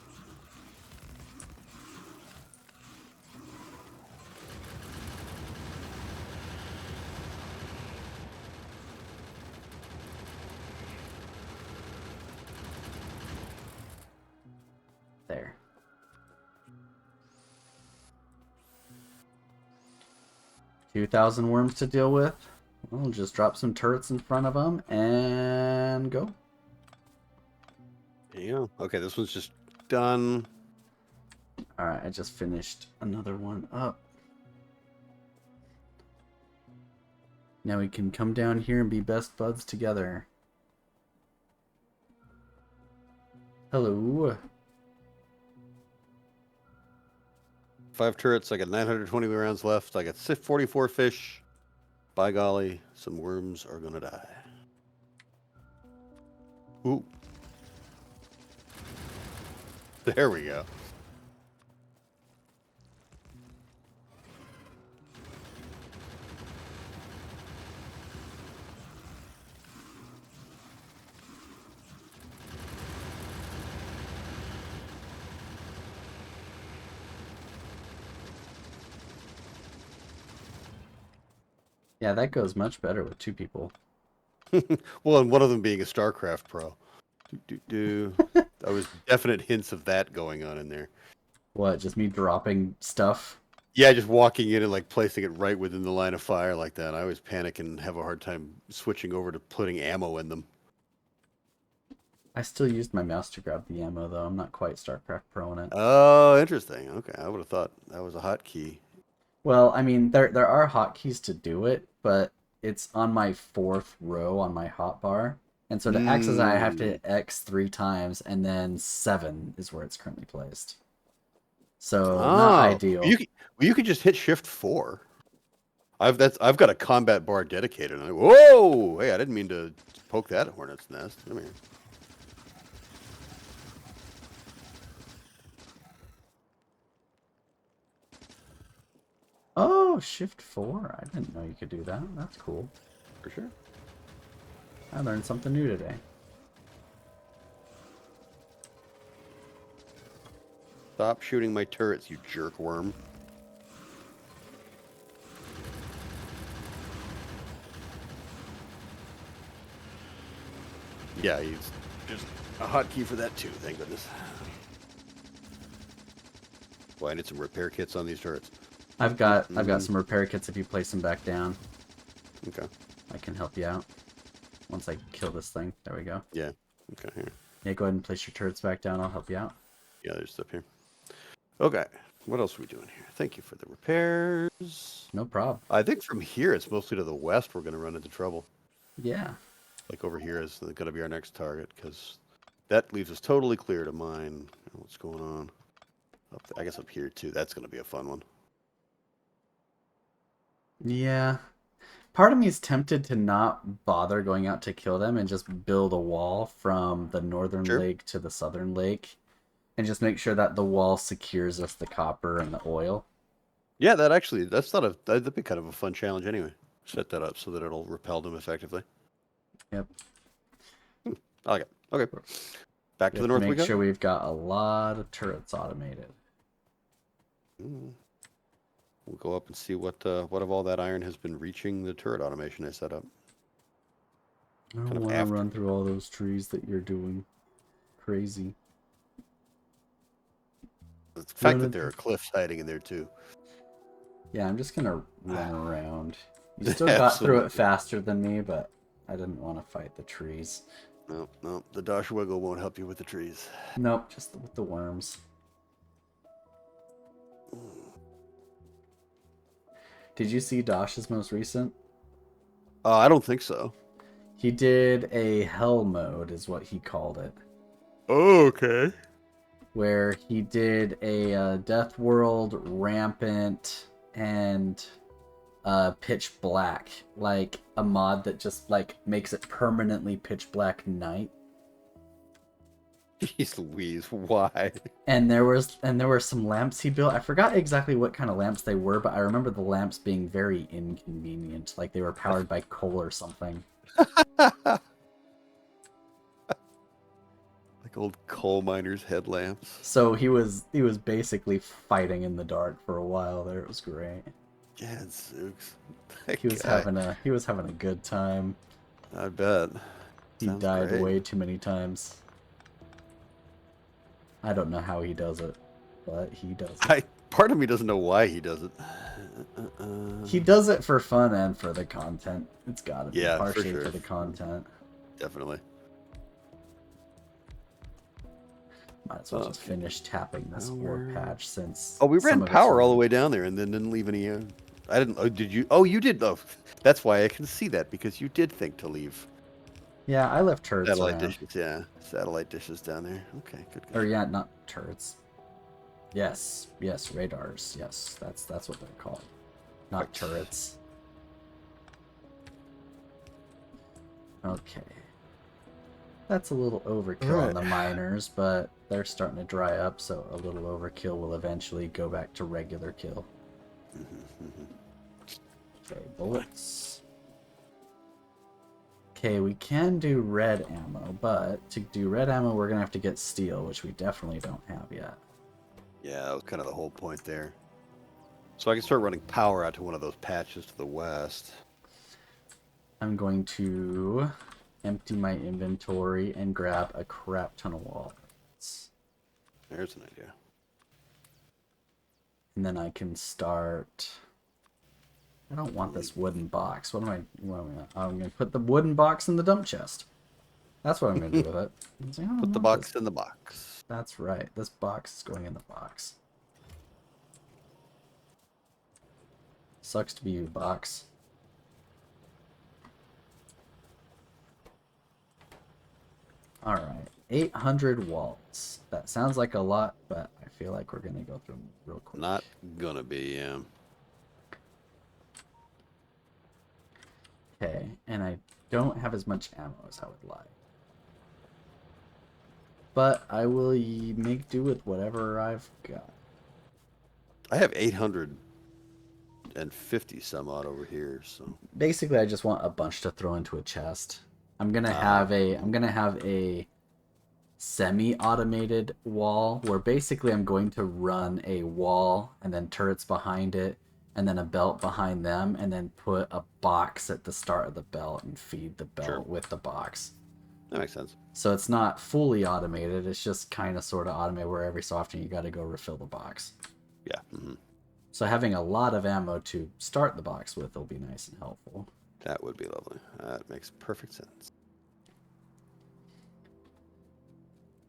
Speaker 1: There. $2,000 worms to deal with. We'll just drop some turrets in front of them and go.
Speaker 2: There you go. Okay, this one's just done.
Speaker 1: Alright, I just finished another one up. Now we can come down here and be best buds together. Hello.
Speaker 2: 5 turrets. I got 920 rounds left. I got 44 fish. By golly, some worms are gonna die. Ooh. There we go.
Speaker 1: Yeah, that goes much better with 2 people.
Speaker 2: Well, and one of them being a StarCraft pro. was definite hints of that going on in there.
Speaker 1: What, just me dropping stuff?
Speaker 2: Yeah, just walking in and like placing it right within the line of fire like that. I always panic and have a hard time switching over to putting ammo in them.
Speaker 1: I still used my mouse to grab the ammo, though. I'm not quite StarCraft Pro in it.
Speaker 2: Oh, interesting. Okay, I would have thought that was a hotkey.
Speaker 1: Well, I mean, there are hotkeys to do it, but it's on my fourth row on my hotbar. And so to access it, I have to
Speaker 2: Mm.
Speaker 1: hit X 3 times, and then 7 is where it's currently placed. So not
Speaker 2: Oh,
Speaker 1: ideal.
Speaker 2: you could just hit Shift 4. I've got a combat bar dedicated. Whoa! Hey, I didn't mean to poke that hornet's nest. Come here.
Speaker 1: Oh, Shift 4. I didn't know you could do that. That's cool.
Speaker 2: For sure.
Speaker 1: I learned something new today.
Speaker 2: Stop shooting my turrets, you jerkworm. Yeah, he's just a hotkey for that too, thank goodness. Boy, I need some repair kits on these turrets.
Speaker 1: I've got some repair kits if you place them back down.
Speaker 2: Okay.
Speaker 1: I can help you out. Once I kill this thing. There we go.
Speaker 2: Yeah. Okay, here.
Speaker 1: Yeah, go ahead and place your turrets back down. I'll help you out.
Speaker 2: Yeah, there's stuff here. Okay. What else are we doing here? Thank you for the repairs.
Speaker 1: No problem.
Speaker 2: I think from here, it's mostly to the west we're going to run into trouble.
Speaker 1: Yeah.
Speaker 2: Like over here is going to be our next target, because that leaves us totally clear to mine what's going on. I guess up here, too. That's going to be a fun one.
Speaker 1: Yeah. Part of me is tempted to not bother going out to kill them and just build a wall from the northern
Speaker 2: Sure.
Speaker 1: lake to the southern lake. And just make sure that the wall secures us the copper and the oil.
Speaker 2: Yeah, that'd be kind of a fun challenge anyway. Set that up so that it'll repel them effectively.
Speaker 1: Yep.
Speaker 2: I like it. Okay. Back
Speaker 1: We
Speaker 2: to the
Speaker 1: have
Speaker 2: north
Speaker 1: to
Speaker 2: we
Speaker 1: make
Speaker 2: go.
Speaker 1: sure we've got a lot of turrets automated.
Speaker 2: We'll go up and see what of all that iron has been reaching the turret automation I set up.
Speaker 1: I don't
Speaker 2: Kind of
Speaker 1: want to
Speaker 2: after.
Speaker 1: run through all those trees that you're doing. Crazy.
Speaker 2: The fact that there are cliffs hiding in there too.
Speaker 1: Yeah, I'm just gonna run around. You still got through it
Speaker 2: Absolutely.
Speaker 1: faster than me, but I didn't want to fight the trees.
Speaker 2: No, the Dash Wiggle won't help you with the trees.
Speaker 1: Nope, just with the worms. Did you see Dosh's most recent?
Speaker 2: I don't think so.
Speaker 1: He did a hell mode, is what he called it.
Speaker 2: Oh, okay.
Speaker 1: Where he did a Death World, Rampant, and Pitch Black. Like a mod that just like makes it permanently pitch black night.
Speaker 2: Jeez Louise, why?
Speaker 1: And there were some lamps he built. I forgot exactly what kind of lamps they were, but I remember the lamps being very inconvenient, like they were powered by coal or something.
Speaker 2: Like old coal miners' headlamps.
Speaker 1: So he was basically fighting in the dark for a while there. It was great.
Speaker 2: Gadzooks.
Speaker 1: He was having a good time.
Speaker 2: I bet.
Speaker 1: He
Speaker 2: Sounds
Speaker 1: died
Speaker 2: great.
Speaker 1: way too many times. I don't know how he does it, but he does it.
Speaker 2: Part of me doesn't know why he does it.
Speaker 1: He does it for fun and for the content. It's gotta be
Speaker 2: Yeah, for
Speaker 1: partially
Speaker 2: sure.
Speaker 1: for the content.
Speaker 2: Definitely.
Speaker 1: Might as well just finish tapping this ore patch since.
Speaker 2: Oh, we
Speaker 1: some
Speaker 2: ran
Speaker 1: of it's
Speaker 2: power all the
Speaker 1: already-
Speaker 2: way down there and then didn't leave any. I didn't. Oh, did you? Oh, you did. Oh, that's why I can see that, because you did think to leave
Speaker 1: Yeah, I left turrets
Speaker 2: satellite
Speaker 1: around.
Speaker 2: dishes. Yeah, satellite dishes down there. Okay, good.
Speaker 1: Or yeah, not turrets. Yes, radars. Yes, that's what they're called. Not
Speaker 2: Right.
Speaker 1: turrets. Okay. That's a little overkill on the miners, but they're starting to dry up, so a little overkill will eventually go back to regular kill. Okay, bullets. Okay, we can do red ammo, but to do red ammo, we're going to have to get steel, which we definitely don't have yet.
Speaker 2: Yeah, that was kind of the whole point there. So I can start running power out to one of those patches to the west.
Speaker 1: I'm going to empty my inventory and grab a crap ton of wallets. walls.
Speaker 2: There's an idea.
Speaker 1: And then I can start... I don't want this wooden box. What am I... I'm going to put the wooden box in the dump chest. That's what I'm going to do with it. Like,
Speaker 2: Put the box in the box.
Speaker 1: That's right. This box is going in the box. Sucks to be you, box. Alright. 800 walls. That sounds like a lot, but I feel like we're going to go through them real quick.
Speaker 2: Not gonna be, yeah.
Speaker 1: Okay, and I don't have as much ammo as I would like. But I will make do with whatever I've got.
Speaker 2: I have 850 some odd over here, so
Speaker 1: Basically, I just want a bunch to throw into a chest. I'm gonna have a semi-automated wall where basically I'm going to run a wall and then turrets behind it and then a belt behind them and then put a box at the start of the belt and feed the belt with the box.
Speaker 2: that makes sense.
Speaker 1: So it's not fully automated, it's just kind of sort of automated where every so often you got to go refill the box.
Speaker 2: Yeah. Mm-hmm.
Speaker 1: So having a lot of ammo to start the box with will be nice and helpful.
Speaker 2: That would be lovely. That makes perfect sense.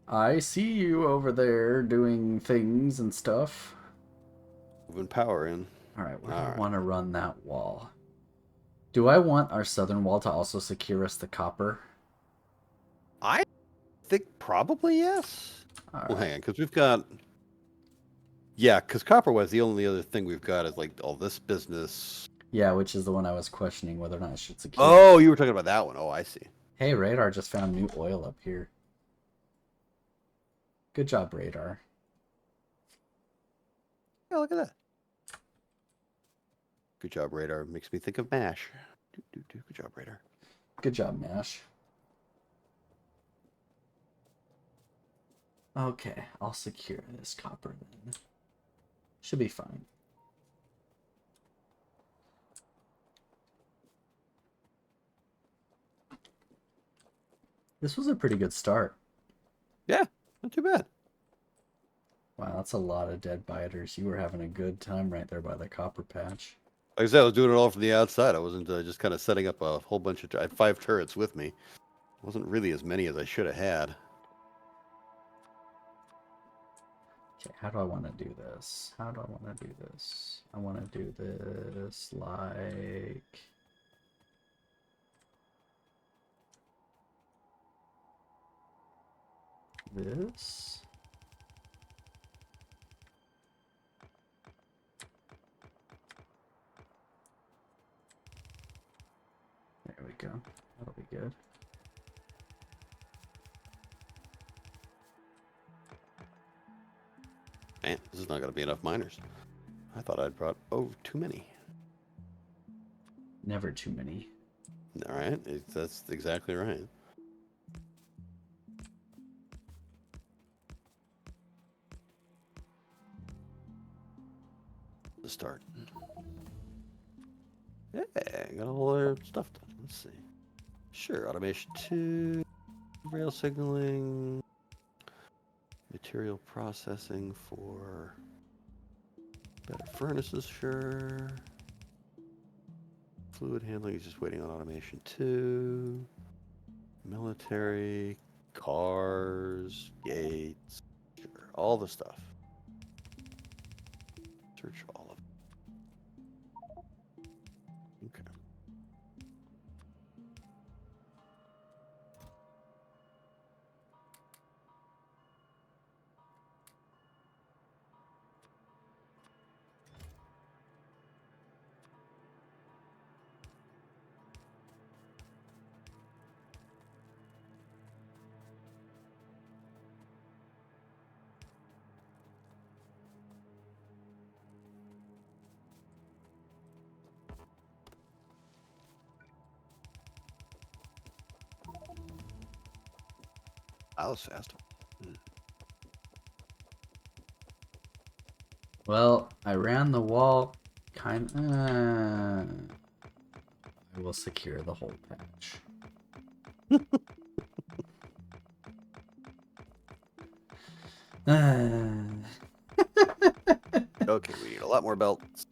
Speaker 1: I see you over there doing things and stuff.
Speaker 2: Moving power in.
Speaker 1: Alright, where do I want to run that wall? Do I want our southern wall to also secure us the copper?
Speaker 2: I think probably yes.
Speaker 1: All
Speaker 2: Well,
Speaker 1: right.
Speaker 2: hang on, because we've got... Yeah, because copper-wise, the only other thing we've got is, like, all this business.
Speaker 1: Yeah, which is the one I was questioning whether or not I should secure.
Speaker 2: Oh, you were talking about that one. Oh, I see.
Speaker 1: Hey, Radar just found new oil up here. Good job, Radar.
Speaker 2: Yeah, look at that. Good job, Radar. Makes me think of MASH. Good job, Radar.
Speaker 1: Good job, Mash. Okay, I'll secure this copper then. Should be fine. This was a pretty good start.
Speaker 2: Yeah, not too bad.
Speaker 1: Wow, that's a lot of dead biters. You were having a good time right there by the copper patch.
Speaker 2: Like I said, I was doing it all from the outside. I wasn't just kind of setting up a whole bunch of... I had 5 turrets with me. Wasn't really as many as I should have had.
Speaker 1: Okay, how do I want to do this? How do I want to do this? I want to do this like... this? There we go. That'll be good.
Speaker 2: Man, this is not going to be enough miners. I thought I'd brought too many.
Speaker 1: Never too many.
Speaker 2: All right, that's exactly right. The start. Yeah, got all their stuff done. Let's see. Sure, automation 2, rail signaling, material processing for better furnaces, sure. Fluid handling is just waiting on automation 2. Military, cars, gates, sure, all the stuff. Search all of it. Okay. That was fast.
Speaker 1: Well, I ran the wall kind of... I will secure the whole patch.
Speaker 2: Okay, we need a lot more belts.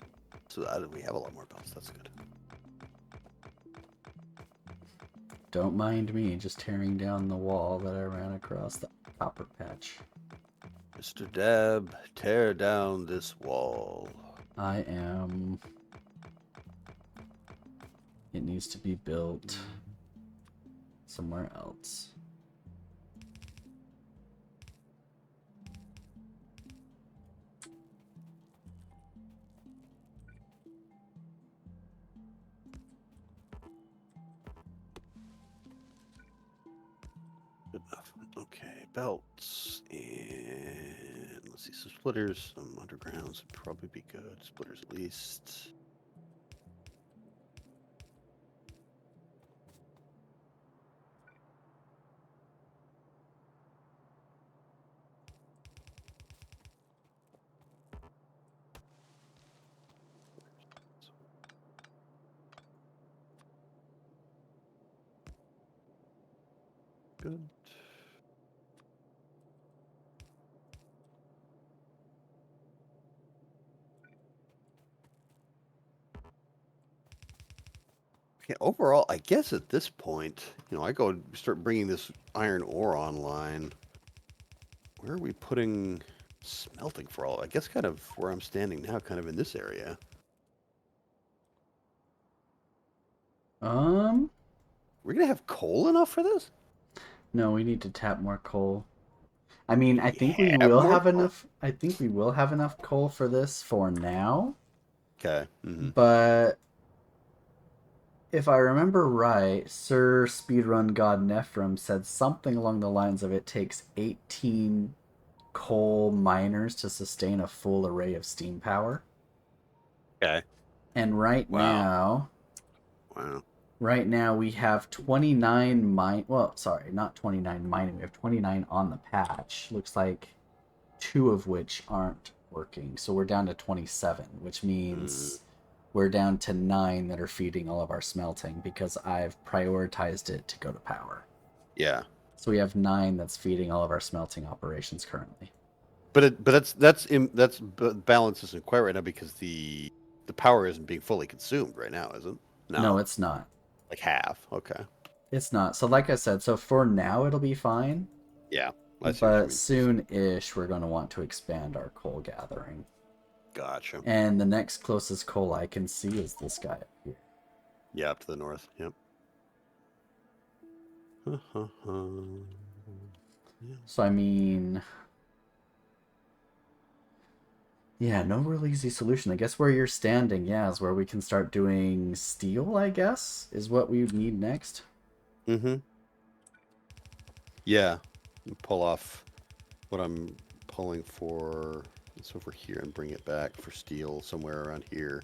Speaker 2: So we have a lot more belts. That's good.
Speaker 1: Don't mind me just tearing down the wall that I ran across the copper patch.
Speaker 2: Mr. Dab, tear down this wall.
Speaker 1: I am. It needs to be built somewhere else.
Speaker 2: Good enough. Okay, belts. And let's see, some splitters, some undergrounds would probably be good. Splitters at least. Good. Okay, overall, I guess at this point, I go and start bringing this iron ore online. Where are we putting smelting for all? I guess kind of where I'm standing now, kind of in this area. We're gonna have coal enough for this?
Speaker 1: No, we need to tap more coal. I mean,
Speaker 2: Do
Speaker 1: I
Speaker 2: we
Speaker 1: think we
Speaker 2: have
Speaker 1: will
Speaker 2: more
Speaker 1: have
Speaker 2: coal?
Speaker 1: enough. I think we will have enough coal for this for now.
Speaker 2: Okay.
Speaker 1: But if I remember right, Sir Speedrun God Nephrim said something along the lines of it takes 18 coal miners to sustain a full array of steam power.
Speaker 2: Okay.
Speaker 1: And right
Speaker 2: Wow.
Speaker 1: now,
Speaker 2: Wow.
Speaker 1: right now we have 29 mine. Well, sorry, not 29 mining. We have 29 on the patch. Looks like 2 of which aren't working. So we're down to 27, which means we're down to 9 that are feeding all of our smelting because I've prioritized it to go to power.
Speaker 2: Yeah.
Speaker 1: So we have 9 that's feeding all of our smelting operations currently.
Speaker 2: But balance isn't quite right now because the power isn't being fully consumed right now, is it?
Speaker 1: No,
Speaker 2: No.
Speaker 1: it's not.
Speaker 2: Like half. Okay.
Speaker 1: It's not. So like I said, so for now it'll be fine.
Speaker 2: Yeah. I see what you
Speaker 1: But
Speaker 2: mean.
Speaker 1: soon-ish we're going to want to expand our coal gathering.
Speaker 2: Gotcha.
Speaker 1: And the next closest coal I can see is this guy up here.
Speaker 2: Yeah, up to the north. Yep. Yeah.
Speaker 1: So I mean, yeah, no real easy solution. I guess where you're standing, yeah, is where we can start doing steel, I guess, is what we need next.
Speaker 2: Mm-hmm. Yeah. Pull off what I'm pulling for. It's over here and bring it back for steel somewhere around here.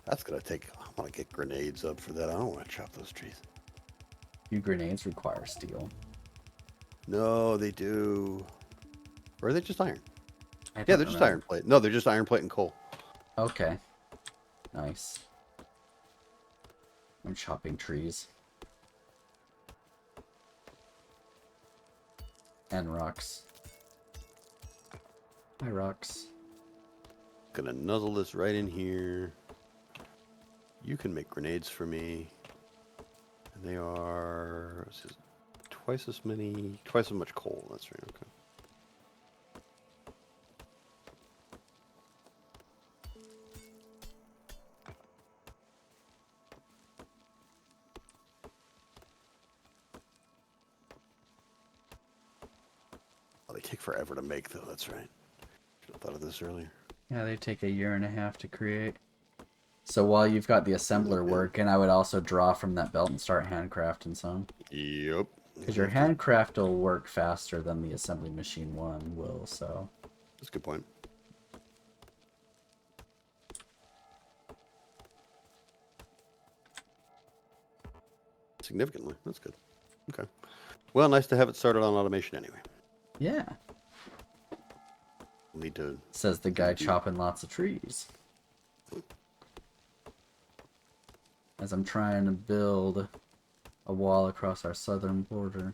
Speaker 2: That's gonna take. I want to get grenades up for that. I don't want to chop those trees.
Speaker 1: Few grenades require steel.
Speaker 2: No, they do. Or are they just iron?
Speaker 1: I
Speaker 2: Yeah,
Speaker 1: don't
Speaker 2: they're just
Speaker 1: remember.
Speaker 2: iron plate. No, they're just iron plate and coal.
Speaker 1: Okay. Nice. I'm chopping trees. And rocks. Hi, rocks.
Speaker 2: Gonna nuzzle this right in here. You can make grenades for me. And they are twice as much coal. That's right. Okay. Oh, they take forever to make, though. That's right. Should have thought of this earlier.
Speaker 1: Yeah, they take 1.5 years to create. So while you've got the assembler working, I would also draw from that belt and start handcrafting some.
Speaker 2: Yep.
Speaker 1: Because your handcraft will work faster than the assembly machine one will, so.
Speaker 2: That's a good point. Significantly. That's good. Okay. Well, nice to have it started on automation anyway.
Speaker 1: Yeah.
Speaker 2: We'll need to...
Speaker 1: Says the guy chopping lots of trees. As I'm trying to build a wall across our southern border.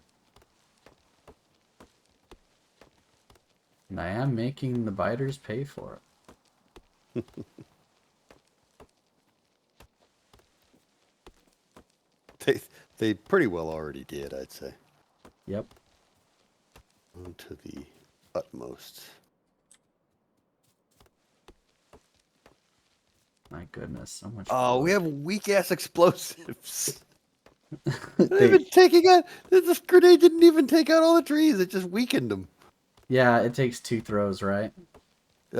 Speaker 1: And I am making the biters pay for it.
Speaker 2: They pretty well already did, I'd say.
Speaker 1: Yep.
Speaker 2: To the utmost.
Speaker 1: My goodness, so much.
Speaker 2: Oh, we
Speaker 1: wood.
Speaker 2: have weak-ass explosives.
Speaker 1: They-
Speaker 2: Even taking out... This grenade didn't even take out all the trees. It just weakened them.
Speaker 1: Yeah, it takes 2 throws, right? We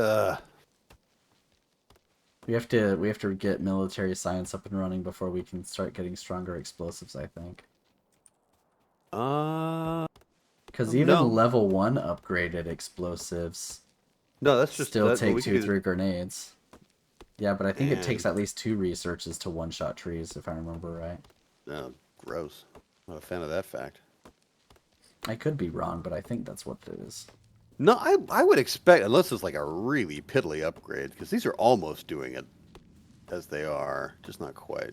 Speaker 1: have to get military science up and running before we can start getting stronger explosives, I think. Because even
Speaker 2: no.
Speaker 1: level 1 upgraded explosives
Speaker 2: No, that's just...
Speaker 1: still
Speaker 2: That,
Speaker 1: take
Speaker 2: we
Speaker 1: 2, 3 grenades. Yeah, but I think it takes
Speaker 2: And-
Speaker 1: at least 2 researches to one-shot trees, if I remember right.
Speaker 2: Oh, gross. Not a fan of that fact.
Speaker 1: I could be wrong, but I think that's what it is.
Speaker 2: No, I would expect, unless it's like a really piddly upgrade, because these are almost doing it as they are, just not quite.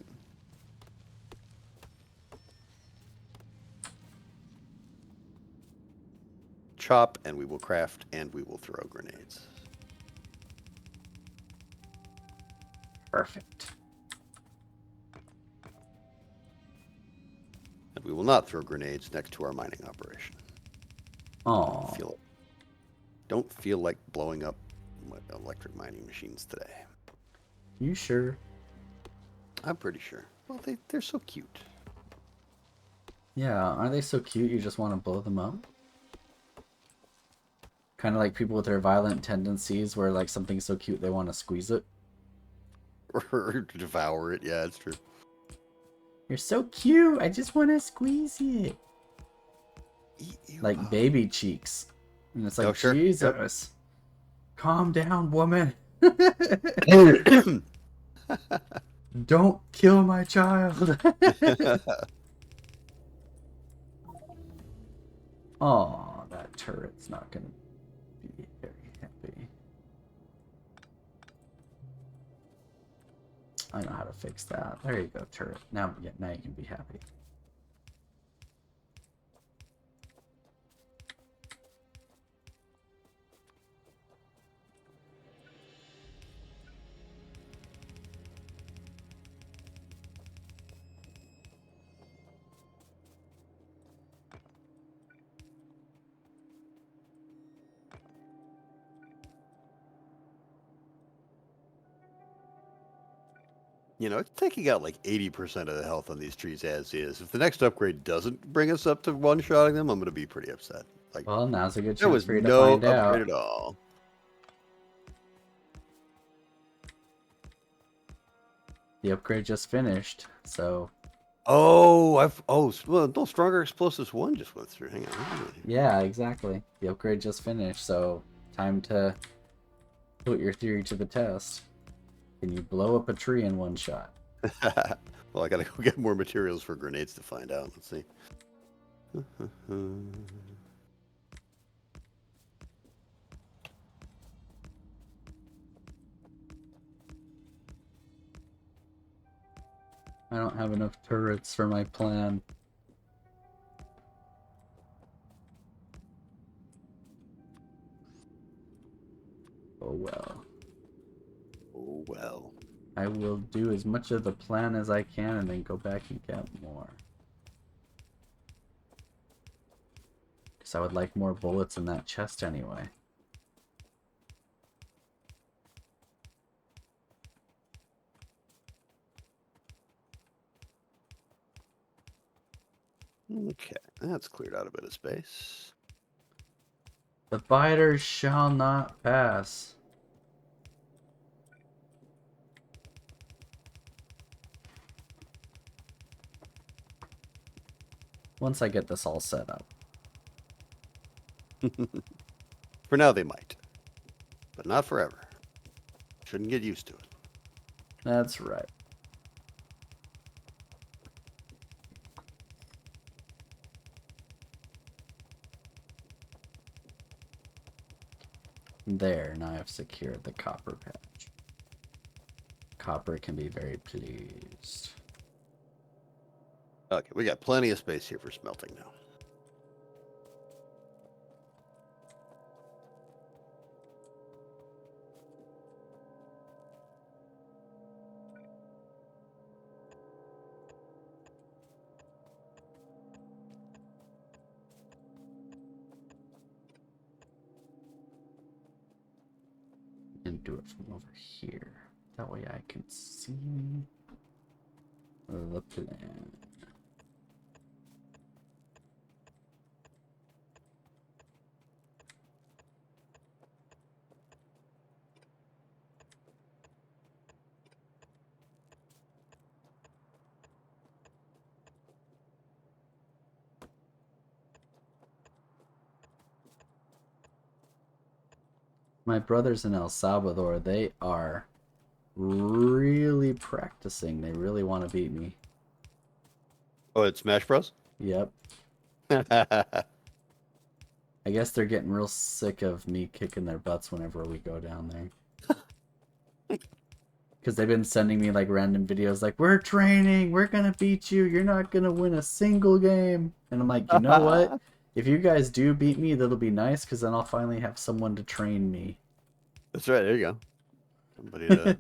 Speaker 2: Chop, and we will craft, and we will throw grenades.
Speaker 1: Perfect.
Speaker 2: And we will not throw grenades next to our mining operation.
Speaker 1: Oh,
Speaker 2: Don't feel like blowing up electric mining machines today.
Speaker 1: you sure?
Speaker 2: I'm pretty sure. Well, they're so cute.
Speaker 1: Yeah, aren't they so cute you just want to blow them up? Kind of like people with their violent tendencies where like something's so cute they want to squeeze it.
Speaker 2: Or devour it. Yeah, it's true.
Speaker 1: You're so cute, I just want to squeeze it.
Speaker 2: Eat you
Speaker 1: Like
Speaker 2: up.
Speaker 1: baby cheeks. And it's like,
Speaker 2: Oh, sure.
Speaker 1: Jesus. Calm down, woman. Don't kill my child. Oh, that turret's not gonna be very happy. I know how to fix that. There you go, turret. Now you can be happy.
Speaker 2: You know, it's taking out like 80% of the health on these trees as is. If the next upgrade doesn't bring us up to one-shotting them, I'm going to be pretty upset. Like,
Speaker 1: Well, now's a good
Speaker 2: there
Speaker 1: chance
Speaker 2: was
Speaker 1: for you to
Speaker 2: no
Speaker 1: find
Speaker 2: upgrade
Speaker 1: out.
Speaker 2: at all.
Speaker 1: The upgrade just finished, so
Speaker 2: Oh, well, no, Stronger Explosives 1 just went through. Hang on.
Speaker 1: yeah, exactly. The upgrade just finished, so time to put your theory to the test. Can you blow up a tree in one shot?
Speaker 2: Well, I gotta go get more materials for grenades to find out. Let's see.
Speaker 1: I don't have enough turrets for my plan. Oh well.
Speaker 2: Oh, well.
Speaker 1: I will do as much of the plan as I can and then go back and get more. Because I would like more bullets in that chest anyway.
Speaker 2: Okay, that's cleared out a bit of space.
Speaker 1: The biters shall not pass. Once I get this all set up.
Speaker 2: For now, they might. But not forever. Shouldn't get used to it.
Speaker 1: That's right. There, now I've secured the copper patch. Copper can be very pleased.
Speaker 2: Okay, we got plenty of space here for smelting now.
Speaker 1: do it from over here. That way I can see the plan. My brothers in El Salvador, they are really practicing. They really want to beat me.
Speaker 2: Oh, it's Smash Bros?
Speaker 1: Yep. I guess they're getting real sick of me kicking their butts whenever we go down there. Because they've been sending me like random videos like, we're training, we're gonna beat you, you're not gonna win a single game. And I'm like, you know what? If you guys do beat me, that'll be nice, because then I'll finally have someone to train me.
Speaker 2: That's right, there you go. Somebody to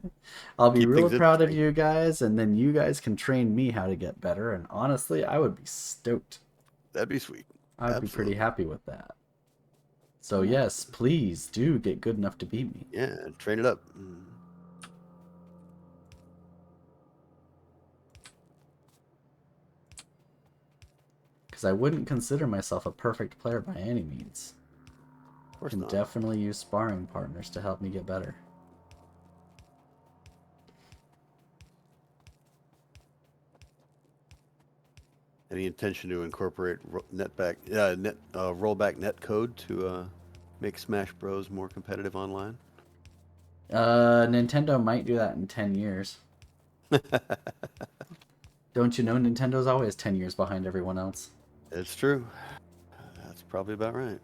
Speaker 1: I'll be
Speaker 2: keep
Speaker 1: real
Speaker 2: things
Speaker 1: proud of
Speaker 2: interesting.
Speaker 1: you guys, and then you guys can train me how to get better, and honestly, I would be stoked.
Speaker 2: That'd be sweet.
Speaker 1: I would be pretty
Speaker 2: Absolutely.
Speaker 1: happy with that. So
Speaker 2: Yeah.
Speaker 1: yes, please do get good enough to beat me.
Speaker 2: Yeah, train it up.
Speaker 1: Because I wouldn't consider myself a perfect player by any means.
Speaker 2: Of
Speaker 1: I
Speaker 2: course
Speaker 1: can
Speaker 2: not.
Speaker 1: definitely use sparring partners to help me get better.
Speaker 2: Any intention to incorporate rollback net code to make Smash Bros more competitive online?
Speaker 1: Nintendo might do that in 10 years. Don't you know Nintendo's always 10 years behind everyone else?
Speaker 2: It's true. That's probably about right.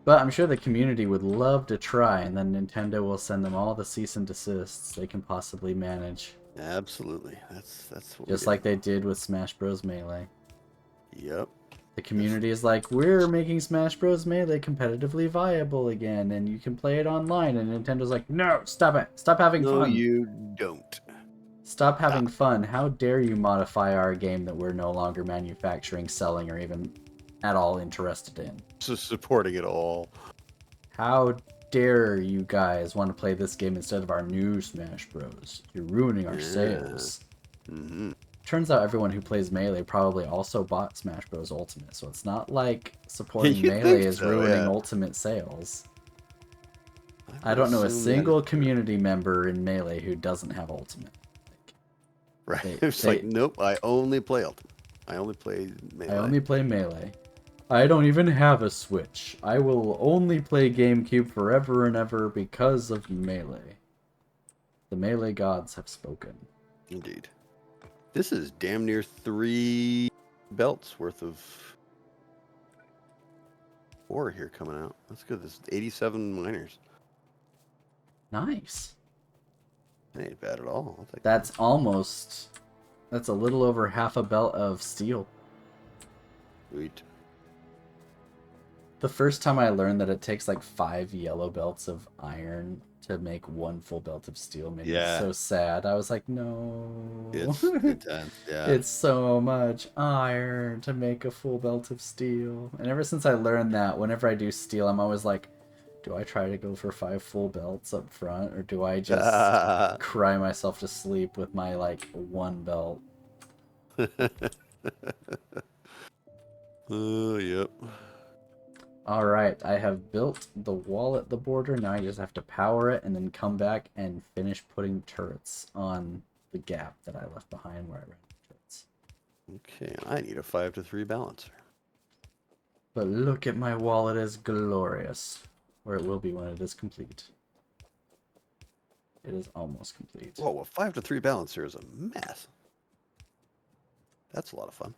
Speaker 1: But I'm sure the community would love to try, and then Nintendo will send them all the cease and desists they can possibly manage.
Speaker 2: Absolutely. That's what we
Speaker 1: Just
Speaker 2: do.
Speaker 1: like they did with Smash Bros. Melee.
Speaker 2: Yep.
Speaker 1: The community is like, we're making Smash Bros. Melee competitively viable again, and you can play it online. And Nintendo's like, no, stop it. Stop having
Speaker 2: No,
Speaker 1: fun.
Speaker 2: you don't.
Speaker 1: Stop having
Speaker 2: Stop.
Speaker 1: fun. How dare you modify our game that we're no longer manufacturing, selling, or even at all interested in?
Speaker 2: Just supporting it all.
Speaker 1: How dare you guys want to play this game instead of our new Smash Bros? You're ruining our
Speaker 2: Yeah.
Speaker 1: sales.
Speaker 2: Mm-hmm.
Speaker 1: Turns out everyone who plays Melee probably also bought Smash Bros. Ultimate, so it's not like supporting
Speaker 2: You think
Speaker 1: Melee is
Speaker 2: so?
Speaker 1: ruining
Speaker 2: Yeah.
Speaker 1: Ultimate sales.
Speaker 2: I
Speaker 1: I
Speaker 2: would
Speaker 1: don't know a
Speaker 2: assume that is
Speaker 1: single
Speaker 2: true.
Speaker 1: community member in Melee who doesn't have Ultimate.
Speaker 2: Right.
Speaker 1: They,
Speaker 2: It's like,
Speaker 1: they,
Speaker 2: nope, I only play Ultimate. I only play
Speaker 1: I
Speaker 2: Melee.
Speaker 1: only play Melee. I don't even have a Switch. I will only play GameCube forever and ever because of Melee. The Melee gods have spoken.
Speaker 2: Indeed. This is damn near 3 belts worth of ore here coming out. That's good. This is 87 miners.
Speaker 1: Nice.
Speaker 2: That ain't bad at all. I'll take
Speaker 1: That's almost... That's a little over half a belt of steel.
Speaker 2: that. Sweet.
Speaker 1: The first time I learned that it takes like 5 yellow belts of iron to make 1 full belt of steel made me
Speaker 2: Yeah.
Speaker 1: so sad. I was like, no.
Speaker 2: It's intense. Yeah.
Speaker 1: It's so much iron to make a full belt of steel. And ever since I learned that, whenever I do steel, I'm always like, do I try to go for 5 full belts up front, or do I just cry myself to sleep with my like 1 belt?
Speaker 2: Oh, yep.
Speaker 1: Alright, I have built the wall at the border. Now I just have to power it and then come back and finish putting turrets on the gap that I left behind where I ran turrets.
Speaker 2: Okay, I need a 5-3 balancer.
Speaker 1: But look at my wall, it is glorious. Or it will be when it is complete. It is almost complete.
Speaker 2: Whoa, a 5-3 balancer is a mess. That's a lot of fun.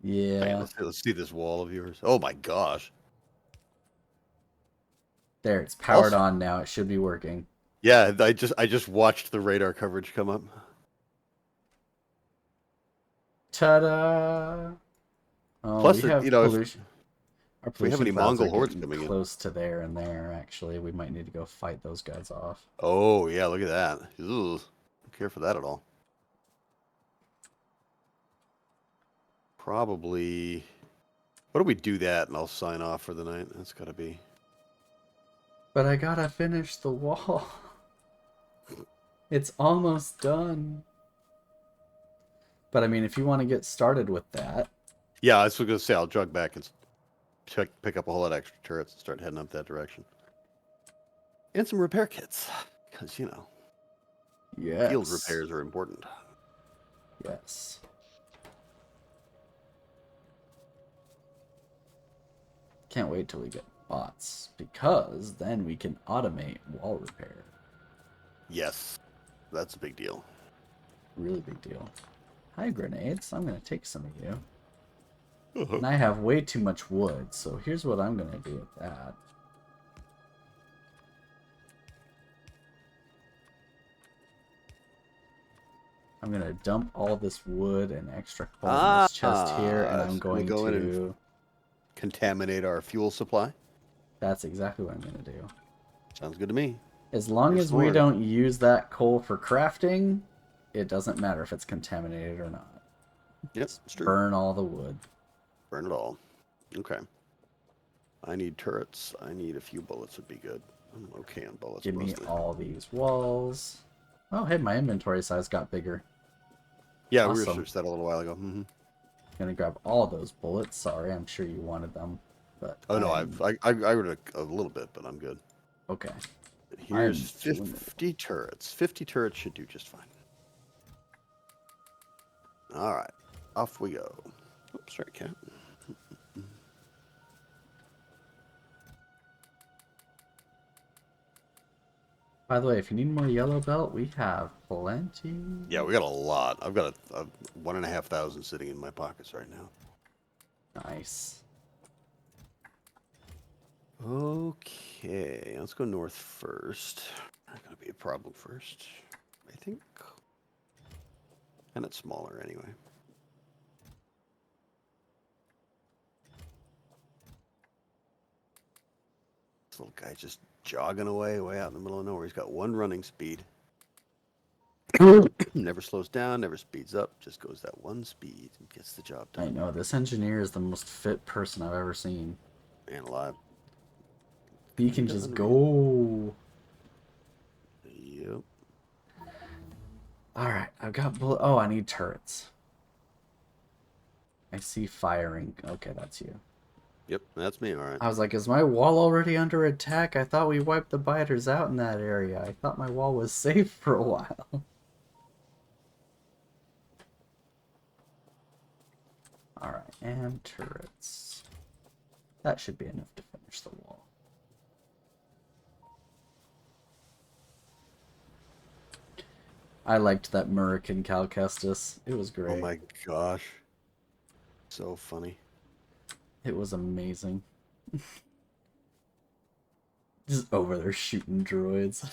Speaker 1: Yeah.
Speaker 2: Man, let's see this wall of yours. Oh my gosh.
Speaker 1: There, it's powered on now. It should be working.
Speaker 2: Yeah, I just watched the radar coverage come up.
Speaker 1: Ta-da! Oh,
Speaker 2: Plus,
Speaker 1: we have
Speaker 2: you know,
Speaker 1: pollution. Our
Speaker 2: if we have
Speaker 1: pollution
Speaker 2: any
Speaker 1: clouds are
Speaker 2: Mongol hordes
Speaker 1: getting
Speaker 2: coming in.
Speaker 1: close to there and there, actually. We might need to go fight those guys off.
Speaker 2: Oh yeah, look at that. Ugh, don't care for that at all. Probably. Why don't we do that and I'll sign off for the night? That's gotta be.
Speaker 1: But I gotta finish the wall. It's almost done. But I mean, if you want to get started with that.
Speaker 2: Yeah, I was gonna say I'll jog back and pick up a whole lot of extra turrets and start heading up that direction. And some repair kits, because
Speaker 1: Yes.
Speaker 2: field repairs are important.
Speaker 1: Yes. Can't wait till we get bots, because then we can automate wall repair.
Speaker 2: Yes, that's a big deal.
Speaker 1: Really big deal. Hi, grenades. I'm going to take some of you. And I have way too much wood, so here's what I'm going to do with that. I'm going to dump all this wood and extra coal in this chest here, and I'm going
Speaker 2: go in
Speaker 1: to
Speaker 2: and contaminate our fuel supply.
Speaker 1: That's exactly what I'm going to do.
Speaker 2: Sounds good to me.
Speaker 1: As long
Speaker 2: You're
Speaker 1: as we
Speaker 2: smart.
Speaker 1: don't use that coal for crafting, it doesn't matter if it's contaminated or not.
Speaker 2: Yep,
Speaker 1: Just
Speaker 2: it's true.
Speaker 1: burn all the wood.
Speaker 2: Burn it all. Okay. I need turrets. I need a few bullets would be good. I'm okay on bullets.
Speaker 1: Give me
Speaker 2: mostly.
Speaker 1: all these walls. Oh, hey, my inventory size got bigger.
Speaker 2: Yeah,
Speaker 1: Awesome.
Speaker 2: we researched that a little while ago. Mm-hmm.
Speaker 1: Gonna grab all those bullets. Sorry, I'm sure you wanted them, but
Speaker 2: Oh no, I read a little bit, but I'm good.
Speaker 1: Okay.
Speaker 2: Here's
Speaker 1: I'm doing
Speaker 2: 50 turrets. 50 turrets should do just fine. All right, off we go. Oops, sorry, cat.
Speaker 1: By the way, if you need more yellow belt, we have plenty.
Speaker 2: Yeah, we got a lot. I've got a 1,500 sitting in my pockets right now.
Speaker 1: Nice.
Speaker 2: Okay, let's go north first. Not gonna be a problem first, I think. And it's smaller anyway. This little guy's just jogging away, way out in the middle of nowhere. He's got one running speed. Never slows down, never speeds up, just goes that one speed and gets the job done.
Speaker 1: I know, this engineer is the most fit person I've ever seen.
Speaker 2: And alive.
Speaker 1: He can just go.
Speaker 2: Yep.
Speaker 1: Alright, I've got bullet. Oh, I need turrets. I see firing. Okay, that's you.
Speaker 2: Yep, that's me, alright.
Speaker 1: I was like, is my wall already under attack? I thought we wiped the biters out in that area. I thought my wall was safe for a while. Alright, and turrets. That should be enough to finish the wall. I liked that Murican Cal Kestis. It was great.
Speaker 2: Oh my gosh. So funny.
Speaker 1: It was amazing. Just over there shooting droids.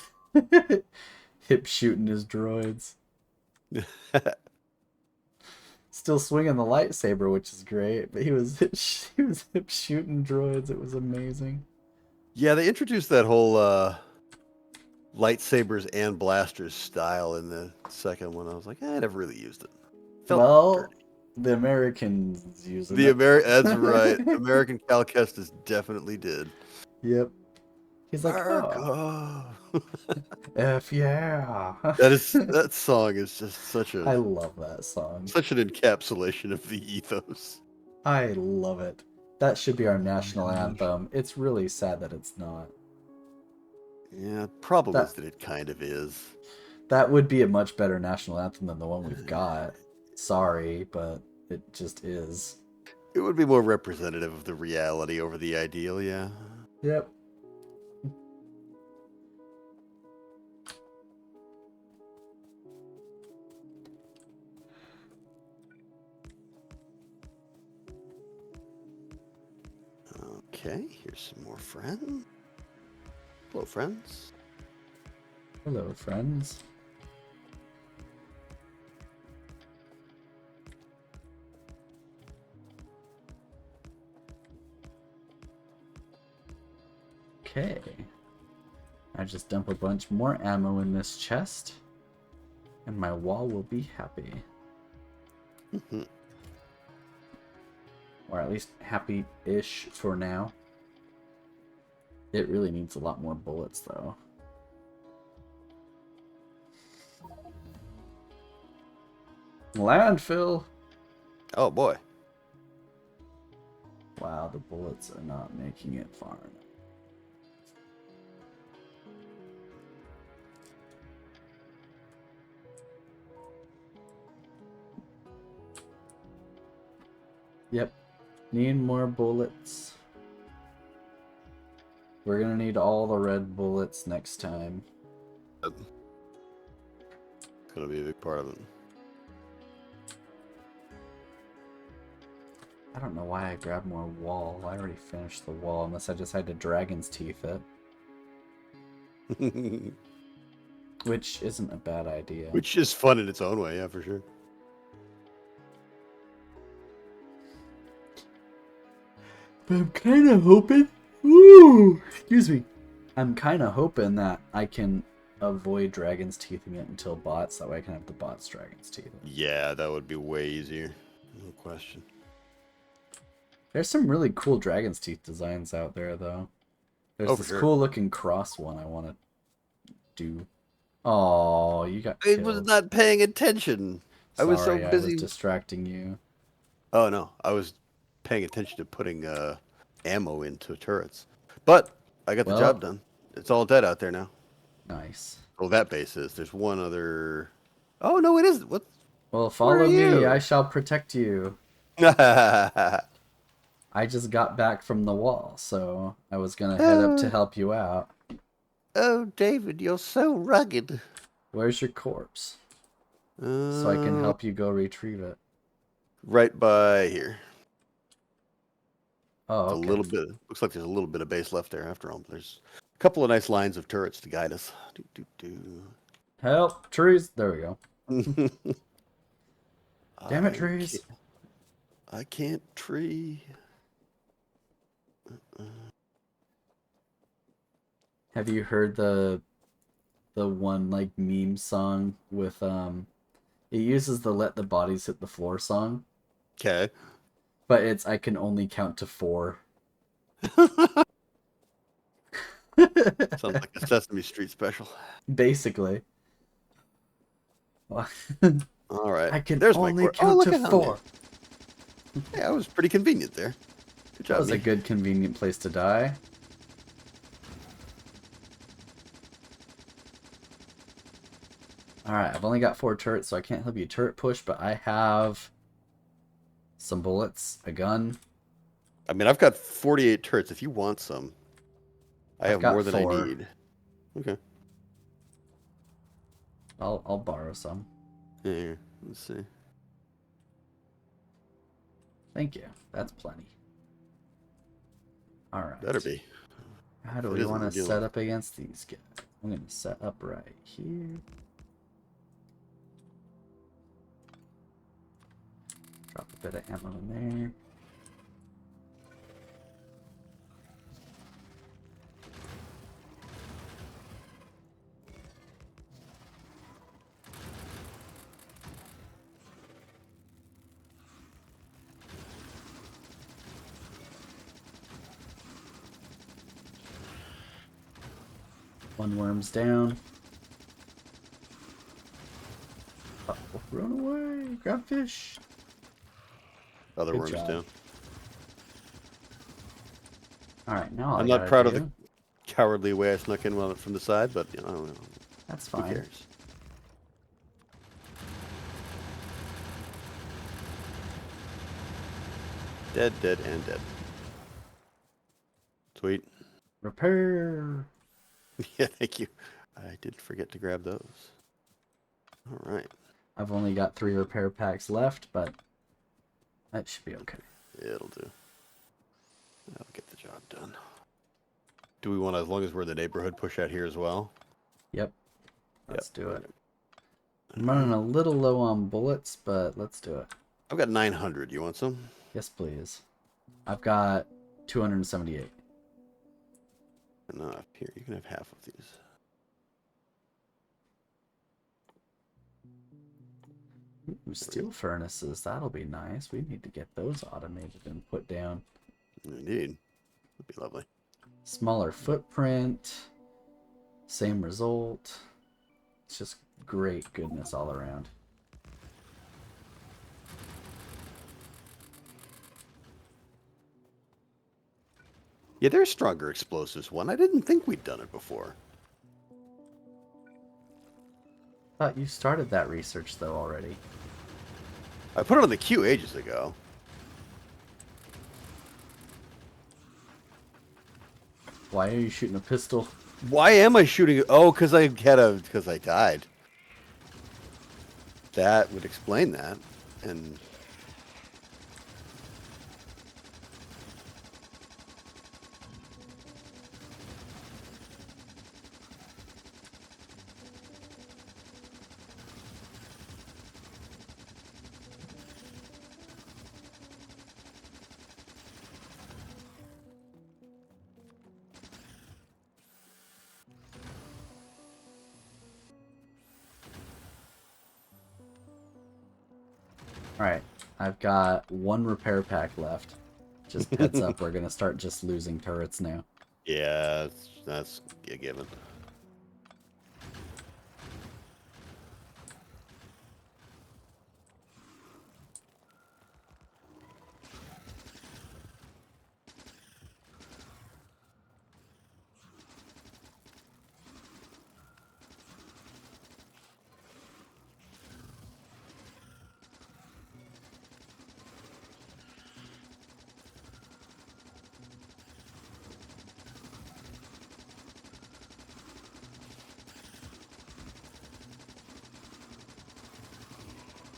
Speaker 1: Hip shooting his droids. Still swinging the lightsaber, which is great. But he was hip shooting droids. It was amazing.
Speaker 2: Yeah, they introduced that whole lightsabers and blasters style in the second one. I was like, I never really used it. Felt dirty.
Speaker 1: The Americans use it.
Speaker 2: That's right. American Cal Kestis definitely did.
Speaker 1: Yep. He's like,
Speaker 2: oh.
Speaker 1: F yeah.
Speaker 2: That song is just such
Speaker 1: I love that song.
Speaker 2: Such an encapsulation of the ethos.
Speaker 1: I love it. That should be our national anthem. It's really sad that it's not.
Speaker 2: Yeah, problem is that it kind of is.
Speaker 1: That would be a much better national anthem than the one we've got. Sorry, but it just is.
Speaker 2: It would be more representative of the reality over the ideal, yeah.
Speaker 1: Yep.
Speaker 2: Okay, here's some more friends. Hello, friends.
Speaker 1: Hello, friends. Okay. I just dump a bunch more ammo in this chest, and my wall will be happy. Or at least happy-ish for now. It really needs a lot more bullets, though. Landfill!
Speaker 2: Oh, boy.
Speaker 1: Wow, the bullets are not making it far enough. Yep. Need more bullets. We're gonna need all the red bullets next time.
Speaker 2: It's gonna be a big part of it.
Speaker 1: I don't know why I grabbed more wall. I already finished the wall, unless I just had to dragon's teeth it. Which isn't a bad idea.
Speaker 2: Which is fun in its own way, yeah, for sure.
Speaker 1: But I'm kind of hoping... Ooh, excuse me. I'm kind of hoping that I can avoid dragon's teething it until bots. That way I can have the bots dragon's teeth it.
Speaker 2: Yeah, that would be way easier. No question.
Speaker 1: There's some really cool dragon's teeth designs out there, though. There's this cool looking cross one I want to do. Oh, you got killed.
Speaker 2: I was not paying attention.
Speaker 1: Sorry,
Speaker 2: I was so busy.
Speaker 1: I was distracting you.
Speaker 2: Oh, no. I was paying attention to putting ammo into turrets. But I got the job done. It's all dead out there now.
Speaker 1: Nice.
Speaker 2: Oh, that base is. There's one other... Oh, no, it isn't. What?
Speaker 1: Well, follow me. I shall protect you. I just got back from the wall, so I was going to head up to help you out.
Speaker 2: Oh, David, you're so rugged.
Speaker 1: Where's your corpse? So I can help you go retrieve it.
Speaker 2: Right by here.
Speaker 1: Oh, okay.
Speaker 2: A little bit. Looks like there's a little bit of base left there after all. There's a couple of nice lines of turrets to guide us.
Speaker 1: Help! Trees! There we go. Damn it, trees!
Speaker 2: I can't tree.
Speaker 1: Have you heard the one like meme song with it uses the let the bodies hit the floor song.
Speaker 2: Okay.
Speaker 1: But it's I can only count to 4.
Speaker 2: Sounds like a Sesame Street special.
Speaker 1: Basically.
Speaker 2: All right.
Speaker 1: I can only count to 4.
Speaker 2: Yeah, that was pretty convenient there. Good job.
Speaker 1: That was a good convenient place to die. Alright, I've only got 4 turrets, so I can't help you turret push, but I have some bullets, a gun.
Speaker 2: I mean, I've got 48 turrets. If you want some, I have more than
Speaker 1: 4.
Speaker 2: I need. Okay.
Speaker 1: I'll borrow some.
Speaker 2: Here, let's see.
Speaker 1: Thank you. That's plenty. Alright.
Speaker 2: Better be.
Speaker 1: How do we want to set up against these guys? I'm going to set up right here. Drop a bit of ammo in there. One worm's down. Uh-oh, run away! Grab fish!
Speaker 2: Other
Speaker 1: Good
Speaker 2: worms
Speaker 1: job.
Speaker 2: down.
Speaker 1: Alright, now
Speaker 2: I'm not proud of the cowardly way I snuck in from the side, but you know, I don't know.
Speaker 1: That's fine.
Speaker 2: Who cares? Dead, dead, and dead. Sweet.
Speaker 1: Repair!
Speaker 2: Yeah, thank you. I did forget to grab those. All right.
Speaker 1: I've only got 3 repair packs left, but that should be okay.
Speaker 2: It'll do. That'll get the job done. Do we want to, as long as we're in the neighborhood, push out here as well?
Speaker 1: Yep. Let's do it. I'm running a little low on bullets, but let's do it.
Speaker 2: I've got 900. You want some?
Speaker 1: Yes, please. I've got 278.
Speaker 2: Enough. Here, you can have half of these.
Speaker 1: Ooh, steel furnaces, that'll be nice. We need to get those automated and put down.
Speaker 2: Indeed. Would be lovely.
Speaker 1: Smaller footprint, same result. It's just great goodness all around.
Speaker 2: Yeah, there's stronger explosives one. I didn't think we'd done it before.
Speaker 1: Thought you started that research though already.
Speaker 2: I put it on the queue ages ago.
Speaker 1: Why are you shooting a pistol?
Speaker 2: Why am I shooting? Oh, because I died. That would explain that. And
Speaker 1: Alright, I've got one repair pack left. Just heads up, we're gonna start just losing turrets now.
Speaker 2: yeah, that's a given.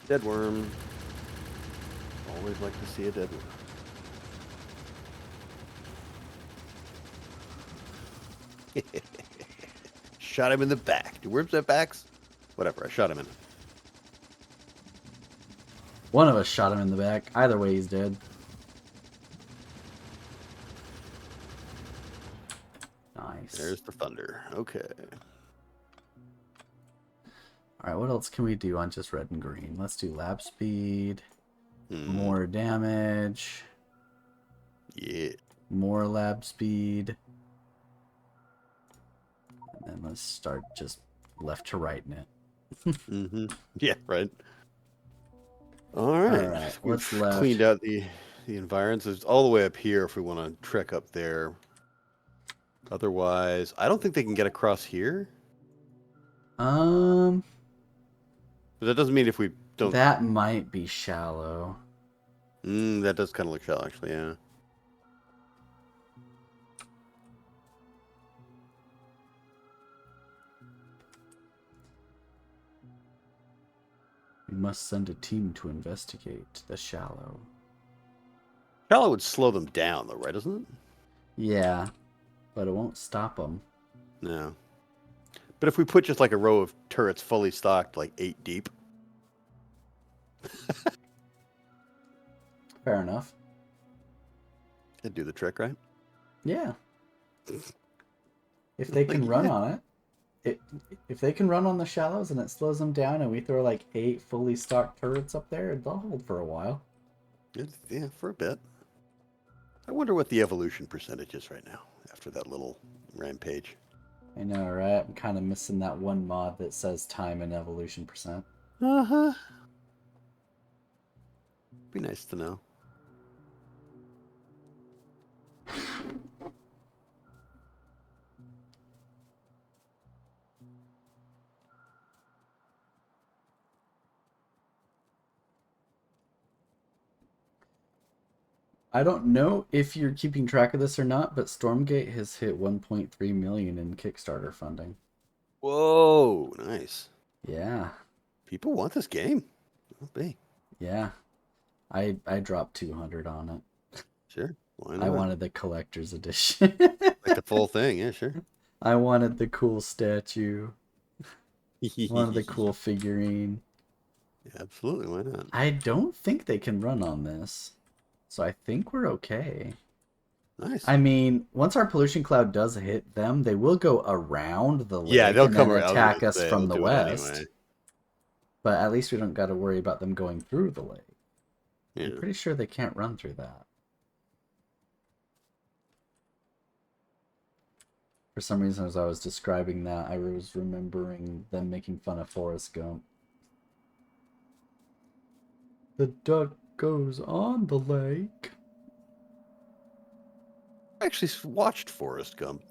Speaker 2: Dead worm. Always like to see a dead worm. Shot him in the back. Do worms have backs? Whatever, I shot him in it.
Speaker 1: One of us shot him in the back. Either way, he's dead. Nice.
Speaker 2: There's the thunder. Okay.
Speaker 1: Alright, what else can we do on just red and green? Let's do lab speed.
Speaker 2: Hmm.
Speaker 1: More damage.
Speaker 2: Yeah.
Speaker 1: More lab speed. And then let's start just left to right in it.
Speaker 2: Mm-hmm. Yeah, right. All right.
Speaker 1: All right,
Speaker 2: We've
Speaker 1: what's left?
Speaker 2: cleaned out the environs. It's all the way up here if we want to trek up there. Otherwise, I don't think they can get across here. But that doesn't mean if we don't.
Speaker 1: That might be shallow.
Speaker 2: That does kind of look shallow, actually. Yeah.
Speaker 1: We must send a team to investigate the shallow.
Speaker 2: Shallow would slow them down, though, right? Isn't it?
Speaker 1: Yeah, but it won't stop them.
Speaker 2: No. But if we put just like a row of turrets fully stocked, like 8 deep.
Speaker 1: Fair enough.
Speaker 2: It'd do the trick, right?
Speaker 1: Yeah. If they can run on it. If they can run on the shallows and it slows them down and we throw like 8 fully stocked turrets up there, they'll hold for a while.
Speaker 2: Yeah, for a bit. I wonder what the evolution percentage is right now after that little rampage.
Speaker 1: I know, right? I'm kind of missing that one mod that says time and evolution percent.
Speaker 2: Uh-huh. Be nice to know.
Speaker 1: I don't know if you're keeping track of this or not, but Stormgate has hit 1.3 million in Kickstarter funding.
Speaker 2: Whoa, nice.
Speaker 1: Yeah.
Speaker 2: People want this game. I'll be.
Speaker 1: Yeah. I dropped 200 on it.
Speaker 2: Sure. Why not?
Speaker 1: I wanted the collector's edition.
Speaker 2: Like the full thing, yeah, sure.
Speaker 1: I wanted the cool statue. Wanted the cool figurine.
Speaker 2: Yeah, absolutely, why not?
Speaker 1: I don't think they can run on this. So I think we're okay.
Speaker 2: Nice.
Speaker 1: I mean, once our pollution cloud does hit them, they will go around the lake
Speaker 2: Yeah, they'll
Speaker 1: and
Speaker 2: come
Speaker 1: then
Speaker 2: around
Speaker 1: attack us from the west.
Speaker 2: Anyway.
Speaker 1: But at least we don't got to worry about them going through the lake.
Speaker 2: Yeah.
Speaker 1: I'm pretty sure they can't run through that. For some reason, as I was describing that, I was remembering them making fun of Forrest Gump. The duck goes on the lake.
Speaker 2: I actually watched Forrest Gump.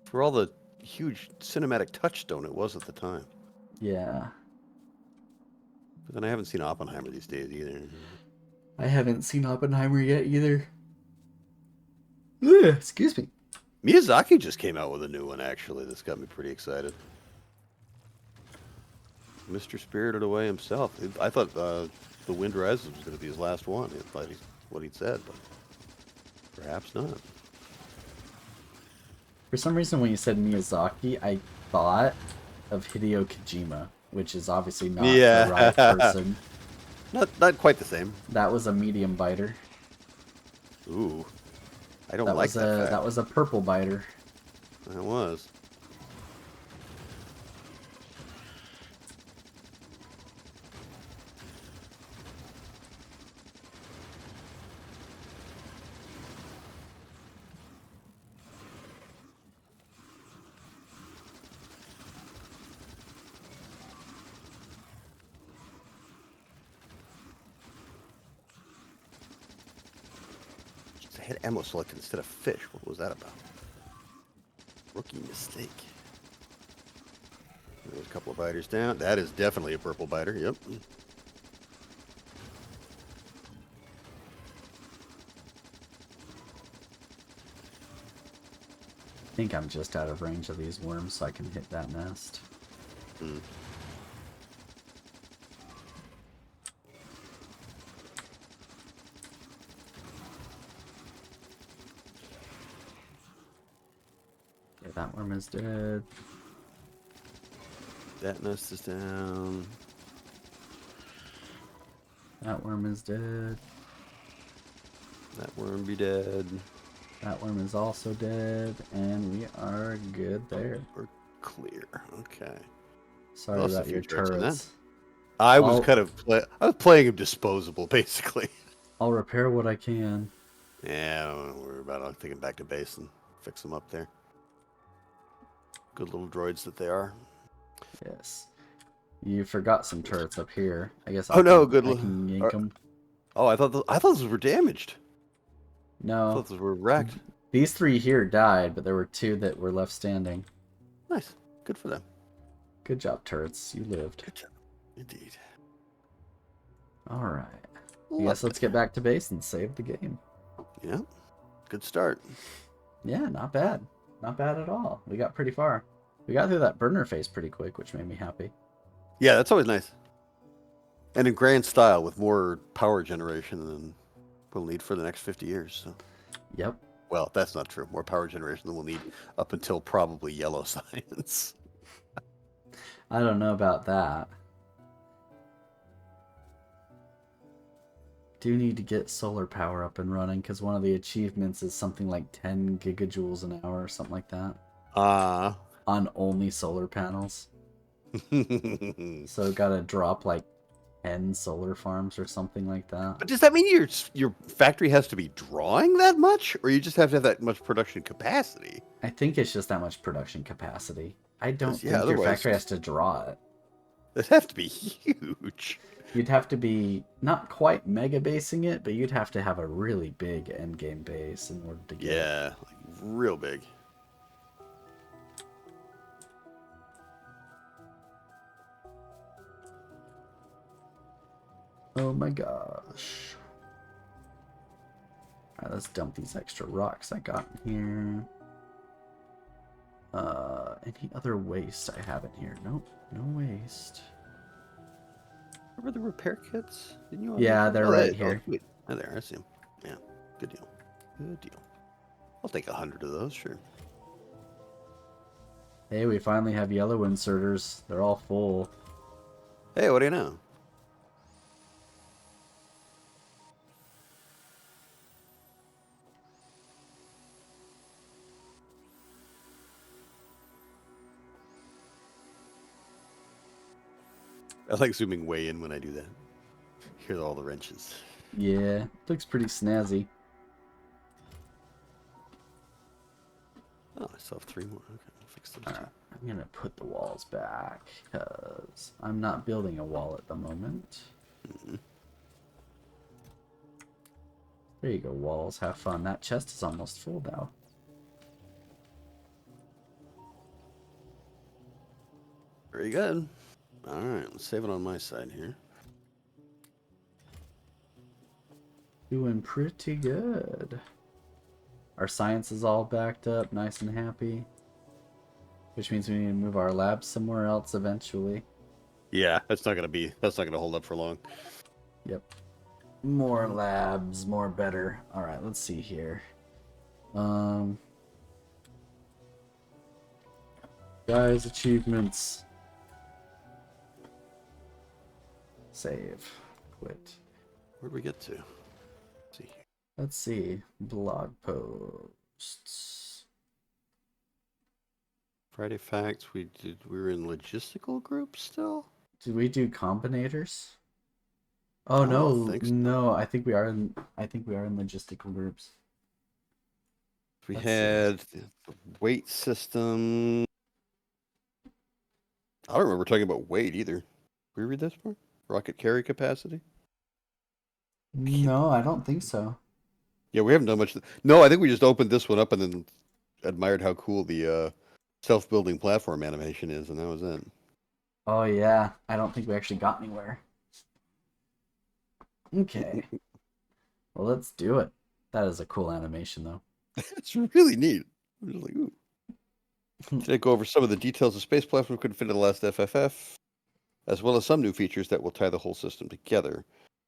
Speaker 2: For all the huge cinematic touchstone it was at the time.
Speaker 1: Yeah.
Speaker 2: But then I haven't seen Oppenheimer these days either.
Speaker 1: I haven't seen Oppenheimer yet either. Ugh, excuse me.
Speaker 2: Miyazaki just came out with a new one, actually. That's got me pretty excited. Mr. Spirited Away himself. I thought The Wind Rises was going to be his last one. That's what he'd said, but perhaps not.
Speaker 1: For some reason, when you said Miyazaki, I thought of Hideo Kojima, which is obviously not the right person.
Speaker 2: Not quite the same.
Speaker 1: That was a medium biter.
Speaker 2: Ooh. I don't like that fact.
Speaker 1: That was a purple biter.
Speaker 2: That was. I had ammo selected instead of fish. What was that about? Rookie mistake. There's a couple of biters down. That is definitely a purple biter. Yep.
Speaker 1: I think I'm just out of range of these worms, so I can hit that nest.
Speaker 2: Hmm.
Speaker 1: Yeah, that worm is dead.
Speaker 2: That nest is down.
Speaker 1: That worm is dead.
Speaker 2: That worm be dead.
Speaker 1: That worm is also dead, and we are good there.
Speaker 2: We're clear. Okay.
Speaker 1: Sorry
Speaker 2: Lost a
Speaker 1: about
Speaker 2: few
Speaker 1: your
Speaker 2: turrets in that.
Speaker 1: turrets.
Speaker 2: I was playing him disposable, basically.
Speaker 1: I'll repair what I can.
Speaker 2: Yeah, we're about taking back to base and fix them up there. Good little droids that they are.
Speaker 1: Yes. You forgot some turrets up here. I guess
Speaker 2: I
Speaker 1: I can yank them.
Speaker 2: Oh, I thought those were damaged. I
Speaker 1: No.
Speaker 2: thought those were wrecked.
Speaker 1: These 3 here died, but there were 2 that were left standing.
Speaker 2: Nice. Good for them.
Speaker 1: Good job, turrets. You lived.
Speaker 2: Good job. Indeed.
Speaker 1: Alright. I guess let's get back to base and save the game.
Speaker 2: Yeah. Good start.
Speaker 1: Yeah, not bad. Not bad at all. We got pretty far. We got through that burner phase pretty quick, which made me happy.
Speaker 2: Yeah, that's always nice. And in grand style with more power generation than we'll need for the next 50 years. So.
Speaker 1: Yep.
Speaker 2: Well, that's not true. More power generation than we'll need up until probably yellow science.
Speaker 1: I don't know about that. Do need to get solar power up and running because one of the achievements is something like 10 gigajoules an hour or something like that. On only solar panels. So gotta drop like 10 solar farms or something like that.
Speaker 2: But does that mean your factory has to be drawing that much, or you just have to have that much production capacity?
Speaker 1: I think it's just that much production capacity. I don't think your
Speaker 2: otherwise
Speaker 1: factory has to draw it.
Speaker 2: It'd have to be huge.
Speaker 1: You'd have to be not quite mega basing it, but you'd have to have a really big end game base in order to get
Speaker 2: it. Like real big.
Speaker 1: Oh my gosh. Alright, let's dump these extra rocks I got in here. Any other waste I have in here? Nope, no waste.
Speaker 2: Remember the repair kits? Didn't you?
Speaker 1: Yeah, they're right here.
Speaker 2: Wait, there, I see them. Yeah, good deal. Good deal. I'll take 100 of those, sure.
Speaker 1: Hey, we finally have yellow inserters. They're all full.
Speaker 2: Hey, what do you know? I like zooming way in when I do that. Here's all the wrenches.
Speaker 1: Yeah, looks pretty snazzy.
Speaker 2: Oh, I still have 3 more. Okay, I'll fix those 2.
Speaker 1: Alright, I'm gonna put the walls back, because I'm not building a wall at the moment. There you go, walls. Have fun. That chest is almost full now.
Speaker 2: Very good. All right, let's save it on my side here.
Speaker 1: Doing pretty good. Our science is all backed up, nice and happy. Which means we need to move our labs somewhere else eventually.
Speaker 2: Yeah, that's not gonna hold up for long.
Speaker 1: Yep. More labs, more better. Alright, let's see here. Guys, achievements. Save. Quit.
Speaker 2: Where'd we get to? Let's see here.
Speaker 1: Let's see. Blog posts.
Speaker 2: Friday facts. We were in logistical groups still.
Speaker 1: Did we do combinators? Oh
Speaker 2: I
Speaker 1: no,
Speaker 2: don't think so.
Speaker 1: no. I think we are in logistical groups.
Speaker 2: We
Speaker 1: Let's
Speaker 2: had the weight system. I don't remember talking about weight either. Did we read this part? Rocket carry capacity?
Speaker 1: No, I don't think so.
Speaker 2: Yeah, we haven't done much. No, I think we just opened this one up and then admired how cool the self-building platform animation is, and that was it.
Speaker 1: Oh yeah, I don't think we actually got anywhere. Okay. Well, let's do it. That is a cool animation though.
Speaker 2: It's really neat. I'm just like, ooh. Today, go over some of the details the space platform couldn't fit in the last FFF, as well as some new features that will tie the whole system together.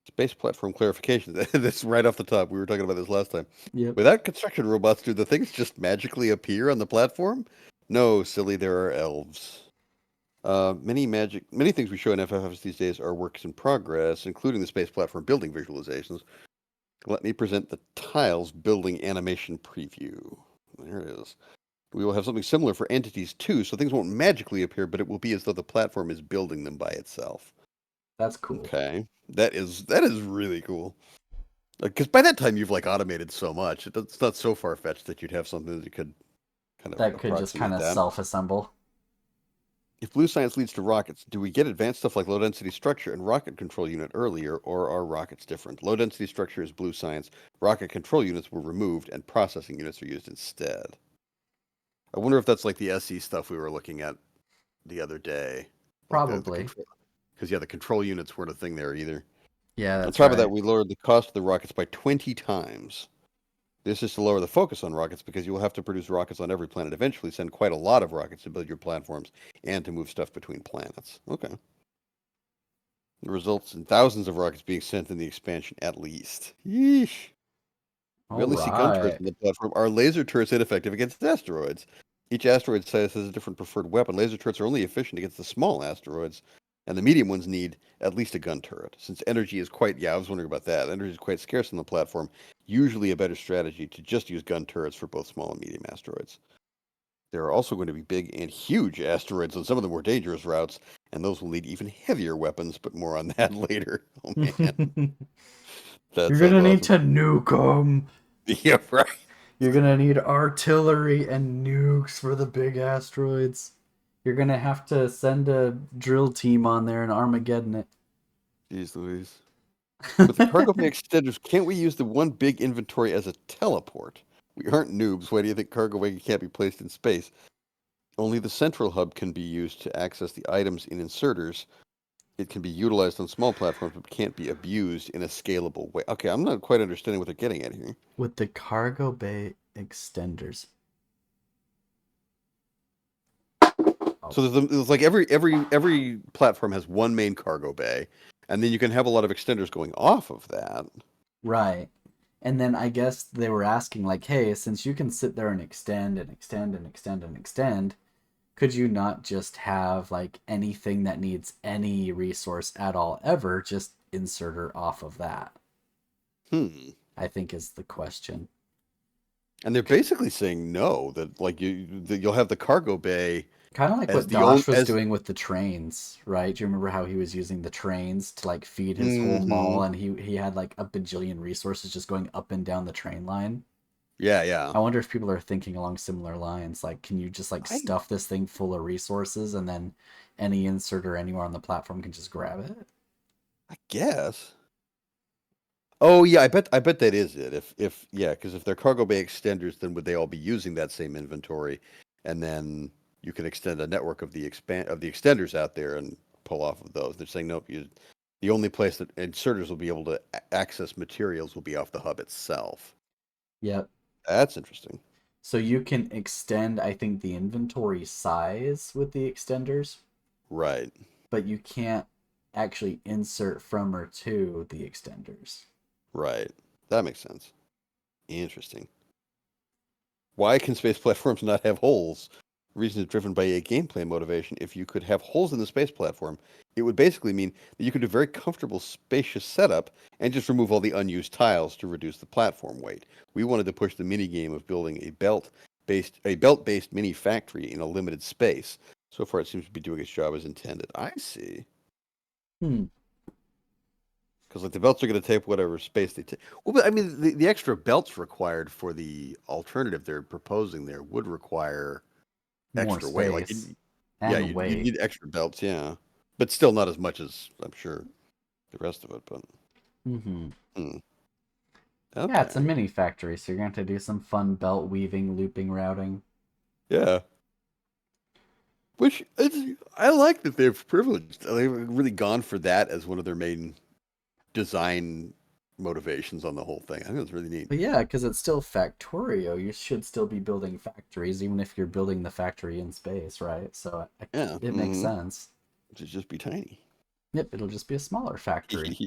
Speaker 2: Space platform clarification. That's right off the top. We were talking about this last time.
Speaker 1: Yep.
Speaker 2: Without construction robots, do the things just magically appear on the platform? No, silly, there are elves. Many things we show in FFFs these days are works in progress, including the space platform building visualizations. Let me present the tiles building animation preview. There it is. We will have something similar for entities too, so things won't magically appear, but it will be as though the platform is building them by itself.
Speaker 1: That's cool.
Speaker 2: Okay, that is really cool. Because by that time you've like automated so much, it's not so far fetched that you'd have something that you could kind of
Speaker 1: That could just kind of self-assemble.
Speaker 2: If blue science leads to rockets, do we get advanced stuff like low density structure and rocket control unit earlier, or are rockets different? Low density structure is blue science. Rocket control units were removed, and processing units are used instead. I wonder if that's like the SE stuff we were looking at the other day. Like
Speaker 1: Probably.
Speaker 2: Because the control units weren't a thing there either.
Speaker 1: Yeah, that's
Speaker 2: On top
Speaker 1: right.
Speaker 2: of that, we lowered the cost of the rockets by 20 times. This is to lower the focus on rockets because you will have to produce rockets on every planet eventually, send quite a lot of rockets to build your platforms, and to move stuff between planets. Okay. It results in thousands of rockets being sent in the expansion at least. Yeesh. We only see gun turrets on the platform. Are laser turrets ineffective against asteroids? Each asteroid size has a different preferred weapon. Laser turrets are only efficient against the small asteroids, and the medium ones need at least a gun turret. Since energy is I was wondering about that. Energy is quite scarce on the platform. Usually a better strategy to just use gun turrets for both small and medium asteroids. There are also going to be big and huge asteroids on some of the more dangerous routes, and those will need even heavier weapons, but more on that later. Oh, man.
Speaker 1: You're going to need to nuke them.
Speaker 2: Yeah, right.
Speaker 1: You're going to need artillery and nukes for the big asteroids. You're going to have to send a drill team on there and Armageddon it.
Speaker 2: Jeez Louise. With the cargo bay extenders, can't we use the one big inventory as a teleport? We aren't noobs. Why do you think cargo way can't be placed in space? Only the central hub can be used to access the items in inserters. It can be utilized on small platforms, but can't be abused in a scalable way. Okay, I'm not quite understanding what they're getting at here.
Speaker 1: With the cargo bay extenders.
Speaker 2: So there's like every platform has one main cargo bay, and then you can have a lot of extenders going off of that.
Speaker 1: Right. And then I guess they were asking, like, hey, since you can sit there and extend and extend and extend and extend, could you not just have, like, anything that needs any resource at all ever, just insert her off of that? I think is the question.
Speaker 2: And they're basically saying no, that like you'll have the cargo bay
Speaker 1: Kind of like
Speaker 2: as
Speaker 1: what
Speaker 2: the old
Speaker 1: Dosh was
Speaker 2: as.
Speaker 1: doing with the trains, right? Do you remember how he was using the trains to like feed his whole
Speaker 2: Hmm.
Speaker 1: mall, and he had like a bajillion resources just going up and down the train line?
Speaker 2: Yeah, yeah.
Speaker 1: I wonder if people are thinking along similar lines. Like, can you just like
Speaker 2: I
Speaker 1: stuff this thing full of resources, and then any insert or anywhere on the platform can just grab it?
Speaker 2: I guess. Oh yeah, I bet that is it. If yeah, because if they're cargo bay extenders, then would they all be using that same inventory, and then you can extend a network of the extenders out there and pull off of those. They're saying nope. The only place that inserters will be able to access materials will be off the hub itself.
Speaker 1: Yep.
Speaker 2: That's interesting.
Speaker 1: So you can extend, I think, the inventory size with the extenders,
Speaker 2: Right,
Speaker 1: but you can't actually insert from or to the extenders.
Speaker 2: right. That makes sense. Interesting. Why can space platforms not have holes? Reason is driven by a gameplay motivation. If you could have holes in the space platform, it would basically mean that you could do a very comfortable, spacious setup and just remove all the unused tiles to reduce the platform weight. We wanted to push the mini game of building a belt-based mini factory in a limited space. So far, it seems to be doing its job as intended. I see.
Speaker 1: Hmm.
Speaker 2: Because like the belts are going to take whatever space they take. Well, but I mean, the extra belts required for the alternative they're proposing there would require
Speaker 1: More
Speaker 2: extra weight.
Speaker 1: space
Speaker 2: Yeah,
Speaker 1: and
Speaker 2: you
Speaker 1: weight.
Speaker 2: need extra belts, yeah, but still not as much as I'm sure the rest of it. But
Speaker 1: Mm-hmm.
Speaker 2: hmm,
Speaker 1: Yeah, it's a
Speaker 2: okay,
Speaker 1: mini factory, so you're going to have to do some fun belt weaving, looping routing.
Speaker 2: yeah. Which I like that they've privileged. They've really gone for that as one of their main design motivations on the whole thing. I think it's really neat.
Speaker 1: But yeah, because it's still Factorio, you should still be building factories, even if you're building the factory in space, right? So
Speaker 2: Yeah,
Speaker 1: it makes sense.
Speaker 2: to just be tiny.
Speaker 1: Yep, it'll just be a smaller factory.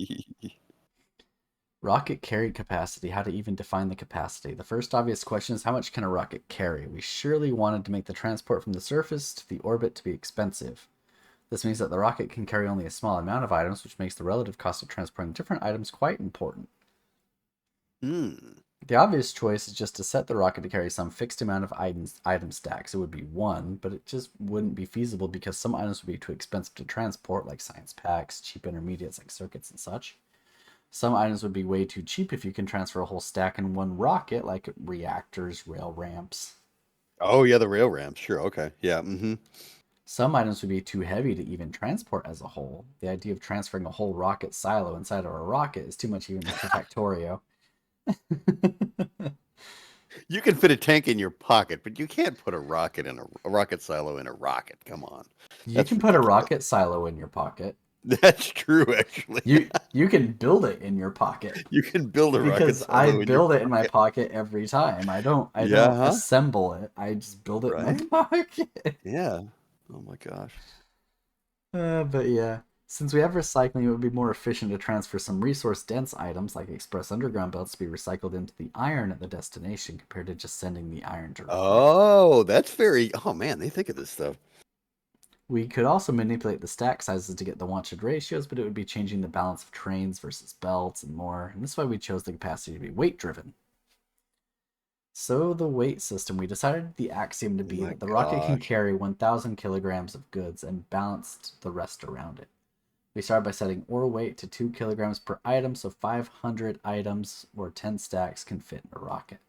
Speaker 1: Rocket carry capacity, how to even define the capacity. The first obvious question is how much can a rocket carry? We surely wanted to make the transport from the surface to the orbit to be expensive. This means that the rocket can carry only a small amount of items, which makes the relative cost of transporting different items quite important.
Speaker 2: Hmm.
Speaker 1: The obvious choice is just to set the rocket to carry some fixed amount of item stacks. It would be one, but it just wouldn't be feasible because some items would be too expensive to transport, like science packs, cheap intermediates like circuits and such. Some items would be way too cheap if you can transfer a whole stack in one rocket, like reactors, rail ramps.
Speaker 2: Oh yeah, the rail ramps. Sure. Okay. Yeah. Mm-hmm.
Speaker 1: Some items would be too heavy to even transport as a whole. The idea of transferring a whole rocket silo inside of a rocket is too much even for Factorio.
Speaker 2: You can fit a tank in your pocket, but you can't put a rocket silo in a rocket. Come on,
Speaker 1: You
Speaker 2: that's
Speaker 1: can put a
Speaker 2: ridiculous.
Speaker 1: rocket silo in your pocket.
Speaker 2: That's true, actually.
Speaker 1: You can build it in your pocket
Speaker 2: You can build a rocket
Speaker 1: because I
Speaker 2: silo in your
Speaker 1: build it in my
Speaker 2: pocket.
Speaker 1: pocket every time. I
Speaker 2: Yeah,
Speaker 1: don't
Speaker 2: huh?
Speaker 1: assemble it. I just build it in my
Speaker 2: Right?
Speaker 1: pocket.
Speaker 2: Yeah. Oh my gosh.
Speaker 1: But yeah, since we have recycling, it would be more efficient to transfer some resource-dense items like express underground belts to be recycled into the iron at the destination compared to just sending the iron directly.
Speaker 2: Oh, that's very. Oh man, they think of this stuff.
Speaker 1: We could also manipulate the stack sizes to get the wanted ratios, but it would be changing the balance of trains versus belts and more. And this is why we chose the capacity to be weight driven. So the weight system, we decided the axiom to
Speaker 2: Oh
Speaker 1: be
Speaker 2: my
Speaker 1: that the rocket can
Speaker 2: gosh.
Speaker 1: carry 1,000 kilograms of goods and balanced the rest around it. We started by setting ore weight to 2 kilograms per item, so 500 items or 10 stacks can fit in a rocket.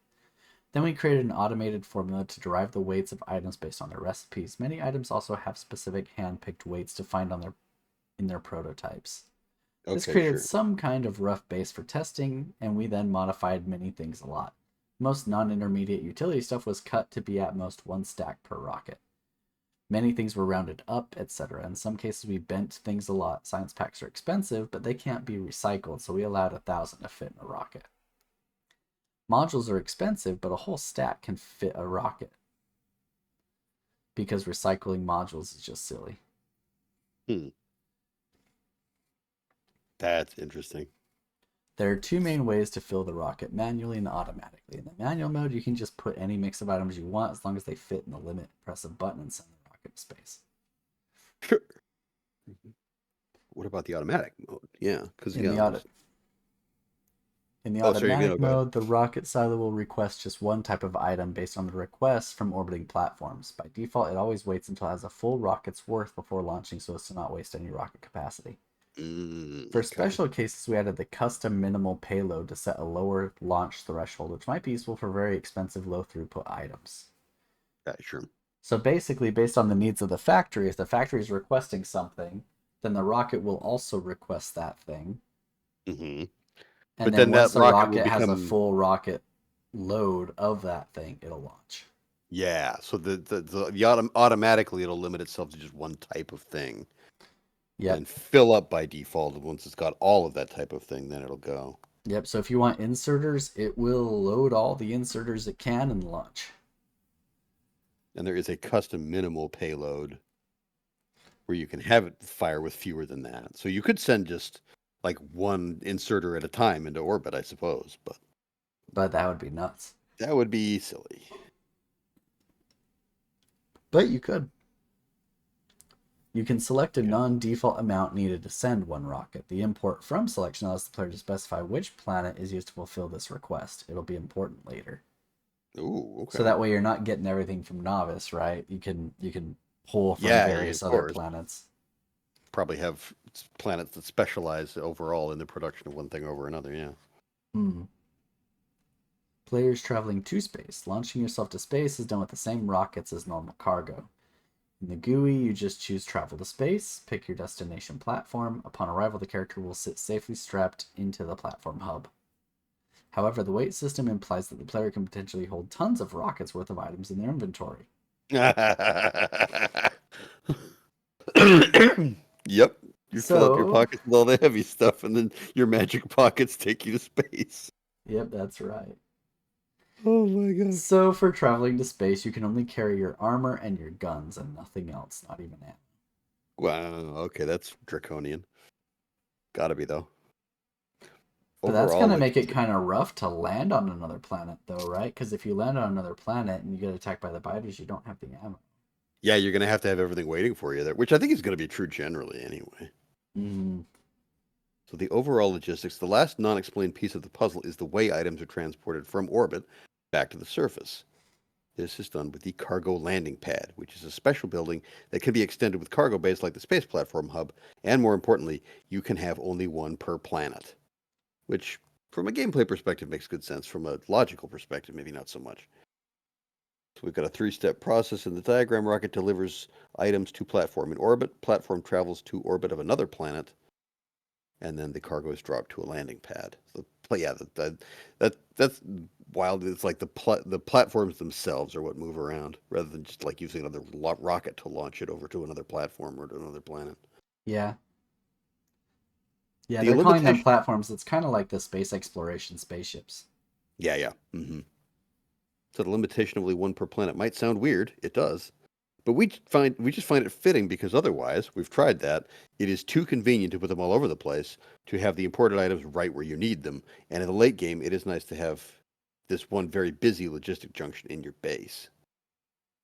Speaker 1: Then we created an automated formula to derive the weights of items based on their recipes. Many items also have specific hand-picked weights to find in their prototypes. This
Speaker 2: Okay,
Speaker 1: created
Speaker 2: sure.
Speaker 1: some kind of rough base for testing, and we then modified many things a lot. Most non-intermediate utility stuff was cut to be at most 1 stack per rocket. Many things were rounded up, etc. In some cases, we bent things a lot. Science packs are expensive, but they can't be recycled, so we allowed 1,000 to fit in a rocket. Modules are expensive, but a whole stack can fit a rocket because recycling modules is just silly.
Speaker 2: Hmm. That's interesting.
Speaker 1: There are two main ways to fill the rocket, manually and automatically. In the manual mode, you can just put any mix of items you want as long as they fit in the limit. Press a button and send the rocket to space.
Speaker 2: Sure. What about the automatic mode? Yeah, because
Speaker 1: In the
Speaker 2: again,
Speaker 1: audit, In the
Speaker 2: Oh, sorry, you're
Speaker 1: automatic
Speaker 2: gonna go ahead.
Speaker 1: mode, the rocket silo will request just one type of item based on the request from orbiting platforms. By default, it always waits until it has a full rocket's worth before launching so as to not waste any rocket capacity. For
Speaker 2: Okay.
Speaker 1: special cases, we added the custom minimal payload to set a lower launch threshold, which might be useful for very expensive low throughput items.
Speaker 2: Yeah, sure.
Speaker 1: So basically, based on the needs of the factory, if the factory is requesting something, then the rocket will also request that thing.
Speaker 2: hmm
Speaker 1: And
Speaker 2: But
Speaker 1: then
Speaker 2: then
Speaker 1: once
Speaker 2: that
Speaker 1: the
Speaker 2: rocket will
Speaker 1: rocket has a
Speaker 2: become,
Speaker 1: full rocket load of that thing, it'll launch.
Speaker 2: yeah. So automatically it'll limit itself to just one type of thing
Speaker 1: Yep.
Speaker 2: and fill up by default. And once it's got all of that type of thing, then it'll go.
Speaker 1: Yep. So if you want inserters, it will load all the inserters it can and launch.
Speaker 2: And there is a custom minimal payload where you can have it fire with fewer than that. So you could send just like one inserter at a time into orbit, I suppose, but
Speaker 1: But that would be nuts.
Speaker 2: that would be silly.
Speaker 1: But you could. You can select a
Speaker 2: Yeah.
Speaker 1: non-default amount needed to send one rocket. The import from selection allows the player to specify which planet is used to fulfill this request. It'll be important later.
Speaker 2: Ooh,
Speaker 1: So
Speaker 2: okay.
Speaker 1: that way you're not getting everything from novice, right? You can pull from
Speaker 2: Yeah, yeah,
Speaker 1: various
Speaker 2: of
Speaker 1: other
Speaker 2: course.
Speaker 1: planets.
Speaker 2: Probably have planets that specialize overall in the production of one thing over another. Yeah.
Speaker 1: Hmm. Players traveling to space. Launching yourself to space is done with the same rockets as normal cargo. In the GUI, you just choose travel to space, pick your destination platform. Upon arrival, the character will sit safely strapped into the platform hub. However, the weight system implies that the player can potentially hold tons of rockets worth of items in their inventory.
Speaker 2: Yep. You fill up your
Speaker 1: So,
Speaker 2: pockets with all the heavy stuff, and then your magic pockets take you to space.
Speaker 1: yep, that's right.
Speaker 2: Oh my god.
Speaker 1: So, for traveling to space, you can only carry your armor and your guns and nothing else, not even ammo.
Speaker 2: Wow. Okay, that's draconian. Gotta be though.
Speaker 1: But that's
Speaker 2: Overall,
Speaker 1: going to make it
Speaker 2: logistic.
Speaker 1: kind of rough to land on another planet, though, right? Because if you land on another planet and you get attacked by the biters, you don't have the ammo.
Speaker 2: Yeah, you're gonna have to have everything waiting for you there, which I think is gonna be true generally anyway.
Speaker 1: Mm,
Speaker 2: So the overall logistics, the last non-explained piece of the puzzle is the way items are transported from orbit back to the surface. This is done with the cargo landing pad, which is a special building that can be extended with cargo bays like the space platform hub, and more importantly, you can have only one per planet, which from a gameplay perspective makes good sense. From a logical perspective, maybe not so much. So we've got a three-step process in the diagram. Rocket delivers items to platform in orbit. Platform travels to orbit of another planet, and then the cargo is dropped to a landing pad. So, yeah, that's wild. It's like the platforms themselves are what move around, rather than just like using another rocket to launch it over to another platform or to another planet.
Speaker 1: yeah. Yeah,
Speaker 2: The
Speaker 1: they're calling them
Speaker 2: limitation.
Speaker 1: platforms. It's kind of like the space exploration spaceships.
Speaker 2: Yeah, yeah. So the limitation of only one per planet might sound weird. It does. But we just find it fitting because otherwise, we've tried that. It is too convenient to put them all over the place to have the imported items right where you need them. And in the late game, it is nice to have this one very busy logistic junction in your base.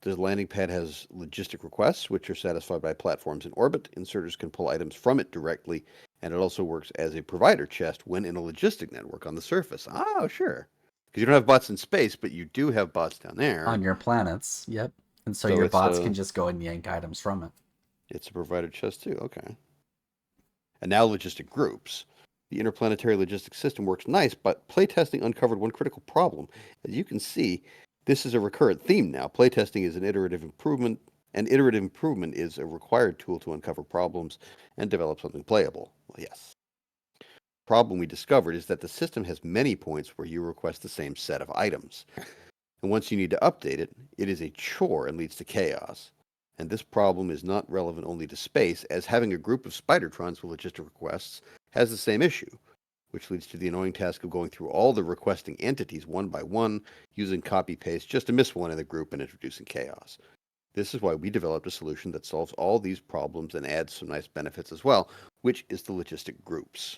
Speaker 2: The landing pad has logistic requests, which are satisfied by platforms in orbit. Inserters can pull items from it directly, and it also works as a provider chest when in a logistic network on the surface. Oh, sure. Because you don't have bots in space, but you do have bots down there.
Speaker 1: On your planets, yep. And so
Speaker 2: So
Speaker 1: your
Speaker 2: it's
Speaker 1: bots
Speaker 2: a
Speaker 1: can just go and yank items from it.
Speaker 2: it's a provider chest too. Okay. And now logistic groups. The interplanetary logistics system works nice, but playtesting uncovered one critical problem. As you can see, this is a recurrent theme now. Playtesting is an iterative improvement, and iterative improvement is a required tool to uncover problems and develop something playable. Well, yes. Problem we discovered is that the system has many points where you request the same set of items. And once you need to update it, it is a chore and leads to chaos. And this problem is not relevant only to space, as having a group of Spidertrons with logistic requests has the same issue, which leads to the annoying task of going through all the requesting entities one by one, using copy-paste just to miss one in the group and introducing chaos. This is why we developed a solution that solves all these problems and adds some nice benefits as well, which is the logistic groups.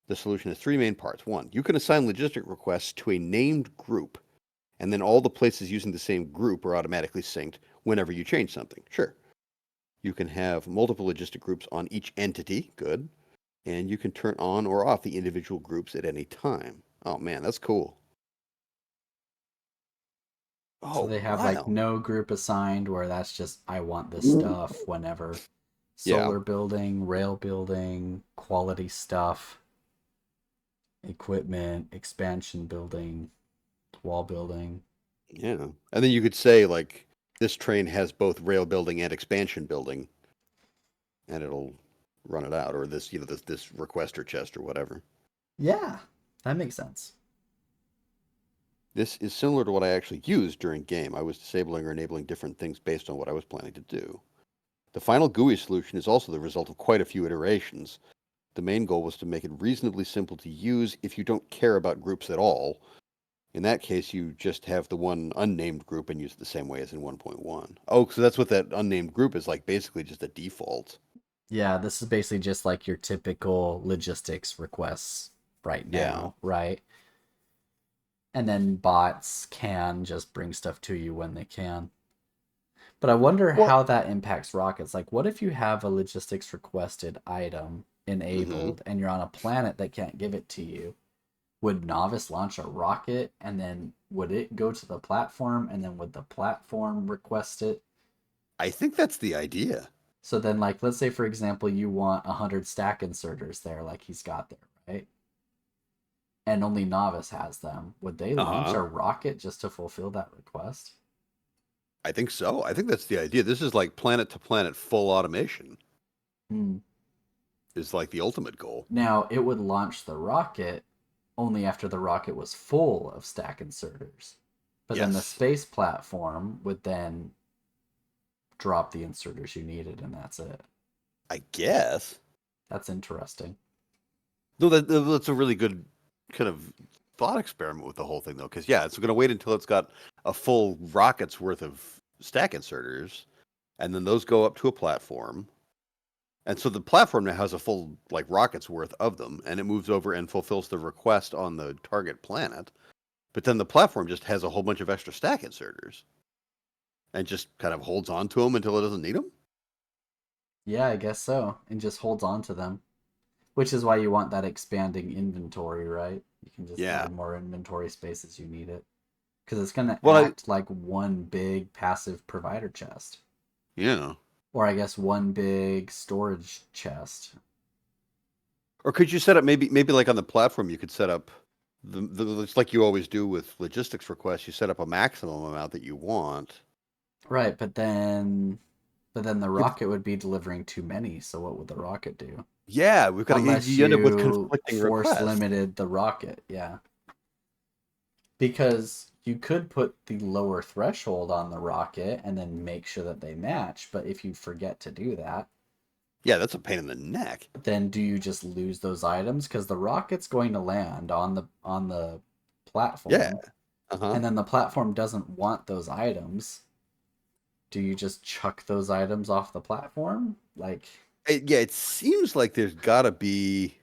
Speaker 2: The solution has three main parts. One, you can assign logistic requests to a named group, and then all the places using the same group are automatically synced whenever you change something. Sure. You can have multiple logistic groups on each entity. Good. And you can turn on or off the individual groups at any time. Oh man, that's cool.
Speaker 1: So
Speaker 2: Oh,
Speaker 1: they have like
Speaker 2: wow.
Speaker 1: no group assigned where that's just I want this stuff whenever.
Speaker 2: Yeah,
Speaker 1: Solar building, rail building, quality stuff, equipment, expansion building, wall building.
Speaker 2: yeah. And then you could say like this train has both rail building and expansion building, and it'll run it out, or this, this requester chest or whatever.
Speaker 1: Yeah, that makes sense.
Speaker 2: This is similar to what I actually used during game. I was disabling or enabling different things based on what I was planning to do. The final GUI solution is also the result of quite a few iterations. The main goal was to make it reasonably simple to use if you don't care about groups at all. In that case, you just have the one unnamed group and use it the same way as in 1.1. Oh, so that's what that unnamed group is like, basically just a default.
Speaker 1: Yeah, this is basically just like your typical logistics requests right
Speaker 2: Yeah.
Speaker 1: now, right? And then bots can just bring stuff to you when they can. But I wonder
Speaker 2: Well,
Speaker 1: how that impacts rockets. Like, what if you have a logistics requested item
Speaker 2: hmm
Speaker 1: enabled and you're on a planet that can't give it to you? Would Novice launch a rocket and then would it go to the platform and then would the platform request it?
Speaker 2: I think that's the idea.
Speaker 1: So then, like, let's say for example, you want 100 stack inserters there, like he's got there, right? And only Novice has them. Would they
Speaker 2: Uh
Speaker 1: launch
Speaker 2: huh.
Speaker 1: a rocket just to fulfill that request?
Speaker 2: I think so. I think that's the idea. This is like planet to planet full automation,
Speaker 1: Hmm.
Speaker 2: is like the ultimate goal.
Speaker 1: Now, it would launch the rocket only after the rocket was full of stack inserters. But then the
Speaker 2: Yes.
Speaker 1: space platform would then drop the inserters you needed, and that's it.
Speaker 2: I guess.
Speaker 1: That's interesting.
Speaker 2: No, that's a really good kind of thought experiment with the whole thing, though, because yeah, it's going to wait until it's got a full rocket's worth of stack inserters, and then those go up to a platform, and so the platform now has a full like rocket's worth of them, and it moves over and fulfills the request on the target planet. But then the platform just has a whole bunch of extra stack inserters, and just kind of holds on to them until it doesn't need them.
Speaker 1: Yeah, I guess so. And just holds on to them. Which is why you want that expanding inventory, right? You can just
Speaker 2: Yeah.
Speaker 1: add more inventory space as you need it. Because it's going to
Speaker 2: Well, I
Speaker 1: act like one big passive provider chest.
Speaker 2: yeah.
Speaker 1: Or I guess one big storage chest.
Speaker 2: Or could you set up maybe like on the platform you could set up it's like you always do with logistics requests, you set up a maximum amount that you want.
Speaker 1: Right, but then the
Speaker 2: But
Speaker 1: rocket would be delivering too many, so what would the rocket do?
Speaker 2: yeah, we've got to
Speaker 1: Unless
Speaker 2: you end up with
Speaker 1: you
Speaker 2: conflicting
Speaker 1: force
Speaker 2: requests.
Speaker 1: limited the rocket, yeah. Because you could put the lower threshold on the rocket and then make sure that they match, but if you forget to do that,
Speaker 2: Yeah, that's a pain in the neck.
Speaker 1: then do you just lose those items? Because the rocket's going to land on the
Speaker 2: Yeah.
Speaker 1: platform,
Speaker 2: Uh-huh.
Speaker 1: and then the platform doesn't want those items. Do you just chuck those items off the platform? Like,
Speaker 2: Yeah, it seems like there's got to be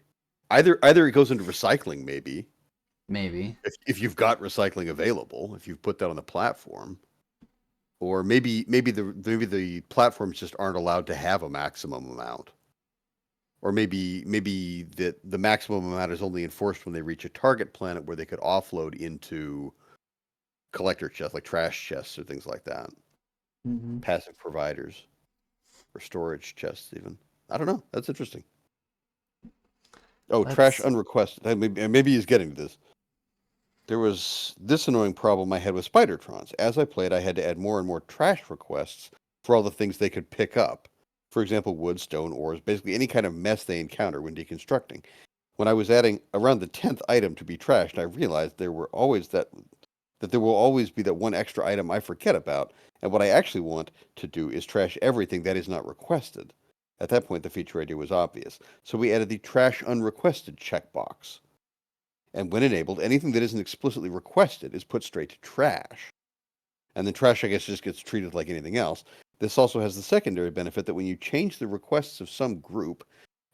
Speaker 2: either it goes into recycling maybe
Speaker 1: maybe.
Speaker 2: if you've got recycling available, if you've put that on the platform, or maybe the platforms just aren't allowed to have a maximum amount. Or maybe the maximum amount is only enforced when they reach a target planet where they could offload into collector chests, like trash chests or things like that.
Speaker 1: Hmm.
Speaker 2: Passive providers or storage chests, even. I don't know. That's interesting. Oh, trash
Speaker 1: Let's.
Speaker 2: unrequested. Maybe he's getting to this. There was this annoying problem I had with Spidertrons. As I played, I had to add more and more trash requests for all the things they could pick up. For example, wood, stone, ores, basically any kind of mess they encounter when deconstructing. When I was adding around the 10th item to be trashed, I realized there will always be that one extra item I forget about, and what I actually want to do is trash everything that is not requested. At that point, the feature idea was obvious, so we added the trash unrequested checkbox. And when enabled, anything that isn't explicitly requested is put straight to trash. And then trash, I guess, just gets treated like anything else. This also has the secondary benefit that when you change the requests of some group,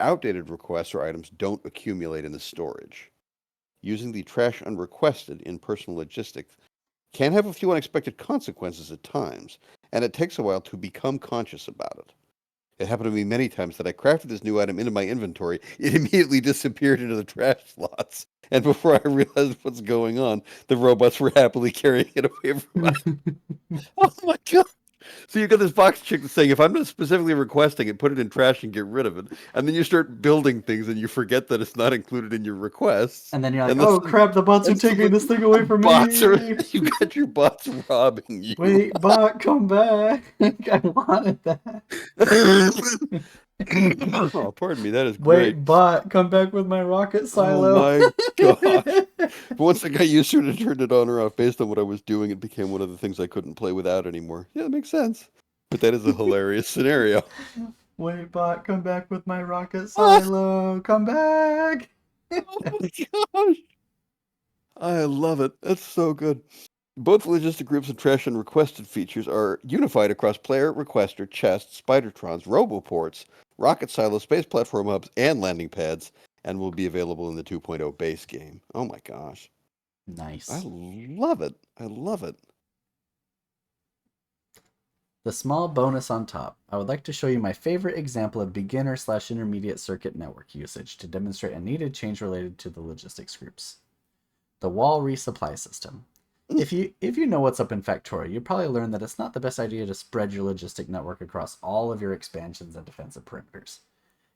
Speaker 2: outdated requests or items don't accumulate in the storage. Using the trash unrequested in personal logistics can have a few unexpected consequences at times, and it takes a while to become conscious about it. It happened to me many times that I crafted this new item into my inventory. It immediately disappeared into the trash slots. And before I realized what's going on, the robots were happily carrying it away from us. Oh my god. So you got this box chick that's saying, if I'm not specifically requesting it, put it in trash and get rid of it. And then you start building things and you forget that it's not included in your requests.
Speaker 1: And then you're like,
Speaker 2: And
Speaker 1: oh crap, the bots are taking this thing away from
Speaker 2: bots are,
Speaker 1: me.
Speaker 2: you got your bots robbing you.
Speaker 1: Wait, bot, come back. I wanted that.
Speaker 2: Oh, pardon me, that is great.
Speaker 1: Wait, bot, come back with my rocket
Speaker 2: Oh
Speaker 1: silo.
Speaker 2: my gosh. But once I got used to it and turned it on or off based on what I was doing, it became one of the things I couldn't play without anymore. Yeah, that makes sense. But that is a hilarious scenario.
Speaker 1: Wait, bot, come back with my rocket
Speaker 2: Oh
Speaker 1: silo. Come back.
Speaker 2: my gosh. I love it. That's so good. Both logistic groups and trash and requested features are unified across player, requester, chests, spidertrons, roboports, rocket silos, space platform hubs, and landing pads, and will be available in the 2.0 base game. Oh my gosh. I
Speaker 1: Nice.
Speaker 2: love it. I love it.
Speaker 1: The small bonus on top. I would like to show you my favorite example of beginner/intermediate circuit network usage to demonstrate a needed change related to the logistics groups. The wall resupply system. If you know what's up in Factorio, you probably learned that it's not the best idea to spread your logistic network across all of your expansions and defensive perimeters.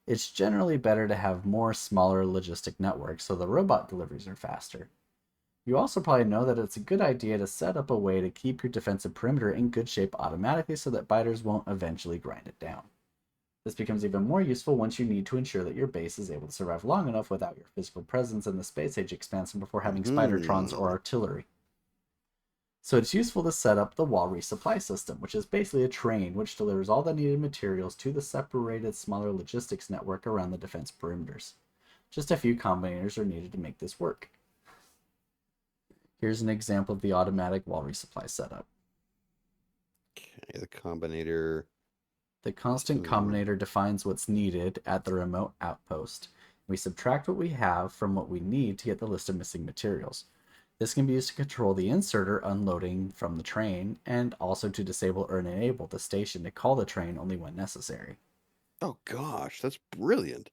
Speaker 1: It's generally better to have more smaller logistic networks so the robot deliveries are faster. You also probably know that it's a good idea to set up a way to keep your defensive perimeter in good shape automatically so that biters won't eventually grind it down. This becomes even more useful once you need to ensure that your base is able to survive long enough without your physical presence in the space age expansion before having spidertrons or artillery. So it's useful to set up the wall resupply system, which is basically a train which delivers all the needed materials to the separated smaller logistics network around the defense perimeters. Just a few combinators are needed to make this work. Here's an example of the automatic wall resupply setup.
Speaker 2: Okay, the combinator.
Speaker 1: The constant combinator defines what's needed at the remote outpost. We subtract what we have from what we need to get the list of missing materials. This can be used to control the inserter unloading from the train, and also to disable or enable the station to call the train only when necessary.
Speaker 2: Oh gosh, that's brilliant.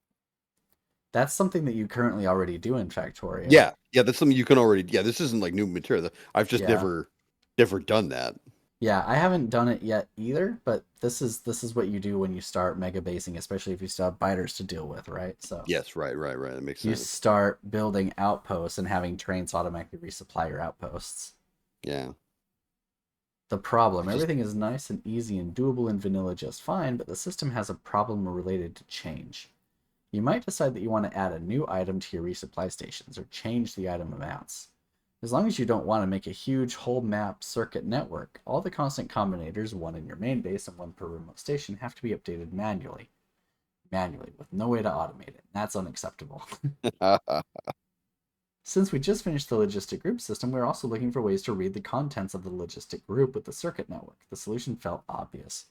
Speaker 1: That's something that you currently already do in Factorio.
Speaker 2: Yeah, that's something you can already. Yeah, this isn't like new material. I've just never done that.
Speaker 1: Yeah, I haven't done it yet either, but this is what you do when you start mega basing, especially if you still have biters to deal with, right? So
Speaker 2: Yes, right. That makes
Speaker 1: you
Speaker 2: sense.
Speaker 1: start building outposts and having trains automatically resupply your outposts.
Speaker 2: Yeah.
Speaker 1: The problem, everything is nice and easy and doable in vanilla just fine, but the system has a problem related to change. You might decide that you want to add a new item to your resupply stations or change the item amounts. As long as you don't want to make a huge whole map circuit network, all the constant combinators, one in your main base and one per remote station, have to be updated manually. With no way to automate it. That's unacceptable. Since we just finished the logistic group system, we're also looking for ways to read the contents of the logistic group with the circuit network. The solution felt obvious.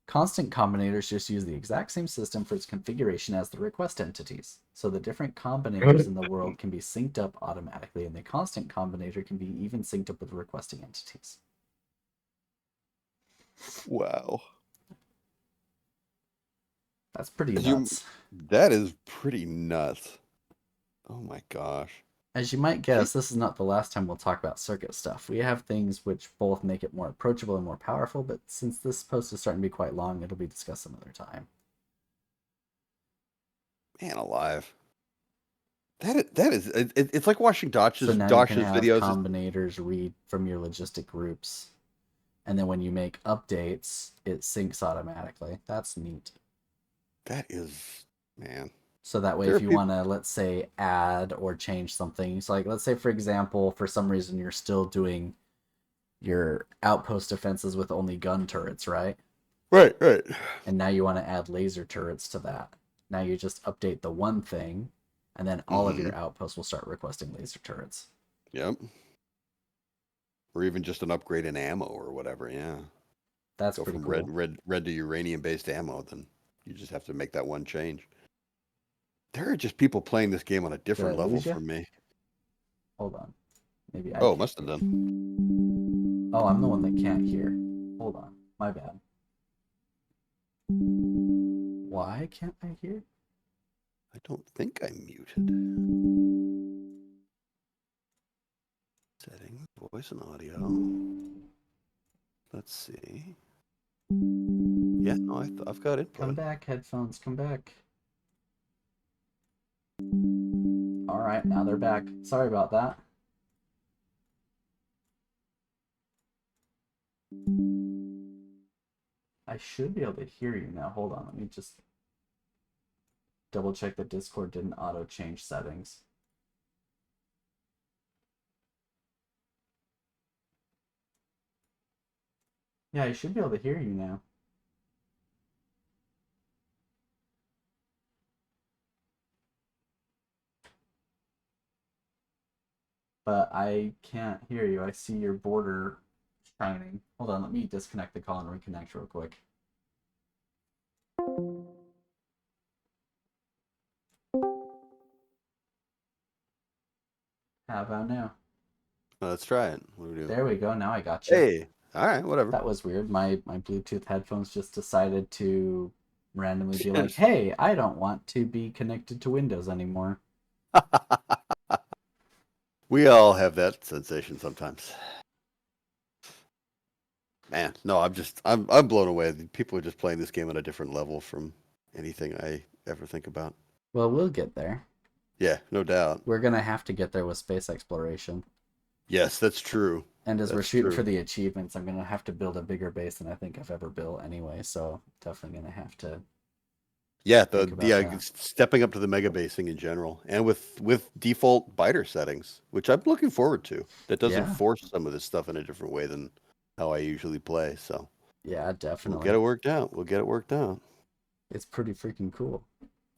Speaker 1: Constant combinators just use the exact same system for its configuration as the request entities. So the different combinators in the world can be synced up automatically, and the constant combinator can be even synced up with requesting entities.
Speaker 2: Wow.
Speaker 1: That's pretty nuts.
Speaker 2: That is pretty nuts. Oh my gosh.
Speaker 1: As you might guess, this is not the last time we'll talk about circuit stuff. We have things which both make it more approachable and more powerful, but since this post is starting to be quite long, it'll be discussed some other time.
Speaker 2: Man alive. It's like watching
Speaker 1: So now you can
Speaker 2: Dosh's
Speaker 1: have
Speaker 2: videos.
Speaker 1: combinators read from your logistic groups, and then when you make updates, it syncs automatically. That's neat.
Speaker 2: That is, man.
Speaker 1: So that way, if you want to, let's say, add or change something, so like, let's say, for example, for some reason you're still doing your outpost defenses with only gun turrets, right?
Speaker 2: Right.
Speaker 1: And now you want to add laser turrets to that. Now you just update the one thing, and then all of your outposts will start requesting laser turrets.
Speaker 2: Yep. Or even just an upgrade in ammo or whatever, yeah.
Speaker 1: That's
Speaker 2: go
Speaker 1: pretty
Speaker 2: from
Speaker 1: cool.
Speaker 2: red to uranium-based ammo, then you just have to make that one change. There are just people playing this game on a different level from me.
Speaker 1: Hold on. Maybe I
Speaker 2: Oh, must have done.
Speaker 1: Oh, I'm the one that can't hear. Hold on. My bad. Why can't I hear?
Speaker 2: I don't think I'm muted. Settings, voice and audio. Let's see. Yeah, no, I've got input.
Speaker 1: Come back, headphones, come back. Alright, now they're back. Sorry about that. I should be able to hear you now. Hold on, let me just double check that Discord didn't auto change settings. Yeah, I should be able to hear you now. But I can't hear you. I see your border shining. Hold on, let me disconnect the call and reconnect real quick. How about now?
Speaker 2: Let's try it. What do we do?
Speaker 1: There we go. Now I got you.
Speaker 2: Hey, all right, whatever.
Speaker 1: That was weird. My Bluetooth headphones just decided to randomly be like, "Hey, I don't want to be connected to Windows anymore."
Speaker 2: We all have that sensation sometimes. Man, no, I'm blown away. People are just playing this game at a different level from anything I ever think about.
Speaker 1: Well, we'll get there.
Speaker 2: Yeah, no doubt.
Speaker 1: We're gonna have to get there with space exploration.
Speaker 2: Yes, that's true.
Speaker 1: And as we're
Speaker 2: That's
Speaker 1: shooting
Speaker 2: true.
Speaker 1: for the achievements, I'm gonna have to build a bigger base than I think I've ever built anyway. So definitely gonna have to.
Speaker 2: Yeah,
Speaker 1: Think about that.
Speaker 2: stepping up to the mega basing in general, and with default biter settings, which I'm looking forward to. That doesn't
Speaker 1: Yeah.
Speaker 2: force some of this stuff in a different way than how I usually play. So
Speaker 1: Yeah,
Speaker 2: we'll
Speaker 1: definitely.
Speaker 2: get it worked out. We'll get it worked out.
Speaker 1: It's pretty freaking cool.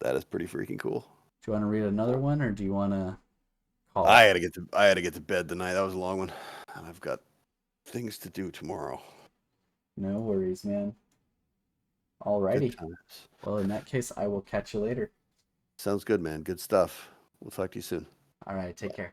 Speaker 2: That is pretty freaking cool.
Speaker 1: Do you want to read another one, or do you want to call
Speaker 2: I
Speaker 1: it?
Speaker 2: had to get to bed tonight. That was a long one, and I've got things to do tomorrow.
Speaker 1: No worries, man. Alrighty. Well, in that case, I will catch you later.
Speaker 2: Sounds good, man. Good stuff. We'll talk to you soon.
Speaker 1: All right, take care.